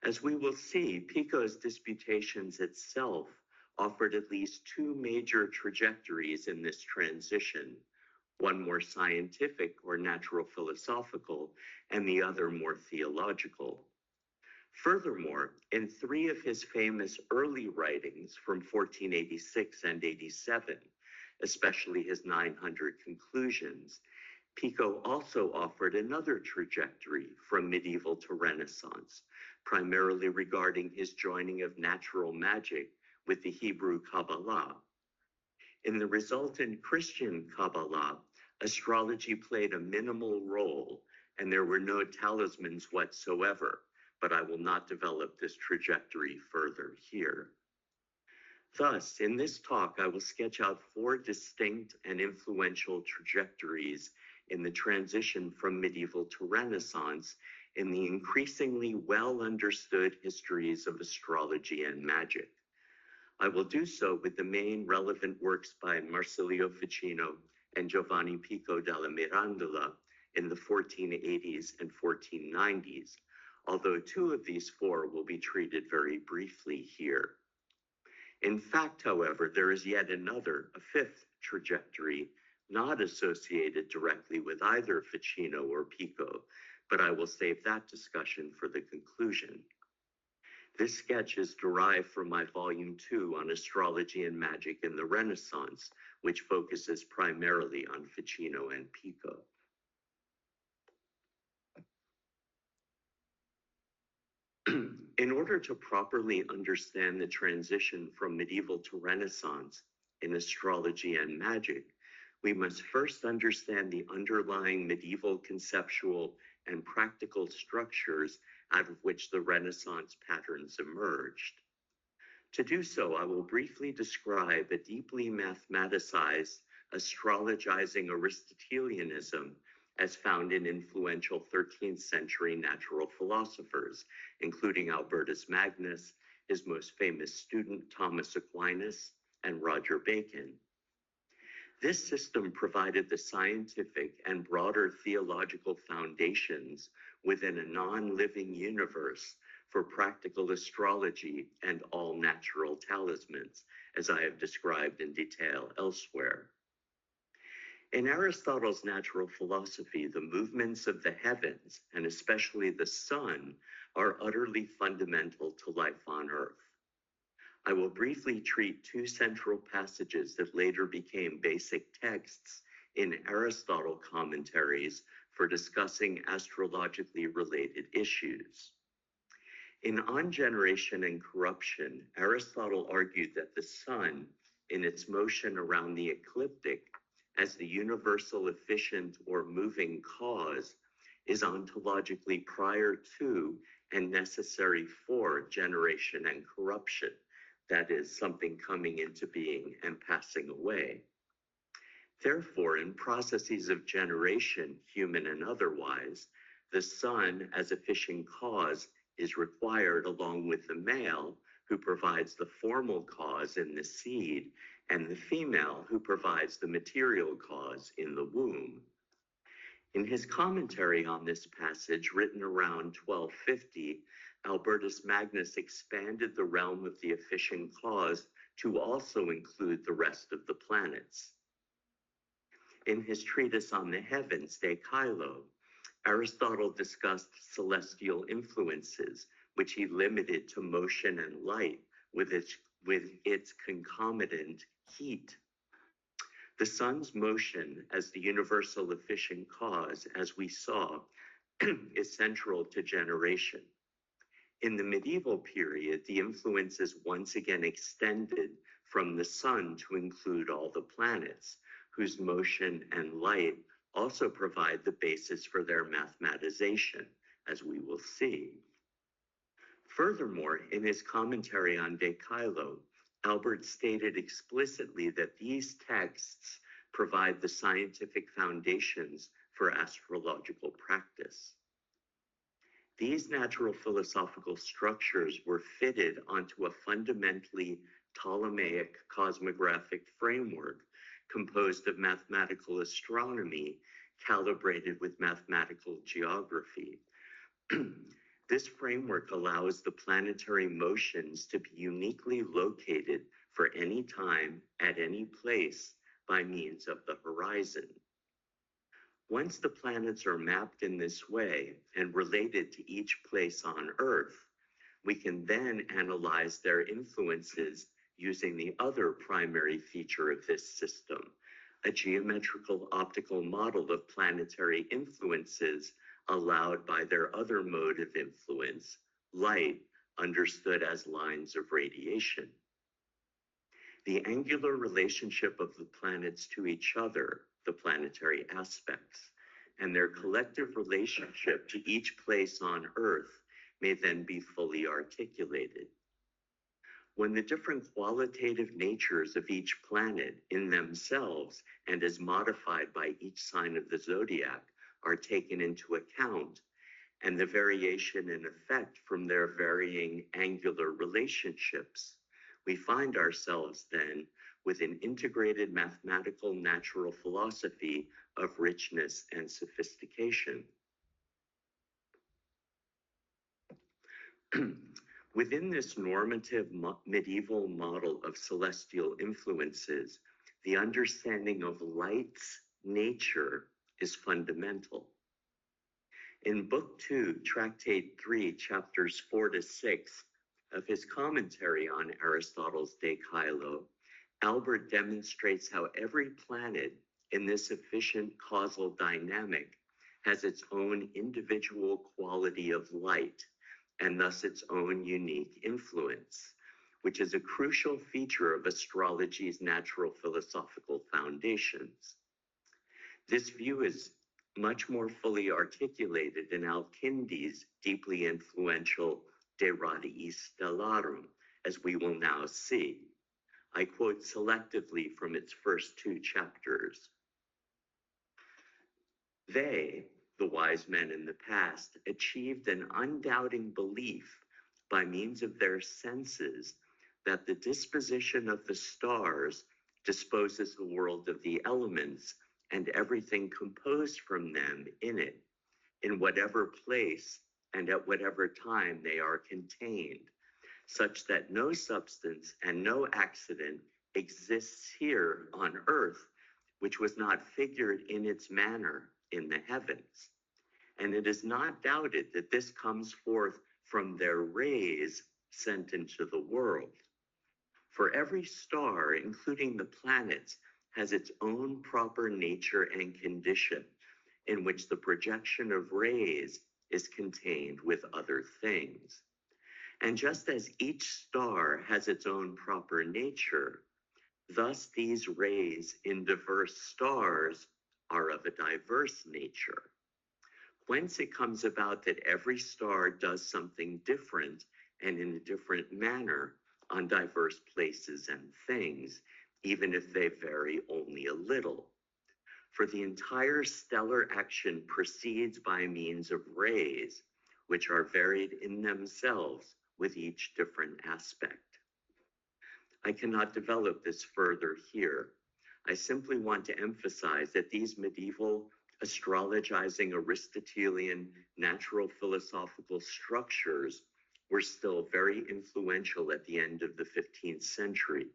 As we will see, Pico's disputations itself offered at least 2 major trajectories in this transition, one more scientific or natural philosophical, and the other more theological. Furthermore, in 3 of his famous early writings from 1486 and 87, especially his 900 Conclusions, Pico also offered another trajectory from medieval to Renaissance, primarily regarding his joining of natural magic with the Hebrew Kabbalah. In the resultant Christian Kabbalah, astrology played a minimal role, and there were no talismans whatsoever, but I will not develop this trajectory further here. Thus, in this talk, I will sketch out 4 distinct and influential trajectories in the transition from medieval to Renaissance in the increasingly well-understood histories of astrology and magic. I will do so with the main relevant works by Marsilio Ficino and Giovanni Pico della Mirandola in the 1480s and 1490s, although 2 of these 4 will be treated very briefly here. In fact, however, there is yet another, a 5th trajectory, not associated directly with either Ficino or Pico, but I will save that discussion for the conclusion. This sketch is derived from my volume 2 on astrology and magic in the Renaissance, which focuses primarily on Ficino and Pico. In order to properly understand the transition from medieval to Renaissance in astrology and magic, we must first understand the underlying medieval conceptual and practical structures out of which the Renaissance patterns emerged. To do so, I will briefly describe a deeply mathematicized astrologizing Aristotelianism as found in influential 13th century natural philosophers, including Albertus Magnus, his most famous student Thomas Aquinas, and Roger Bacon. This system provided the scientific and broader theological foundations within a non-living universe for practical astrology and all natural talismans, as I have described in detail elsewhere. In Aristotle's natural philosophy, the movements of the heavens, and especially the sun, are utterly fundamental to life on Earth. I will briefly treat 2 central passages that later became basic texts in Aristotle commentaries for discussing astrologically related issues. In On Generation and Corruption, Aristotle argued that the sun, in its motion around the ecliptic, as the universal efficient or moving cause, is ontologically prior to and necessary for generation and corruption, that is, something coming into being and passing away. Therefore, in processes of generation, human and otherwise, the sun as efficient cause is required along with the male, who provides the formal cause in the seed, and the female, who provides the material cause in the womb. In his commentary on this passage, written around 1250, Albertus Magnus expanded the realm of the efficient cause to also include the rest of the planets. In his treatise on the heavens, De Caelo, Aristotle discussed celestial influences, which he limited to motion and light with its concomitant heat. The sun's motion as the universal efficient cause, as we saw, is central to generation. In the medieval period, the influence is once again extended from the sun to include all the planets, whose motion and light also provide the basis for their mathematization, as we will see. Furthermore, in his commentary on De Caro, Albert stated explicitly that these texts provide the scientific foundations for astrological practice. These natural philosophical structures were fitted onto a fundamentally Ptolemaic cosmographic framework composed of mathematical astronomy calibrated with mathematical geography. This framework allows the planetary motions to be uniquely located for any time at any place by means of the horizon. Once the planets are mapped in this way and related to each place on Earth, we can then analyze their influences using the other primary feature of this system, a geometrical optical model of planetary influences allowed by their other mode of influence, light, understood as lines of radiation. The angular relationship of the planets to each other, the planetary aspects, and their collective relationship to each place on Earth may then be fully articulated. When the different qualitative natures of each planet in themselves and as modified by each sign of the zodiac are taken into account, and the variation in effect from their varying angular relationships, we find ourselves then with an integrated mathematical natural philosophy of richness and sophistication. Within this normative medieval model of celestial influences, the understanding of light's nature is fundamental. In Book 2, Tractate 3, chapters 4 to 6 of his commentary on Aristotle's De Caro, Albert demonstrates how every planet in this efficient causal dynamic has its own individual quality of light, and thus its own unique influence, which is a crucial feature of astrology's natural philosophical foundations. This view is much more fully articulated in Al-Kindi's deeply influential De Radii Stellarum, as we will now see. I quote selectively from its first 2 chapters. They, the wise men in the past, achieved an undoubting belief by means of their senses that the disposition of the stars disposes the world of the elements and everything composed from them in it, in whatever place and at whatever time they are contained, such that no substance and no accident exists here on earth which was not figured in its manner in the heavens. And it is not doubted that this comes forth from their rays sent into the world. For every star, including the planets, has its own proper nature and condition, in which the projection of rays is contained with other things. And just as each star has its own proper nature, thus these rays in diverse stars are of a diverse nature. Whence it comes about that every star does something different and in a different manner on diverse places and things, even if they vary only a little. For the entire stellar action proceeds by means of rays, which are varied in themselves with each different aspect. I cannot develop this further here. I simply want to emphasize that these medieval astrologizing Aristotelian natural philosophical structures were still very influential at the end of the 15th century,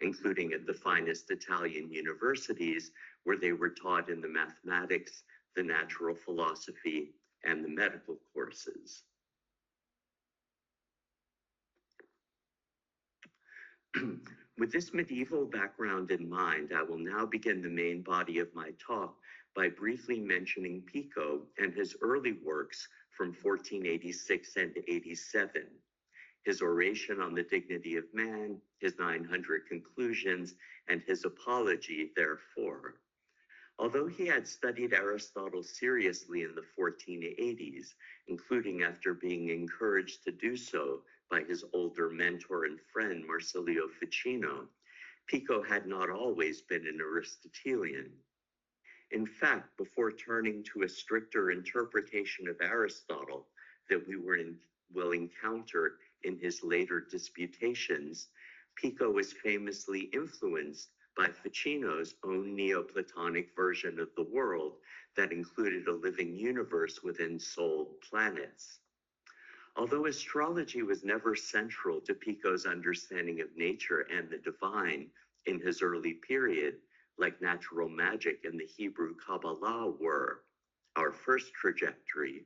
including at the finest Italian universities, where they were taught in the mathematics, the natural philosophy, and the medical courses. With this medieval background in mind, I will now begin the main body of my talk by briefly mentioning Pico and his early works from 1486 and 87, his oration on the dignity of man, his 900 conclusions, and his apology therefore. Although he had studied Aristotle seriously in the 1480s, including after being encouraged to do so by his older mentor and friend Marsilio Ficino, Pico had not always been an Aristotelian. In fact, before turning to a stricter interpretation of Aristotle that we will encounter in his later disputations, Pico was famously influenced by Ficino's own Neoplatonic version of the world that included a living universe within souled planets. Although astrology was never central to Pico's understanding of nature and the divine in his early period, like natural magic and the Hebrew Kabbalah were our first trajectory,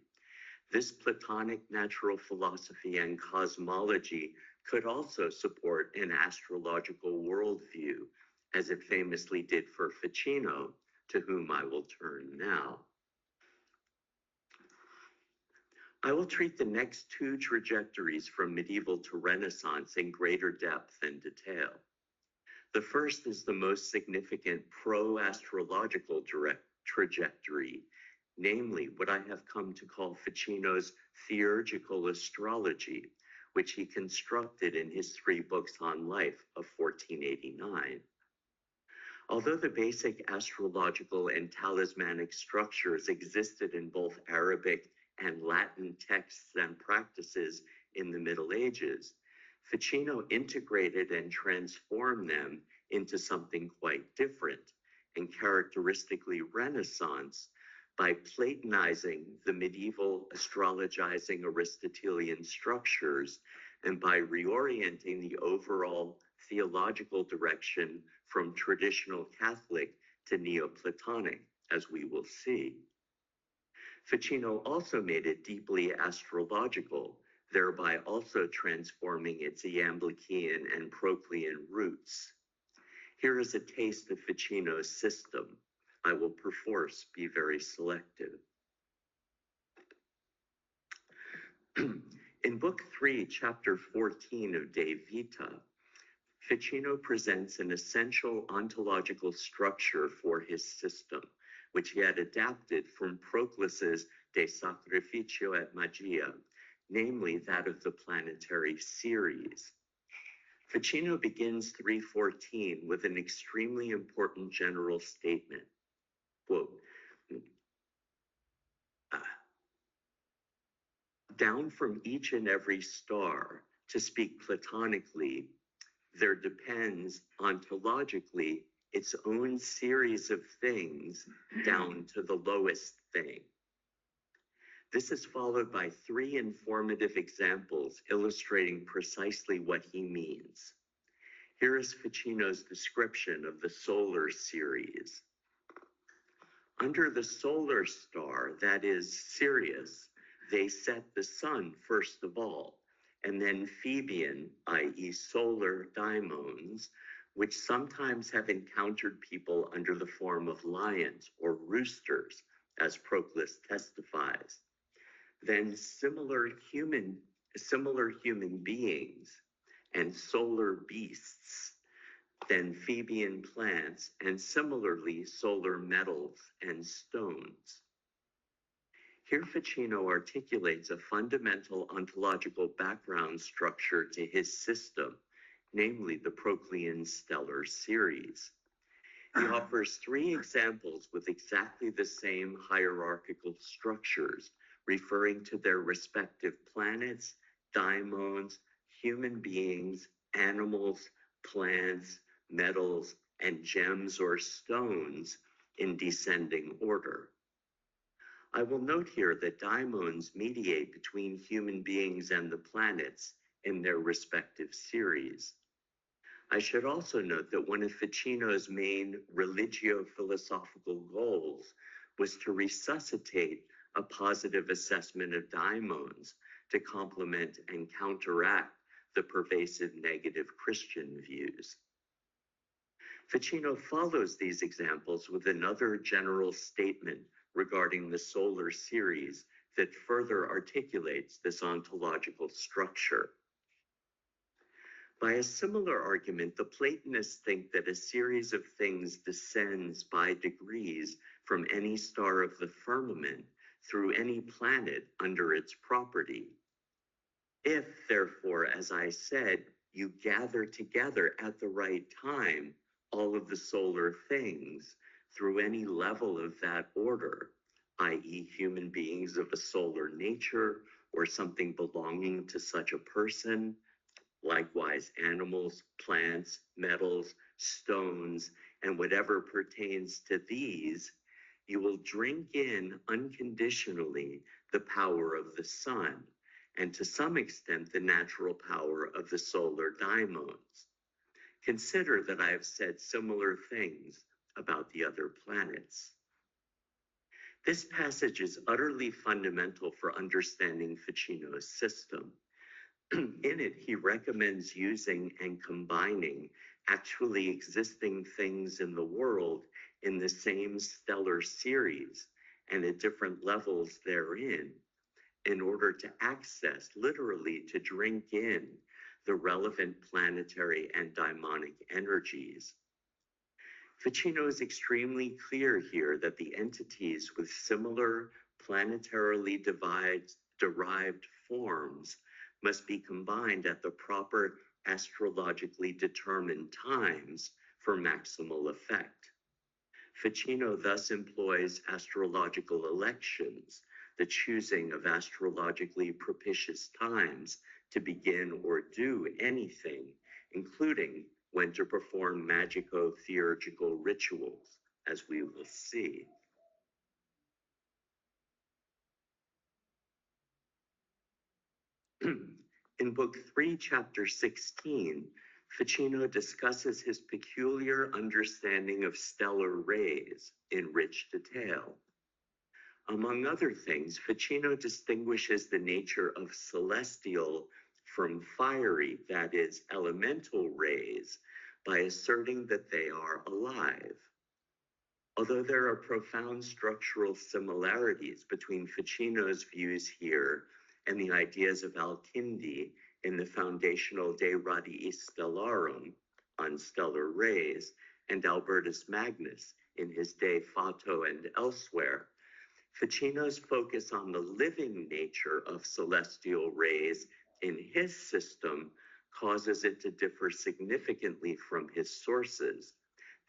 this Platonic natural philosophy and cosmology could also support an astrological worldview, as it famously did for Ficino, to whom I will turn now. I will treat the next two trajectories from medieval to Renaissance in greater depth and detail. The first is the most significant pro-astrological trajectory, namely what I have come to call Ficino's theurgical astrology, which he constructed in his 3 books on life of 1489. Although the basic astrological and talismanic structures existed in both Arabic and Latin texts and practices in the Middle Ages, Ficino integrated and transformed them into something quite different and characteristically Renaissance by Platonizing the medieval astrologizing Aristotelian structures and by reorienting the overall theological direction from traditional Catholic to Neoplatonic, as we will see. Ficino also made it deeply astrological, thereby also transforming its Iamblichian and Proclean roots. Here is a taste of Ficino's system. I will perforce be very selective. In Book 3, Chapter 14 of De Vita, Ficino presents an essential ontological structure for his system, which he had adapted from Proclus's De Sacrificio et Magia, namely that of the planetary series. Ficino begins 314 with an extremely important general statement. Quote, down from each and every star, to speak platonically, there depends ontologically its own series of things down to the lowest thing. This is followed by 3 informative examples illustrating precisely what he means. Here is Ficino's description of the solar series. Under the solar star, that is Sirius, they set the sun first of all, and then Phoebean, i.e. solar daimons, which sometimes have encountered people under the form of lions or roosters, as Proclus testifies. Then similar human beings and solar beasts, then Phoebean plants, and similarly solar metals and stones. Here Ficino articulates a fundamental ontological background structure to his system, namely the Proclean stellar series. He offers 3 examples with exactly the same hierarchical structures, referring to their respective planets, daimons, human beings, animals, plants, metals, and gems or stones in descending order. I will note here that daimons mediate between human beings and the planets in their respective series. I should also note that one of Ficino's main religio-philosophical goals was to resuscitate a positive assessment of daimons to complement and counteract the pervasive negative Christian views. Ficino follows these examples with another general statement regarding the solar series that further articulates this ontological structure. By a similar argument, the Platonists think that a series of things descends by degrees from any star of the firmament through any planet under its property. If, therefore, as I said, you gather together at the right time all of the solar things through any level of that order, i.e. human beings of a solar nature or something belonging to such a person, likewise animals, plants, metals, stones, and whatever pertains to these, you will drink in unconditionally the power of the sun, and to some extent the natural power of the solar daimons. Consider that I have said similar things about the other planets. This passage is utterly fundamental for understanding Ficino's system. In it, he recommends using and combining actually existing things in the world in the same stellar series and at different levels therein, in order to access, literally to drink in, the relevant planetary and daimonic energies. Ficino is extremely clear here that the entities with similar planetarily derived forms must be combined at the proper astrologically determined times for maximal effect. Ficino thus employs astrological elections, the choosing of astrologically propitious times to begin or do anything, including when to perform magico-theurgical rituals, as we will see. In Book 3, Chapter 16, Ficino discusses his peculiar understanding of stellar rays in rich detail. Among other things, Ficino distinguishes the nature of celestial from fiery, that is, elemental rays, by asserting that they are alive. Although there are profound structural similarities between Ficino's views here and the ideas of Al-Kindi in the foundational De Radii Stellarum on stellar rays, and Albertus Magnus in his De Fato and elsewhere, Ficino's focus on the living nature of celestial rays in his system causes it to differ significantly from his sources,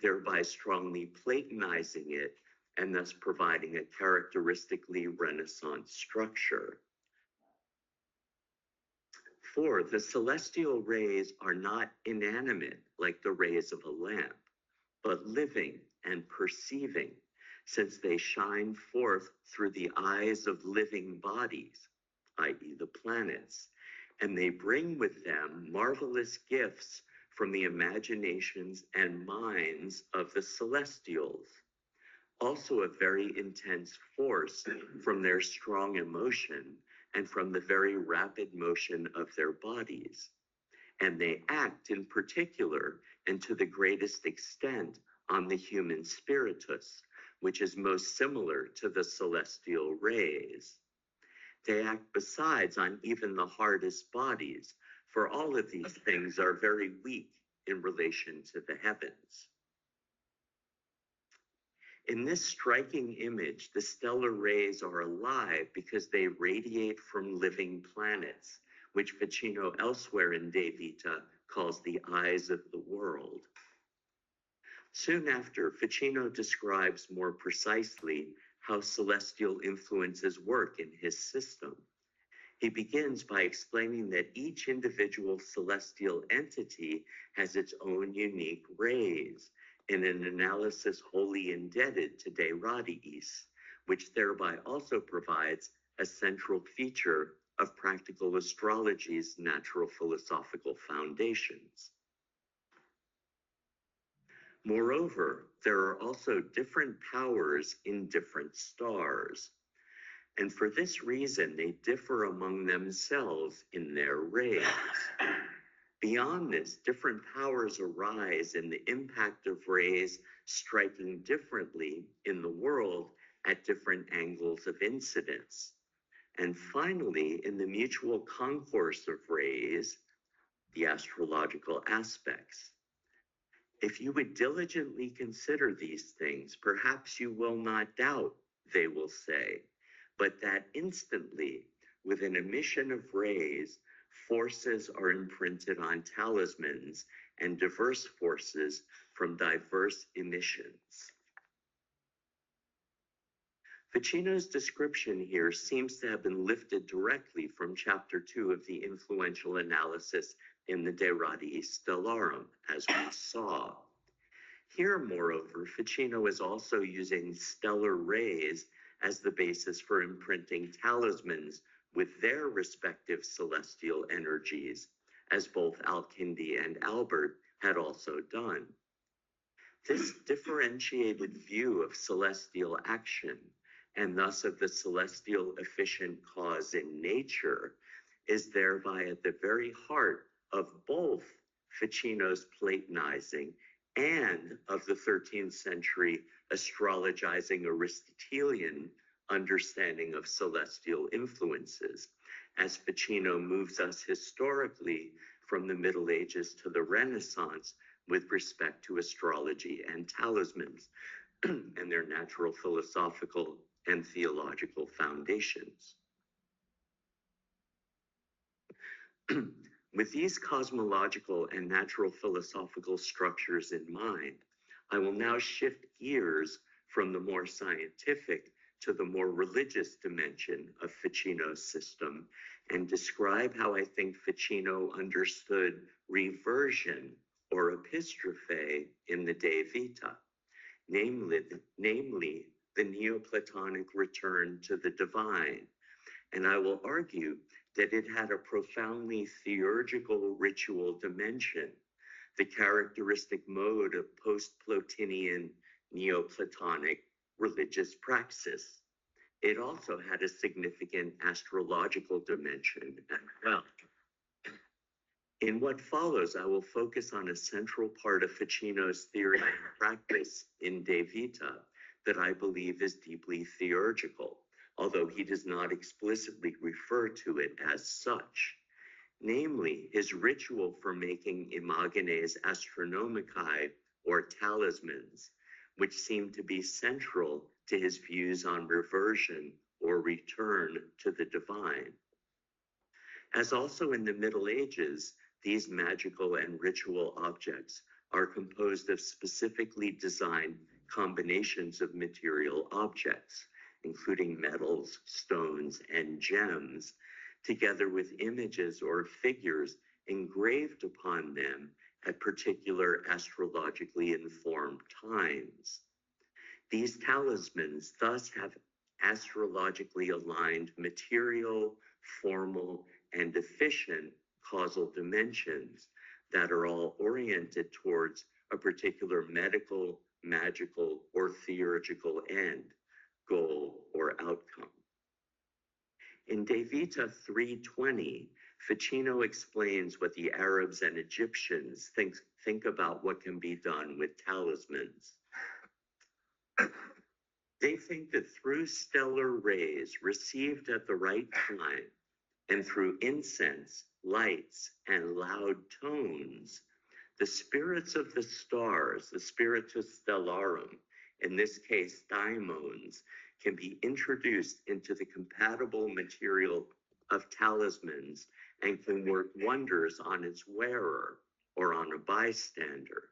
thereby strongly Platonizing it and thus providing a characteristically Renaissance structure. For the celestial rays are not inanimate like the rays of a lamp, but living and perceiving, since they shine forth through the eyes of living bodies, i.e. the planets, and they bring with them marvelous gifts from the imaginations and minds of the celestials, also a very intense force from their strong emotion and from the very rapid motion of their bodies. And they act in particular and to the greatest extent on the human spiritus, which is most similar to the celestial rays. They act besides on even the hardest bodies, for all of these things are very weak in relation to the heavens. In this striking image, the stellar rays are alive because they radiate from living planets, which Ficino elsewhere in De Vita calls the eyes of the world. Soon after, Ficino describes more precisely how celestial influences work in his system. He begins by explaining that each individual celestial entity has its own unique rays, in an analysis wholly indebted to De Radiis, which thereby also provides a central feature of practical astrology's natural philosophical foundations. Moreover, there are also different powers in different stars, and for this reason they differ among themselves in their rays. Beyond this, different powers arise in the impact of rays striking differently in the world at different angles of incidence. And finally, in the mutual concourse of rays, the astrological aspects. If you would diligently consider these things, perhaps you will not doubt, they will say, but that instantly, with an emission of rays, forces are imprinted on talismans and diverse forces from diverse emissions. Ficino's description here seems to have been lifted directly from chapter 2 of the influential analysis in the De Radii Stellarum, as we saw. Here, moreover, Ficino is also using stellar rays as the basis for imprinting talismans with their respective celestial energies, as both Al-Kindi and Albert had also done. This differentiated view of celestial action, and thus of the celestial efficient cause in nature, is thereby at the very heart of both Ficino's Platonizing and of the 13th century astrologizing Aristotelian understanding of celestial influences, as Ficino moves us historically from the Middle Ages to the Renaissance with respect to astrology and talismans and their natural philosophical and theological foundations. With these cosmological and natural philosophical structures in mind, I will now shift gears from the more scientific to the more religious dimension of Ficino's system and describe how I think Ficino understood reversion or epistrophe in the De Vita, namely the Neoplatonic return to the divine. And I will argue that it had a profoundly theurgical ritual dimension, the characteristic mode of post-Plotinian Neoplatonic religious praxis. It also had a significant astrological dimension as well. In what follows, I will focus on a central part of Ficino's theory and practice in De Vita that I believe is deeply theurgical, although he does not explicitly refer to it as such, namely his ritual for making imagines astronomicae, or talismans, which seem to be central to his views on reversion or return to the divine. As also in the Middle Ages, these magical and ritual objects are composed of specifically designed combinations of material objects, including metals, stones, and gems, together with images or figures engraved upon them at particular astrologically informed times. These talismans thus have astrologically aligned material, formal, and efficient causal dimensions that are all oriented towards a particular medical, magical, or theurgical end, goal, or outcome. In De Vita 320, Ficino explains what the Arabs and Egyptians think about what can be done with talismans. They think that through stellar rays received at the right time, and through incense, lights, and loud tones, the spirits of the stars, the spiritus stellarum, in this case daimons, can be introduced into the compatible material of talismans and can work wonders on its wearer or on a bystander.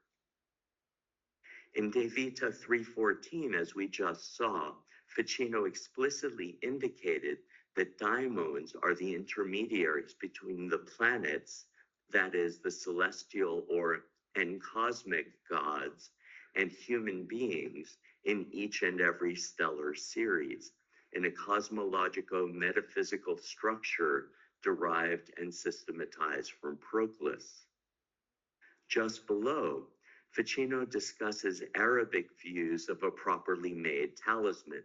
In De Vita 314, as we just saw, Ficino explicitly indicated that daimons are the intermediaries between the planets, that is, the celestial and cosmic gods, and human beings in each and every stellar series, in a cosmologico-metaphysical structure derived and systematized from Proclus. Just below, Ficino discusses Arabic views of a properly made talisman,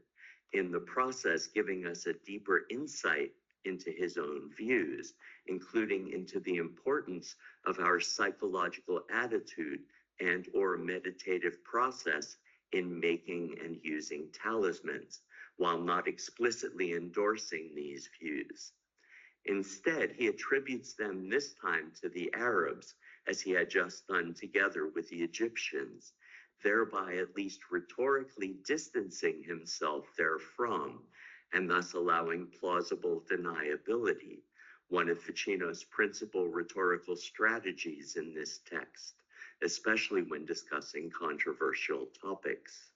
in the process giving us a deeper insight into his own views, including into the importance of our psychological attitude and/or meditative process in making and using talismans, while not explicitly endorsing these views. Instead, he attributes them this time to the Arabs, as he had just done together with the Egyptians, thereby at least rhetorically distancing himself therefrom, and thus allowing plausible deniability, one of Ficino's principal rhetorical strategies in this text, especially when discussing controversial topics.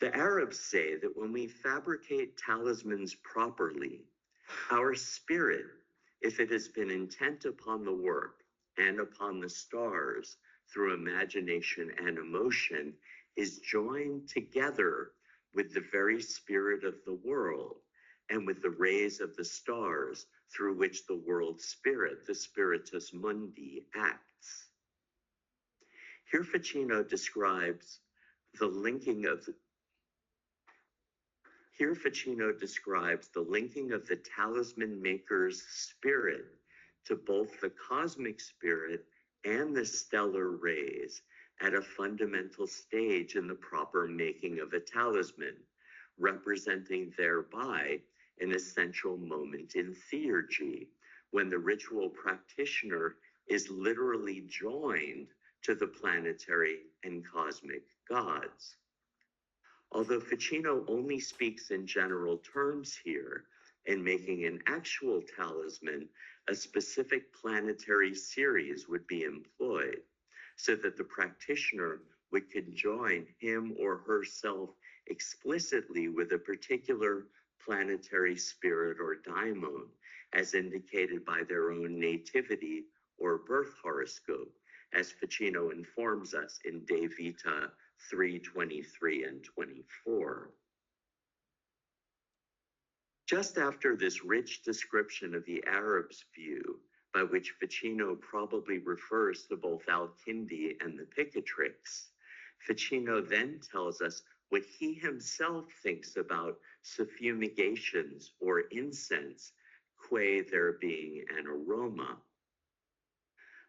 The Arabs say that when we fabricate talismans properly, our spirit, if it has been intent upon the work and upon the stars through imagination and emotion, is joined together with the very spirit of the world and with the rays of the stars through which the world spirit, the spiritus mundi, acts. Here Ficino describes the linking of the talisman maker's spirit to both the cosmic spirit and the stellar rays at a fundamental stage in the proper making of a talisman, representing thereby an essential moment in theurgy, when the ritual practitioner is literally joined to the planetary and cosmic gods. Although Ficino only speaks in general terms here, in making an actual talisman, a specific planetary series would be employed, so that the practitioner would conjoin him or herself explicitly with a particular planetary spirit or daimon, as indicated by their own nativity or birth horoscope, as Ficino informs us in De Vita 3:23 and 24. Just after this rich description of the Arab's view, by which Ficino probably refers to both Al-Kindi and the Picatrix, Ficino then tells us what he himself thinks about suffumigations or incense, qua there being an aroma.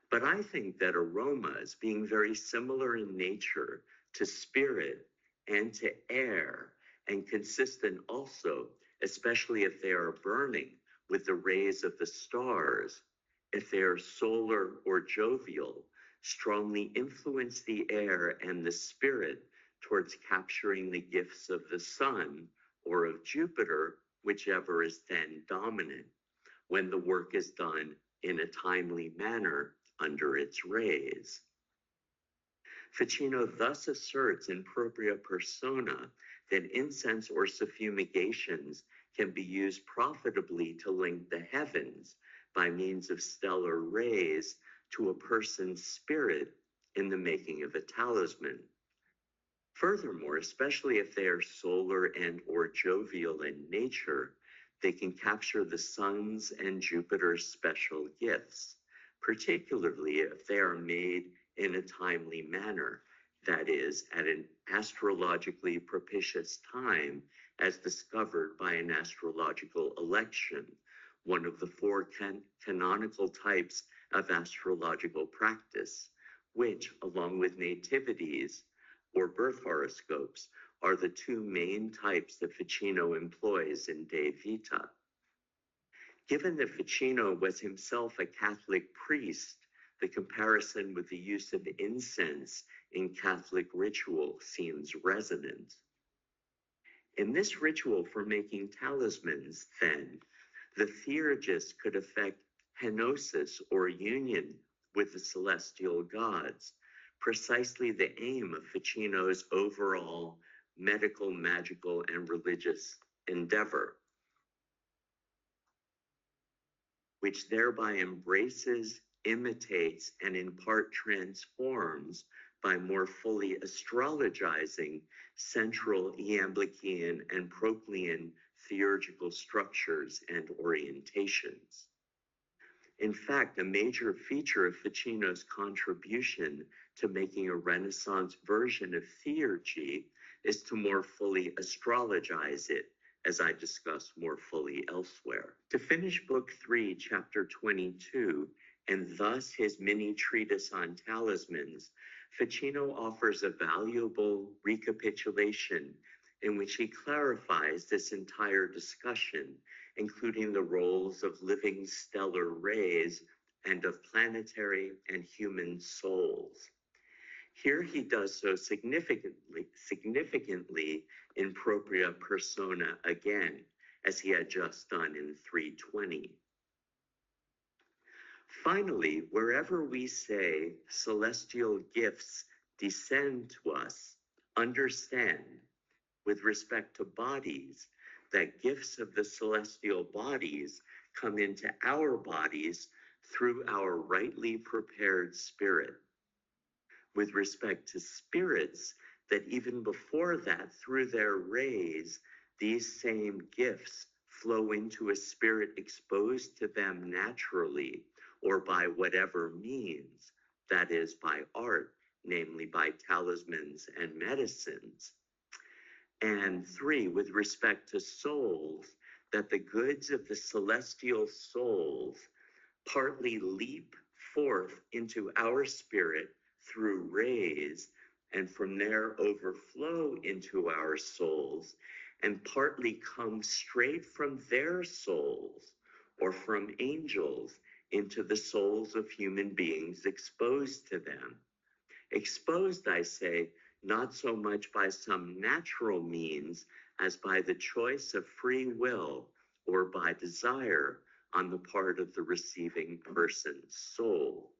But I think that aromas, being very similar in nature to spirit and to air, and consistent also, especially if they are burning, with the rays of the stars, if they are solar or jovial, strongly influence the air and the spirit towards capturing the gifts of the sun or of Jupiter, whichever is then dominant, when the work is done in a timely manner under its rays. Ficino thus asserts in propria persona that incense or suffumigations can be used profitably to link the heavens by means of stellar rays to a person's spirit in the making of a talisman. Furthermore, especially if they are solar and or jovial in nature, they can capture the sun's and Jupiter's special gifts, particularly if they are made in a timely manner, that is, at an astrologically propitious time, as discovered by an astrological election, one of the four canonical types of astrological practice, which, along with nativities or birth horoscopes, are the two main types that Ficino employs in De Vita. Given that Ficino was himself a Catholic priest, the comparison with the use of incense in Catholic ritual seems resonant. In this ritual for making talismans, then, the theurgist could effect henosis or union with the celestial gods, precisely the aim of Ficino's overall medical, magical, and religious endeavor, which thereby embraces, imitates, and in part transforms by more fully astrologizing central Iamblichian and Proclean theurgical structures and orientations. In fact, a major feature of Ficino's contribution to making a Renaissance version of theurgy is to more fully astrologize it, as I discuss more fully elsewhere. To finish Book 3, Chapter 22, and thus his mini treatise on talismans, Ficino offers a valuable recapitulation in which he clarifies this entire discussion, including the roles of living stellar rays and of planetary and human souls. Here he does so significantly in propria persona again, as he had just done in 320. Finally, wherever we say celestial gifts descend to us, understand, with respect to bodies, that gifts of the celestial bodies come into our bodies through our rightly prepared spirit. With respect to spirits, that even before that, through their rays, these same gifts flow into a spirit exposed to them naturally or by whatever means, that is, by art, namely by talismans and medicines. And 3, with respect to souls, that the goods of the celestial souls partly leap forth into our spirit through rays, and from there overflow into our souls, and partly come straight from their souls or from angels into the souls of human beings exposed to them. Exposed, I say, not so much by some natural means as by the choice of free will or by desire on the part of the receiving person's soul.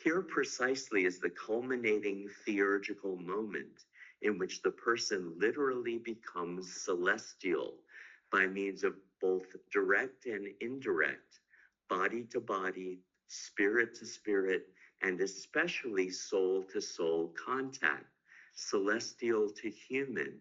Here precisely is the culminating theurgical moment in which the person literally becomes celestial by means of both direct and indirect, body to body, spirit to spirit, and especially soul to soul contact, celestial to human,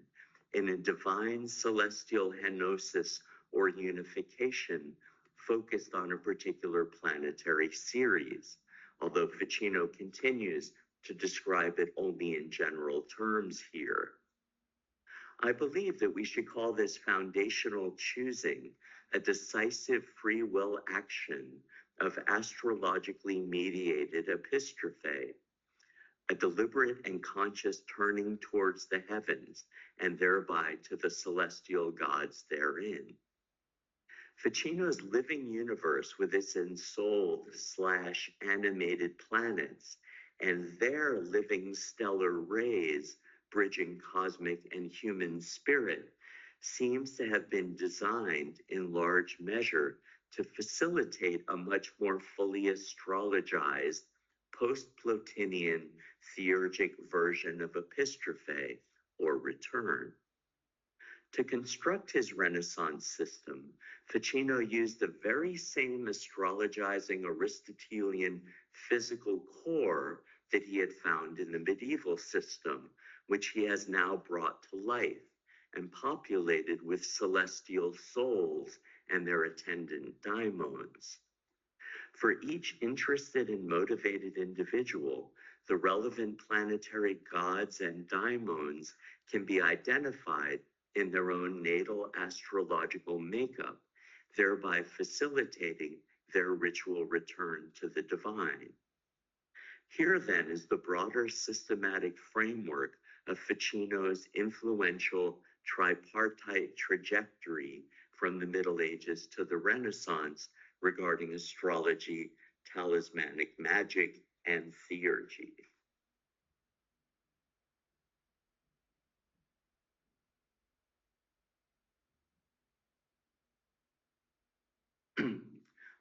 in a divine celestial henosis or unification focused on a particular planetary series, although Ficino continues to describe it only in general terms here. I believe that we should call this foundational choosing a decisive free will action of astrologically mediated epistrophe, a deliberate and conscious turning towards the heavens and thereby to the celestial gods therein. Ficino's living universe with its ensouled/animated planets and their living stellar rays bridging cosmic and human spirit seems to have been designed in large measure to facilitate a much more fully astrologized post-Plotinian theurgic version of epistrophe or return. To construct his Renaissance system, Ficino used the very same astrologizing Aristotelian physical core that he had found in the medieval system, which he has now brought to life and populated with celestial souls and their attendant daimons. For each interested and motivated individual, the relevant planetary gods and daimons can be identified in their own natal astrological makeup, thereby facilitating their ritual return to the divine. Here then is the broader systematic framework of Ficino's influential tripartite trajectory from the Middle Ages to the Renaissance regarding astrology, talismanic magic, and theurgy.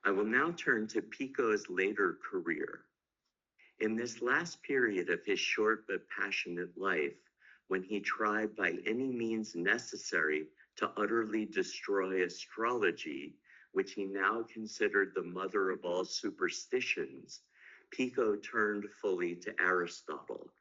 I will now turn to Pico's later career. In this last period of his short but passionate life, when he tried by any means necessary to utterly destroy astrology, which he now considered the mother of all superstitions, Pico turned fully to Aristotle.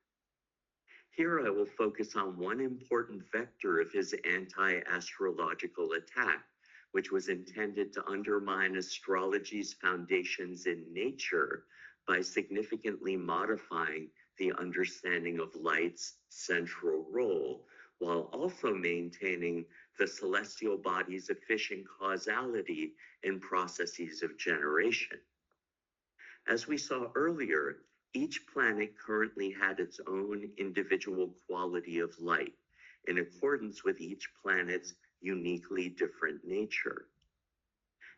Here I will focus on one important vector of his anti-astrological attack, which was intended to undermine astrology's foundations in nature by significantly modifying the understanding of light's central role, while also maintaining the celestial body's efficient causality in processes of generation. As we saw earlier, each planet currently had its own individual quality of light, in accordance with each planet's uniquely different nature.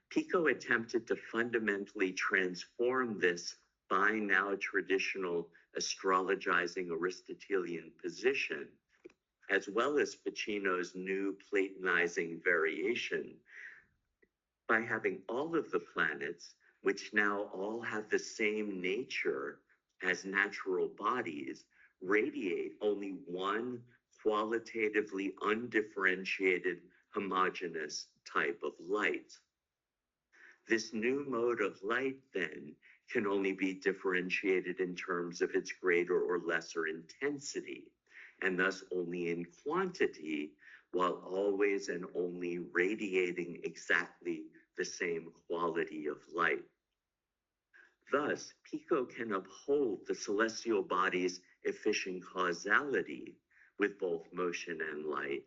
Pico attempted to fundamentally transform this by now traditional astrologizing Aristotelian position, as well as Ficino's new Platonizing variation, by having all of the planets, which now all have the same nature as natural bodies, radiate only one qualitatively undifferentiated homogeneous type of light. This new mode of light, then, can only be differentiated in terms of its greater or lesser intensity, and thus only in quantity, while always and only radiating exactly the same quality of light. Thus, Pico can uphold the celestial body's efficient causality with both motion and light,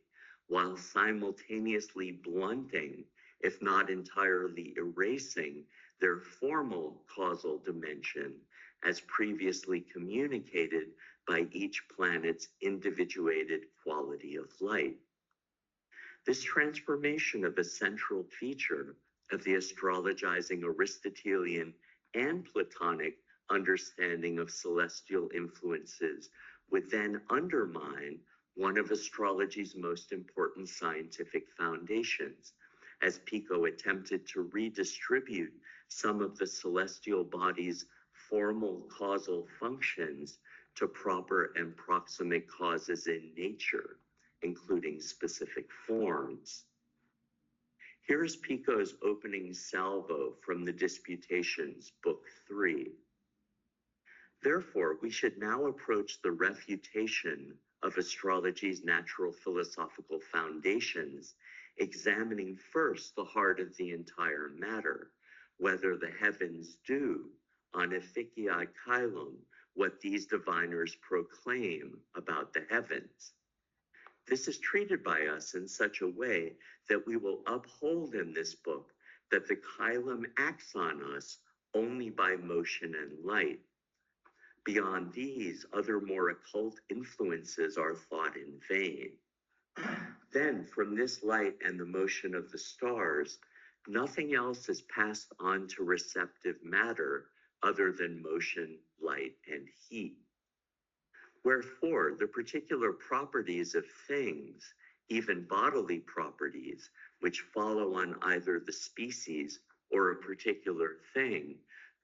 while simultaneously blunting, if not entirely erasing, their formal causal dimension as previously communicated by each planet's individuated quality of light. This transformation of a central feature of the astrologizing Aristotelian and Platonic understanding of celestial influences would then undermine one of astrology's most important scientific foundations, as Pico attempted to redistribute some of the celestial body's formal causal functions to proper and proximate causes in nature, including specific forms. Here's Pico's opening salvo from the Disputations, Book 3. Therefore, we should now approach the refutation of astrology's natural philosophical foundations, examining first the heart of the entire matter, whether the heavens do, on efficae caelum, what these diviners proclaim about the heavens. This is treated by us in such a way that we will uphold in this book that the caelum acts on us only by motion and light. Beyond these, other more occult influences are thought in vain. Then, from this light and the motion of the stars, nothing else is passed on to receptive matter other than motion, light, and heat. Wherefore, the particular properties of things, even bodily properties, which follow on either the species or a particular thing,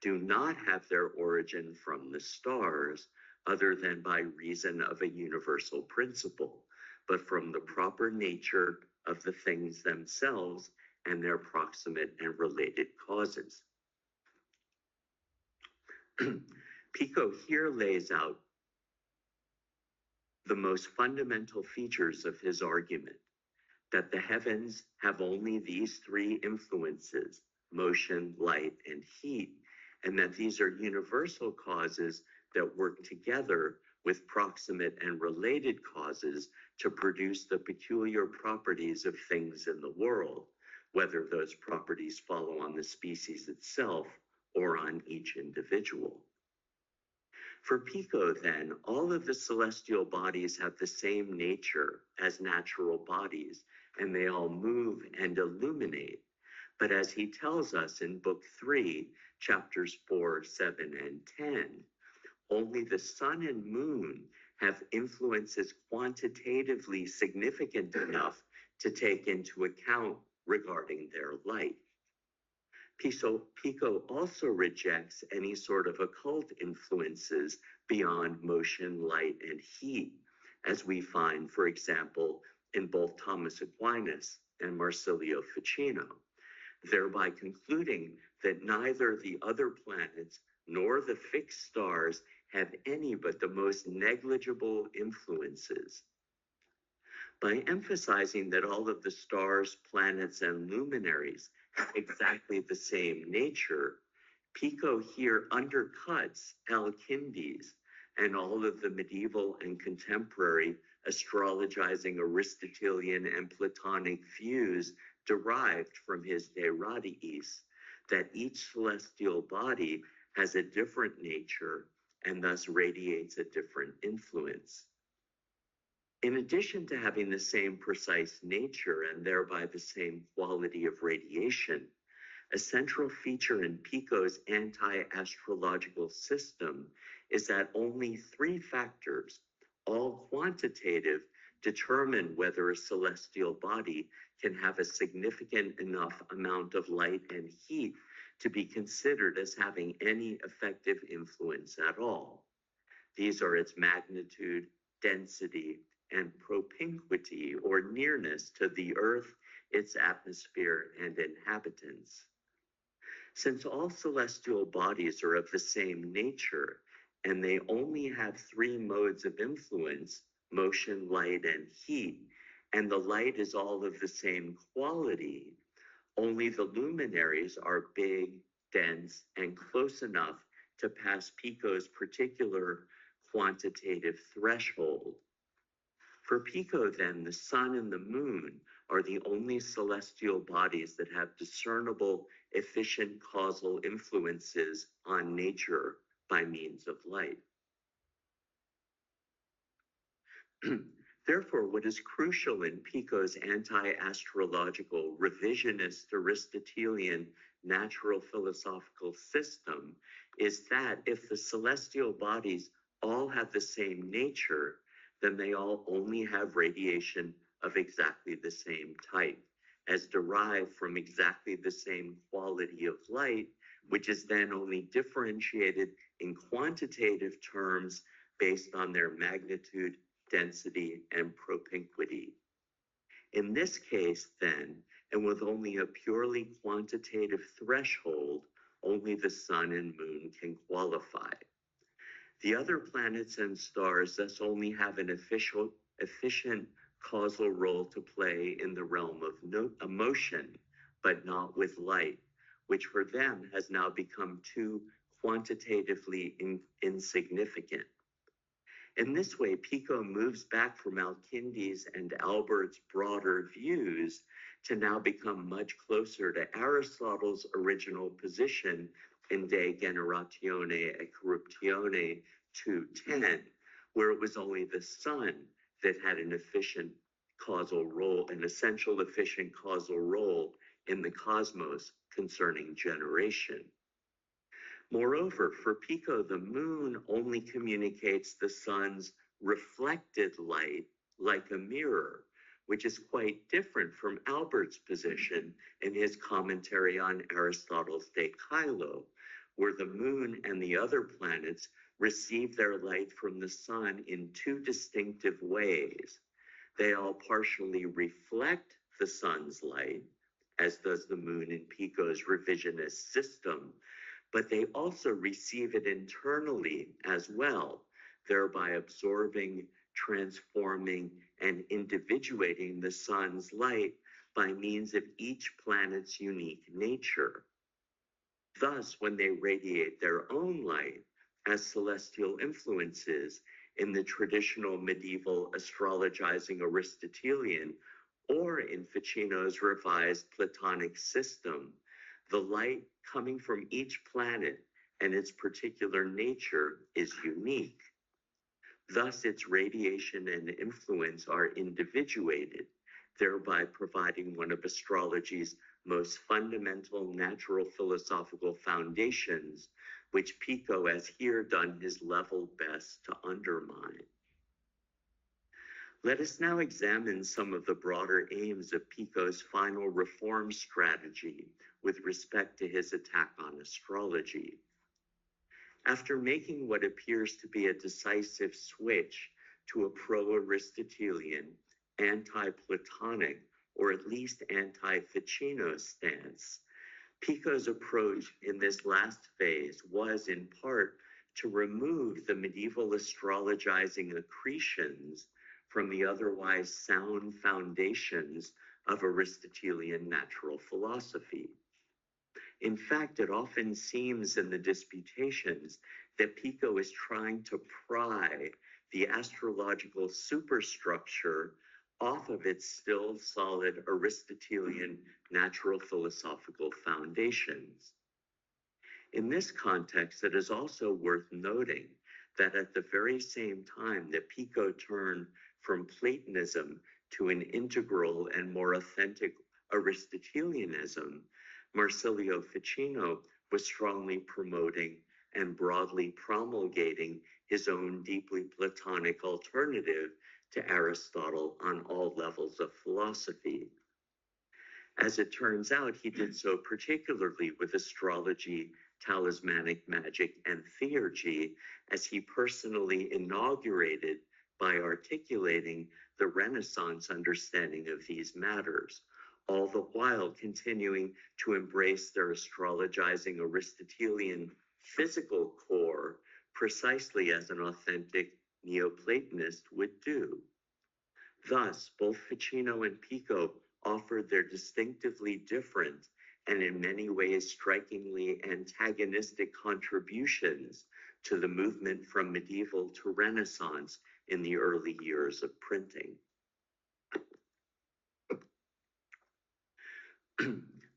do not have their origin from the stars, other than by reason of a universal principle, but from the proper nature of the things themselves and their proximate and related causes. Pico here lays out the most fundamental features of his argument, that the heavens have only these three influences, motion, light, and heat, and that these are universal causes that work together with proximate and related causes to produce the peculiar properties of things in the world, whether those properties follow on the species itself or on each individual. For Pico, then, all of the celestial bodies have the same nature as natural bodies, and they all move and illuminate. But as he tells us in Book 3, chapters 4, 7, and 10, only the sun and moon have influences quantitatively significant enough to take into account regarding their light. Pico also rejects any sort of occult influences beyond motion, light, and heat, as we find, for example, in both Thomas Aquinas and Marsilio Ficino, thereby concluding that neither the other planets nor the fixed stars have any but the most negligible influences. By emphasizing that all of the stars, planets, and luminaries have exactly the same nature, Pico here undercuts Al-Kindi's and all of the medieval and contemporary astrologizing Aristotelian and Platonic views derived from his De Radiis, that each celestial body has a different nature and thus radiates a different influence. In addition to having the same precise nature and thereby the same quality of radiation, a central feature in Pico's anti-astrological system is that only 3 factors, all quantitative, determine whether a celestial body can have a significant enough amount of light and heat to be considered as having any effective influence at all. These are its magnitude, density, and propinquity, or nearness to the Earth, its atmosphere, and inhabitants. Since all celestial bodies are of the same nature, and they only have 3 modes of influence, motion, light, and heat, and the light is all of the same quality, only the luminaries are big, dense, and close enough to pass Pico's particular quantitative threshold. For Pico, then, the sun and the moon are the only celestial bodies that have discernible, efficient causal influences on nature by means of light. Therefore, what is crucial in Pico's anti-astrological, revisionist, Aristotelian, natural philosophical system is that if the celestial bodies all have the same nature, then they all only have radiation of exactly the same type, as derived from exactly the same quality of light, which is then only differentiated in quantitative terms based on their magnitude, density, and propinquity. In this case, then, and with only a purely quantitative threshold, only the sun and moon can qualify. The other planets and stars thus only have an efficient causal role to play in the realm of emotion, but not with light, which for them has now become too quantitatively insignificant. In this way, Pico moves back from Al-Kindi's and Albert's broader views to now become much closer to Aristotle's original position in De Generatione e Corruptione 2:10, where it was only the sun that had an efficient causal role, an essential efficient causal role in the cosmos concerning generation. Moreover, for Pico, the moon only communicates the sun's reflected light like a mirror, which is quite different from Albert's position in his commentary on Aristotle's De Caelo, where the moon and the other planets receive their light from the sun in 2 distinctive ways. They all partially reflect the sun's light, as does the moon in Pico's revisionist system, but they also receive it internally as well, thereby absorbing, transforming, and individuating the sun's light by means of each planet's unique nature. Thus, when they radiate their own light as celestial influences in the traditional medieval astrologizing Aristotelian or in Ficino's revised Platonic system, the light coming from each planet and its particular nature is unique. Thus, its radiation and influence are individuated, thereby providing one of astrology's most fundamental natural philosophical foundations, which Pico has here done his level best to undermine. Let us now examine some of the broader aims of Pico's final reform strategy with respect to his attack on astrology. After making what appears to be a decisive switch to a pro-Aristotelian, anti-Platonic, or at least anti-Ficino stance, Pico's approach in this last phase was, in part, to remove the medieval astrologizing accretions from the otherwise sound foundations of Aristotelian natural philosophy. In fact, it often seems in the disputations that Pico is trying to pry the astrological superstructure off of its still solid Aristotelian natural philosophical foundations. In this context, it is also worth noting that at the very same time that Pico turned from Platonism to an integral and more authentic Aristotelianism, Marsilio Ficino was strongly promoting and broadly promulgating his own deeply Platonic alternative to Aristotle on all levels of philosophy. As it turns out, he did so particularly with astrology, talismanic magic, and theurgy, as he personally inaugurated by articulating the Renaissance understanding of these matters, all the while continuing to embrace their astrologizing Aristotelian physical core precisely as an authentic Neoplatonist would do. Thus, both Ficino and Pico offered their distinctively different and in many ways strikingly antagonistic contributions to the movement from medieval to Renaissance in the early years of printing.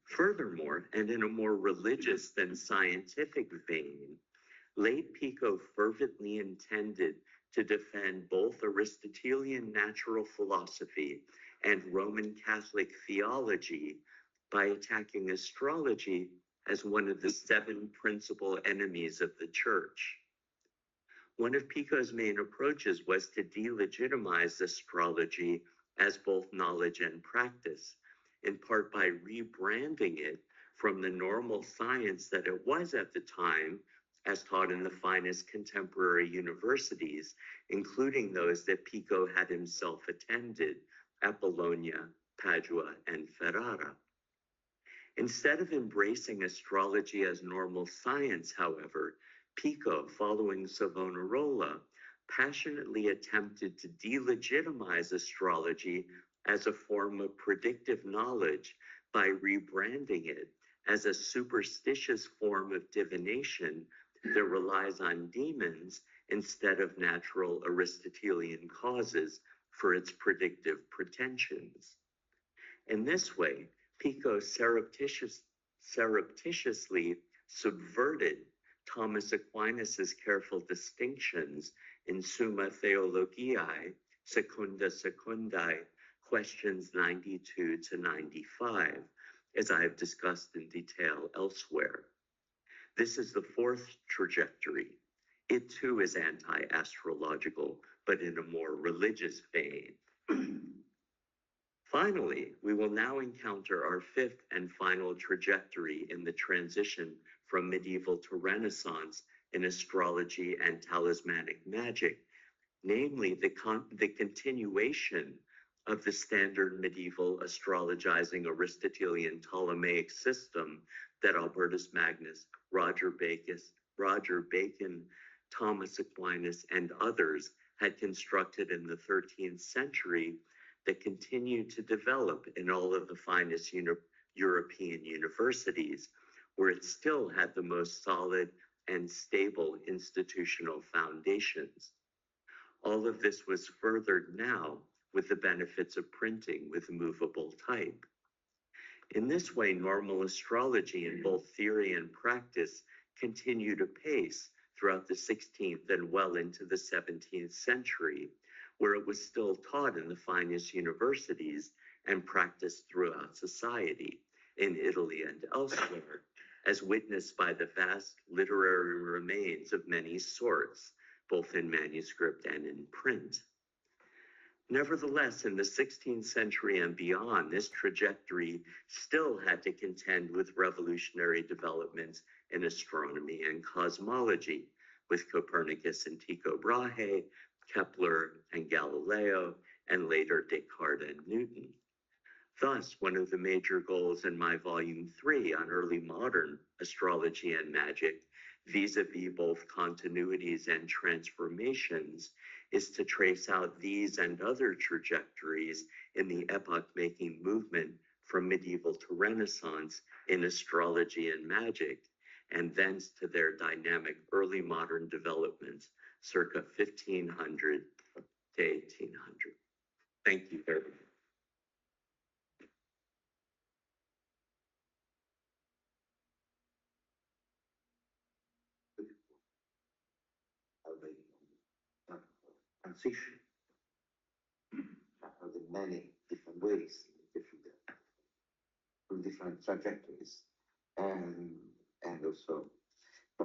Furthermore, and in a more religious than scientific vein, late Pico fervently intended to defend both Aristotelian natural philosophy and Roman Catholic theology by attacking astrology as one of the 7 principal enemies of the church. One of Pico's main approaches was to delegitimize astrology as both knowledge and practice, in part by rebranding it from the normal science that it was at the time, as taught in the finest contemporary universities, including those that Pico had himself attended at Bologna, Padua, and Ferrara. Instead of embracing astrology as normal science, however, Pico, following Savonarola, passionately attempted to delegitimize astrology as a form of predictive knowledge by rebranding it as a superstitious form of divination that relies on demons instead of natural Aristotelian causes for its predictive pretensions. In this way, Pico surreptitiously subverted Thomas Aquinas's careful distinctions in Summa Theologiae, Secunda Secundae, questions 92 to 95, as I have discussed in detail elsewhere. This is the 4th trajectory. It too is anti-astrological, but in a more religious vein. Finally, we will now encounter our 5th and final trajectory in the transition from medieval to Renaissance in astrology and talismanic magic, namely the continuation of the standard medieval astrologizing Aristotelian Ptolemaic system that Albertus Magnus, Roger Bacon, Thomas Aquinas, and others had constructed in the 13th century, that continued to develop in all of the finest European universities, where it still had the most solid and stable institutional foundations. All of this was furthered now with the benefits of printing with movable type. In this way, normal astrology in both theory and practice continued apace throughout the 16th and well into the 17th century, where it was still taught in the finest universities and practiced throughout society, in Italy and elsewhere, as witnessed by the vast literary remains of many sorts, both in manuscript and in print. Nevertheless, in the 16th century and beyond, this trajectory still had to contend with revolutionary developments in astronomy and cosmology, with Copernicus and Tycho Brahe, Kepler and Galileo, and later Descartes and Newton. Thus, one of the major goals in my volume 3 on early modern astrology and magic, vis-a-vis both continuities and transformations, is to trace out these and other trajectories in the epoch-making movement from medieval to Renaissance in astrology and magic, and thence to their dynamic early modern developments circa 1500 to 1800. Thank you very much. transition in many different ways, different trajectories, and also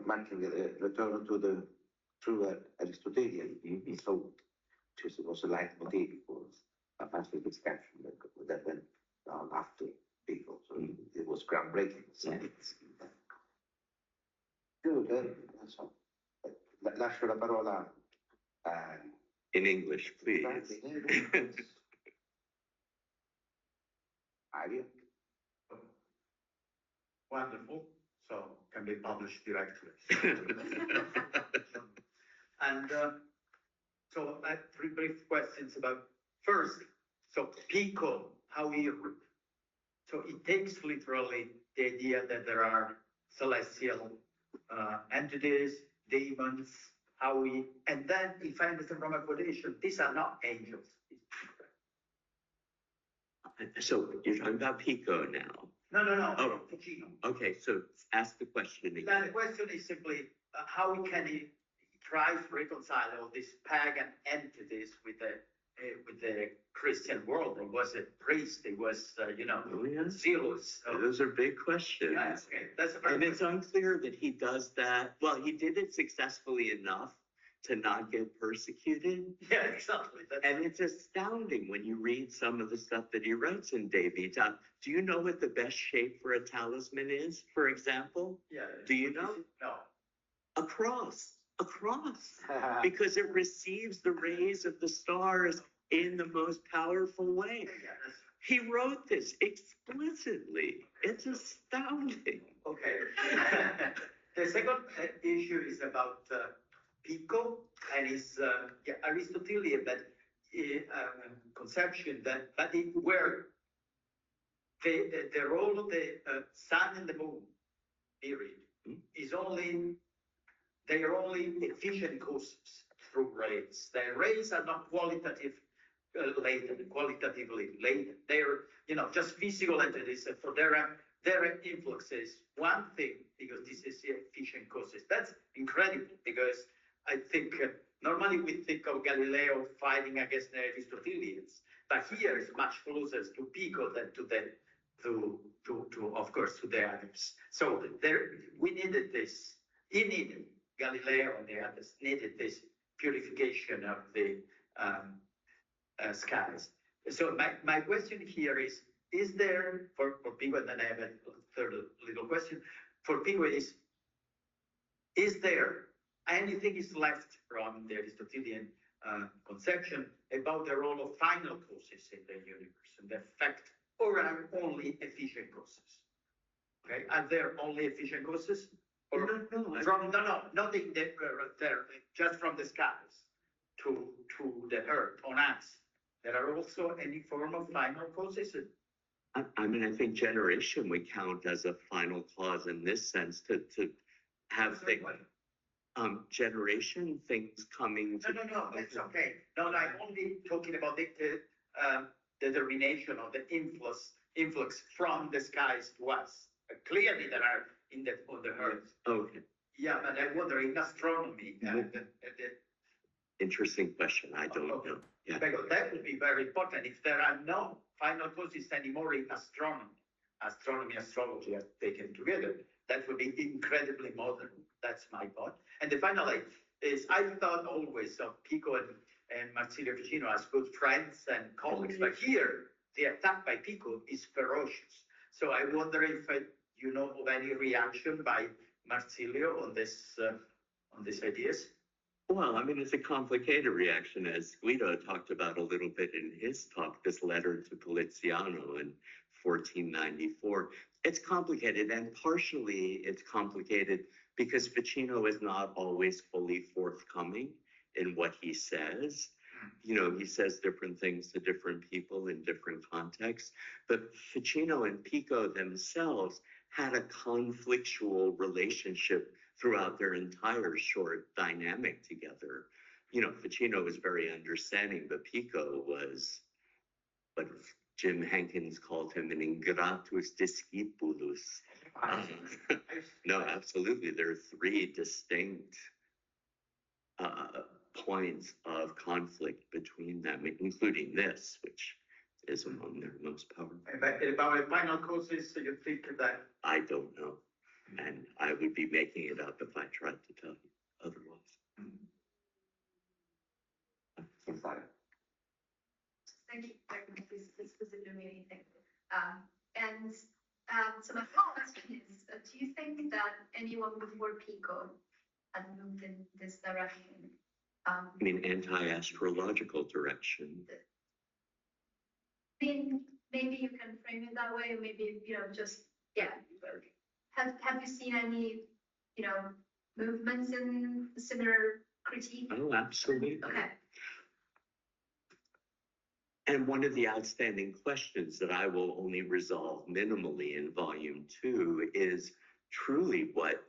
marking a return to the true Aristotelian thought, which was a leitmotif for a master discussion that went on after Pico. So it was groundbreaking. Good. So, lascio la parola in English, please. Mario. Wonderful. So can be published directly. And so I have three brief questions about first. So Pico, how he so it takes literally the idea that there are celestial entities, demons, how we, and then if I understand from a quotation, these are not angels. So you're talking about Pico now? No, Oh. Ficino. Okay, so ask the question again. Now, the question is simply how can he try to reconcile all these pagan entities with the Christian world? He was a priest. He was, zealous. So, Those are big questions. yeah, okay. That's a very And it's unclear that he does that. Well, he did it successfully enough to not get persecuted. yeah, exactly. And it's astounding when you read some of the stuff that he writes in De Vita. Do you know what the best shape for a talisman is, for example? Yeah. Do you know? No. A cross. Because it receives the rays of the stars in the most powerful way. Yeah, He wrote this explicitly. It's astounding. okay. The second issue is about Pico and his Aristotelian conception that where the role of the sun and the moon period is only, they are only efficient causes through rays. The rays are not qualitatively latent. They're just physical entities. For their influxes, one thing, because this is the efficient causes. That's incredible because I think normally we think of Galileo fighting against the Aristotelians, but here is much closer to Pico than to of course to the others. So we needed this. He needed, Galileo and the others needed this purification of the skies. So my question here is there for Pico, and then I have a third little question for Pico is there anything is left from the Aristotelian conception about the role of final causes in the universe and the effect, or are only efficient causes? Okay, are there only efficient causes? Or not in the just from the skies to the earth on us. There are also any form of final causes. I mean, I think generation we count as a final cause in this sense to have things. Generation, things coming to... No, that's okay. No, I'm only talking about the determination of the influx from the skies to us. Clearly, there are on the earth. Okay. Yeah, but I wonder in astronomy. Interesting question. I don't know. Yeah. Because that would be very important if there are no final causes anymore in astronomy. Astronomy, astrology are taken together. That would be incredibly modern. That's my thought. And the final is I thought always of Pico and Marsilio Ficino as good friends and colleagues, but here the attack by Pico is ferocious. So I wonder if you know of any reaction by Marsilio on these ideas. Well, I mean, it's a complicated reaction, as Guido talked about a little bit in his talk, this letter to Poliziano in 1494. It's complicated, and partially it's complicated because Ficino is not always fully forthcoming in what he says. He says different things to different people in different contexts, but Ficino and Pico themselves had a conflictual relationship throughout their entire short dynamic together. Ficino was very understanding, but Pico was what Jim Hankins called him an ingratus discipulus. No, absolutely. There are three distinct points of conflict between them, including this, which is among their most powerful. About final causes, you think that? I don't know. And I would be making it up if I tried to tell you otherwise. Thank you very much. This was illuminating. So my final question is, do you think that anyone before Pico had moved in this direction? I mean, anti-astrological direction. I mean, maybe you can frame it that way, maybe, just, yeah. Have you seen any, movements in similar critique? Oh, absolutely. Okay. And one of the outstanding questions that I will only resolve minimally in volume 2 is truly what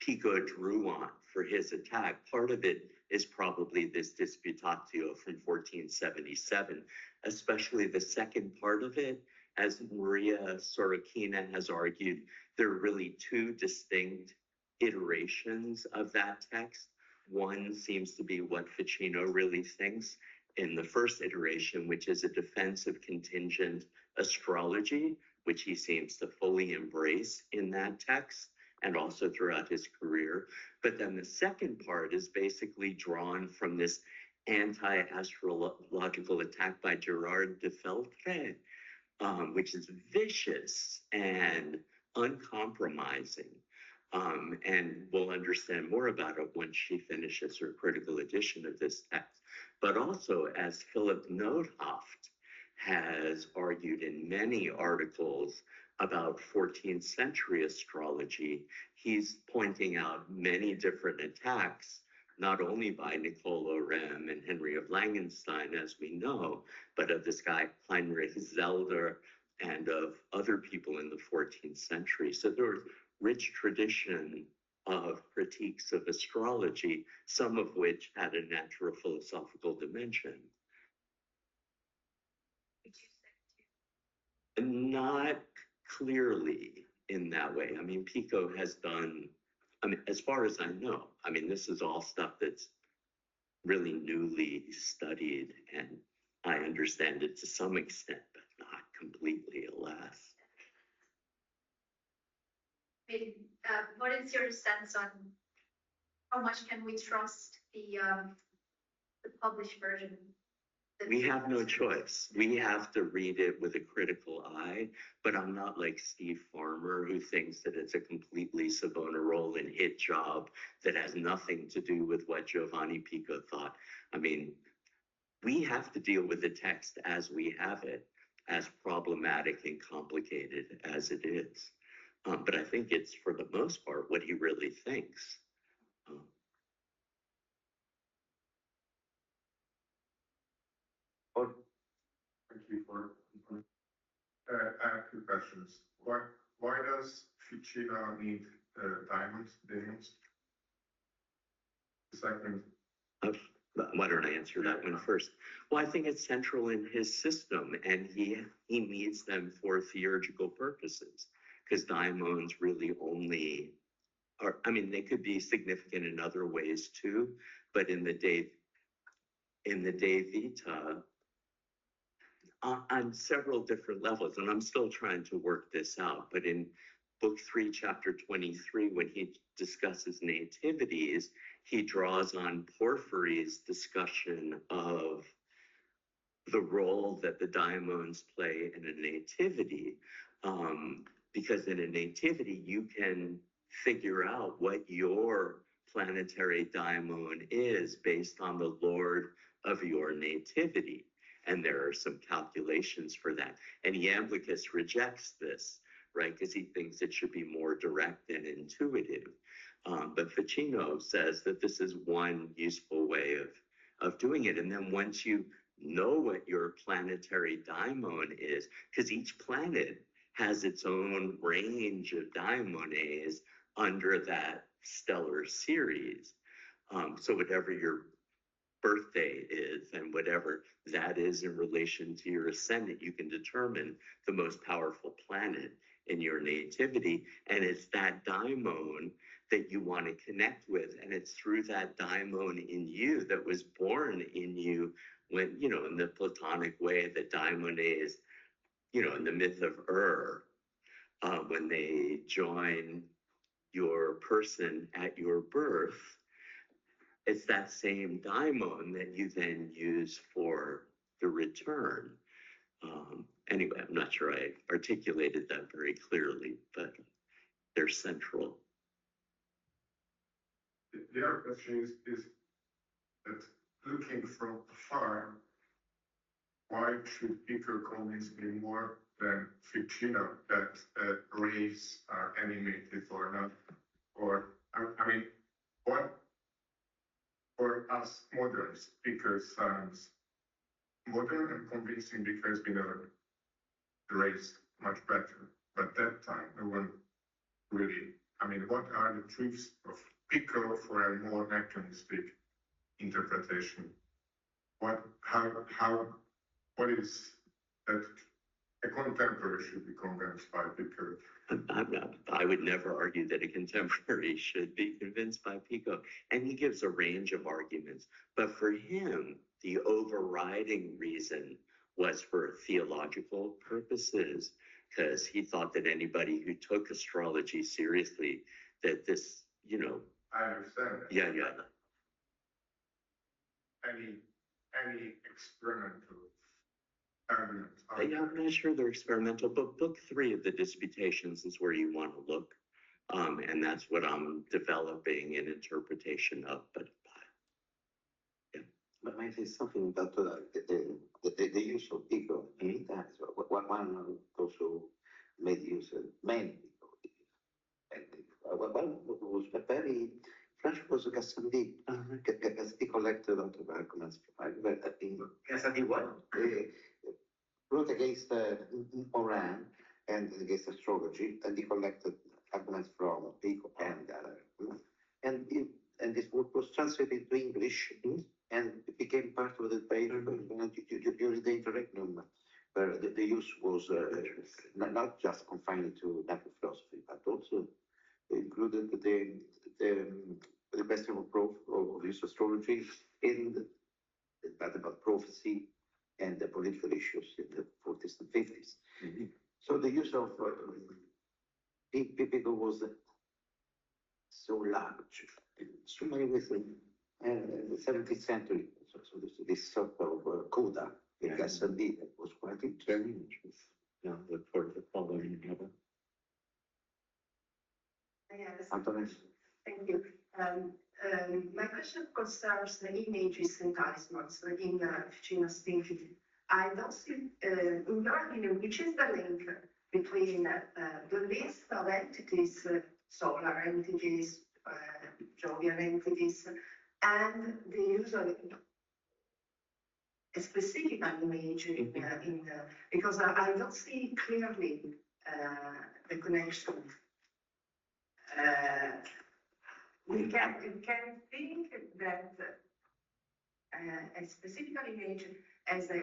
Pico drew on for his attack. Part of it is probably this Disputatio from 1477, especially the second part of it. As Maria Sorokina has argued, there are really two distinct iterations of that text. One seems to be what Ficino really thinks in the first iteration, which is a defense of contingent astrology, which he seems to fully embrace in that text and also throughout his career. But then the second part is basically drawn from this anti-astrological attack by Gerard de Feltre, which is vicious and uncompromising. And we'll understand more about it once she finishes her critical edition of this text. But also, as Philip Noothoft has argued in many articles about 14th century astrology, he's pointing out many different attacks, not only by Nicolo Rem and Henry of Langenstein, as we know, but of this guy Heinrich Zelder and of other people in the 14th century. So there was rich tradition of critiques of astrology, some of which had a natural philosophical dimension. Not clearly in that way. I mean, Pico has done, as far as I know, this is all stuff that's really newly studied, and I understand it to some extent, but not completely, alas. What is your sense on how much can we trust the published version? We have no choice. We have to read it with a critical eye, but I'm not like Steve Farmer, who thinks that it's a completely Savonarola hit job that has nothing to do with what Giovanni Pico thought. We have to deal with the text as we have it, as problematic and complicated as it is. But I think it's, for the most part, what he really thinks. Thank you for. I have two questions. Why does Ficino need diamonds? Second. Why don't I answer that one first? Well, I think it's central in his system, and he needs them for theurgical purposes, because daimons really only are, they could be significant in other ways too, but in the De Vita, on several different levels, and I'm still trying to work this out, but in book 3, chapter 23, when he discusses nativities, he draws on Porphyry's discussion of the role that the daimons play in a nativity, because in a nativity, you can figure out what your planetary daimon is based on the lord of your nativity. And there are some calculations for that. And Iamblichus rejects this, right? Because he thinks it should be more direct and intuitive. But Ficino says that this is one useful way of doing it. And then once you know what your planetary daimon is, because each planet has its own range of daimones under that stellar series. So whatever your birthday is and whatever that is in relation to your ascendant, you can determine the most powerful planet in your nativity. And it's that daimon that you want to connect with. And it's through that daimon in you that was born in you when, you know, in the Platonic way, the daimon is, you know, in the myth of when they join your person at your birth, it's that same daimon that you then use for the return. Anyway, I'm not sure I articulated that very clearly, but they're central. The other question is that looking from afar, why should Pico convince me more than Ficino that rays are animated or not? Or, I mean, what for us moderns, Pico sounds modern and convincing because we know the rays much better. But that time, no one really, I mean, what are the truths of Pico for a more mechanistic interpretation? What is that a contemporary should be convinced by Pico? I would never argue that a contemporary should be convinced by Pico. And he gives a range of arguments. But for him, the overriding reason was for theological purposes, because he thought that anybody who took astrology seriously, that this, you know. I understand. Yeah. Any experimental arguments? Yeah, I'm not sure they're experimental, but book 3 of the Disputations is where you want to look. And that's what I'm developing an interpretation of. But yeah. But might say something about the use of Pico in that. So one also made use of many Pico. And one was very French was Gassendi. He collected on the arguments. Gassendi what? Wrote against Moran and against astrology, and he collected arguments from Pico and this work was translated into English and it became part of the debate during the interregnum, where the use was not just confined to natural philosophy, but also included the best of proof of use astrology in the debate about prophecy and the political issues in the 40s and 50s. So the use of Pico was so large, so many ways in the 17th century. So this sort of coda in Gassendi that was quite interesting. Look forward to following together. Yes. Antonis. Thank you. My question concerns the images and talismans in Ficino's thinking. I don't see, in your opinion, which is the link between the list of entities, solar entities, Jovian entities, and the use of a specific image because I don't see clearly the connection. We can think that a specific image as a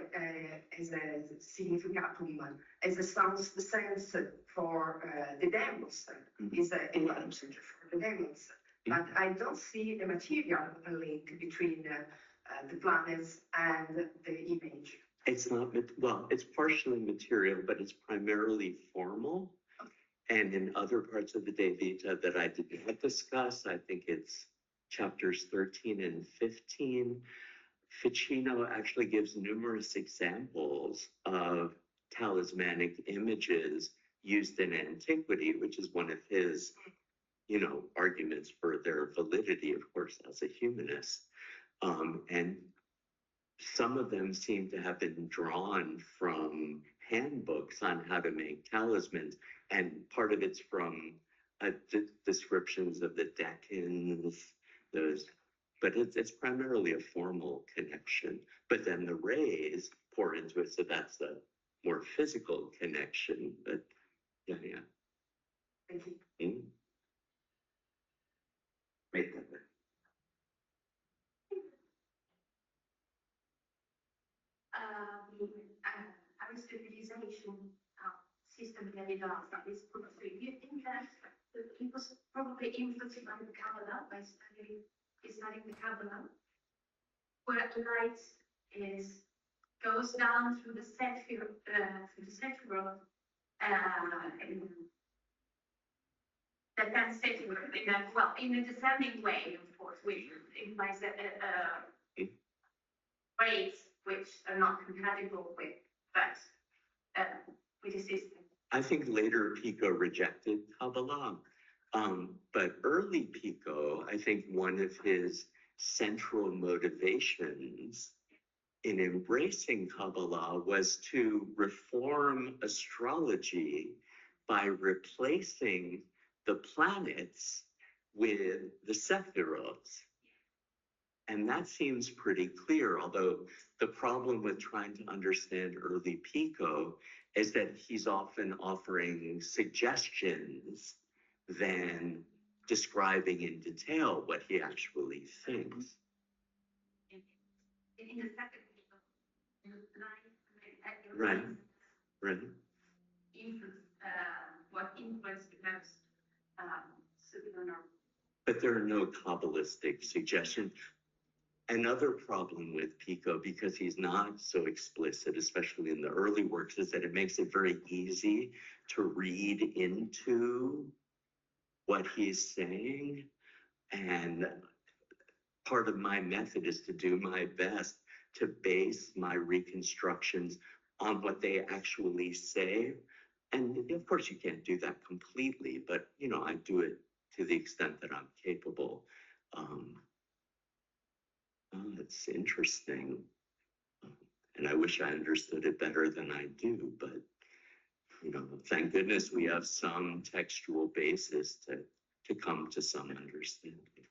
significatum, as a sense for the demons, is a message for the demons. But I don't see a material link between the planets and the image. It's not, well, it's partially material, but it's primarily formal. And in other parts of the De Vita that I did not discuss, I think it's chapters 13 and 15, Ficino actually gives numerous examples of talismanic images used in antiquity, which is one of his, arguments for their validity, of course, as a humanist. And some of them seem to have been drawn from handbooks on how to make talismans, and part of it's from descriptions of the decans, but it's primarily a formal connection. But then the rays pour into it, so that's a more physical connection. But yeah. Thank you. Aristotleization of system dell'età is put. So you think that he was probably influenced by the Kabbalah, by studying the Kabbalah, where light goes down through the Sephirot, the 10 Sephirot, in a descending way, of course, which implies that rates which are not compatible with, but with the system. I think later Pico rejected Kabbalah, but early Pico, I think one of his central motivations in embracing Kabbalah was to reform astrology by replacing the planets with the Sephiroth. And that seems pretty clear, although the problem with trying to understand early Pico is that he's often offering suggestions than describing in detail what he actually thinks. In the second Right, right. What influenced the most But there are no Kabbalistic suggestions. Another problem with Pico, because he's not so explicit, especially in the early works, is that it makes it very easy to read into what he's saying. And part of my method is to do my best to base my reconstructions on what they actually say. And of course, you can't do that completely, but I do it to the extent that I'm capable. It's interesting. And I wish I understood it better than I do, but thank goodness we have some textual basis to come to some understanding.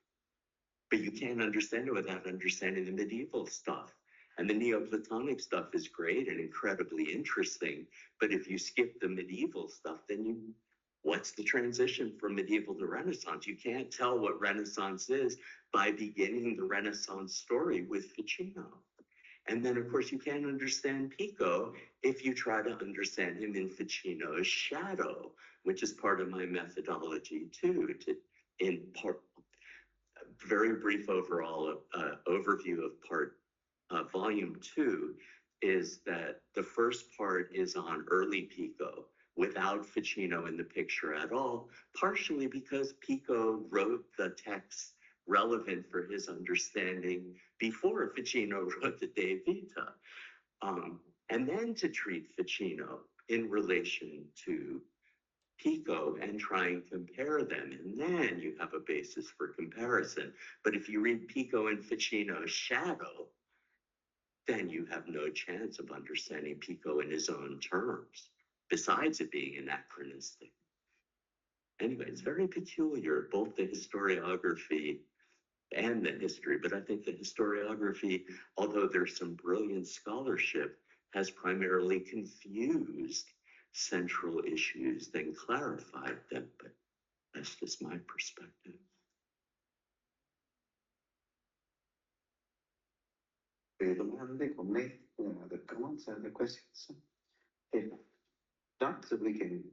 But you can't understand it without understanding the medieval stuff. And the Neoplatonic stuff is great and incredibly interesting. But if you skip the medieval stuff, then what's the transition from medieval to Renaissance? You can't tell what Renaissance is by beginning the Renaissance story with Ficino. And then, of course, you can't understand Pico if you try to understand him in Ficino's shadow, which is part of my methodology too. Very brief overall overview of volume 2 is that the first part is on early Pico, without Ficino in the picture at all, partially because Pico wrote the text relevant for his understanding before Ficino wrote the De Vita. And then to treat Ficino in relation to Pico and try and compare them, and then you have a basis for comparison. But if you read Pico and Ficino's shadow, then you have no chance of understanding Pico in his own terms, besides it being anachronistic. Anyway, it's very peculiar, both the historiography and the history, but I think the historiography, although there's some brilliant scholarship, has primarily confused central issues than clarified them, but that's just my perspective. Domande, commenti, other comments, other questions? If not, we can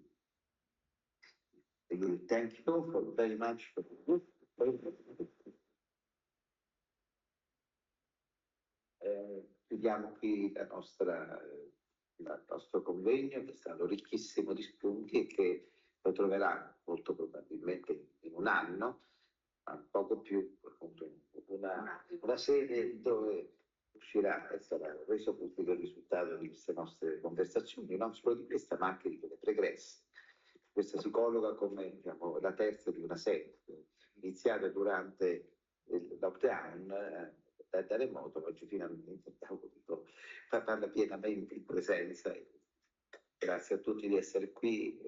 thank you very much for chiudiamo qui il nostro convegno, che è stato ricchissimo di spunti e che lo troverà molto probabilmente in un anno, ma poco più, appunto, una sede dove uscirà e sarà reso pubblico il risultato di queste nostre conversazioni, non solo di questa, ma anche di quelle pregresse. Questa si colloca come la terza di una serie, iniziata durante il lockdown da remoto, oggi finalmente abbiamo potuto farla pienamente in presenza. Grazie a tutti di essere qui.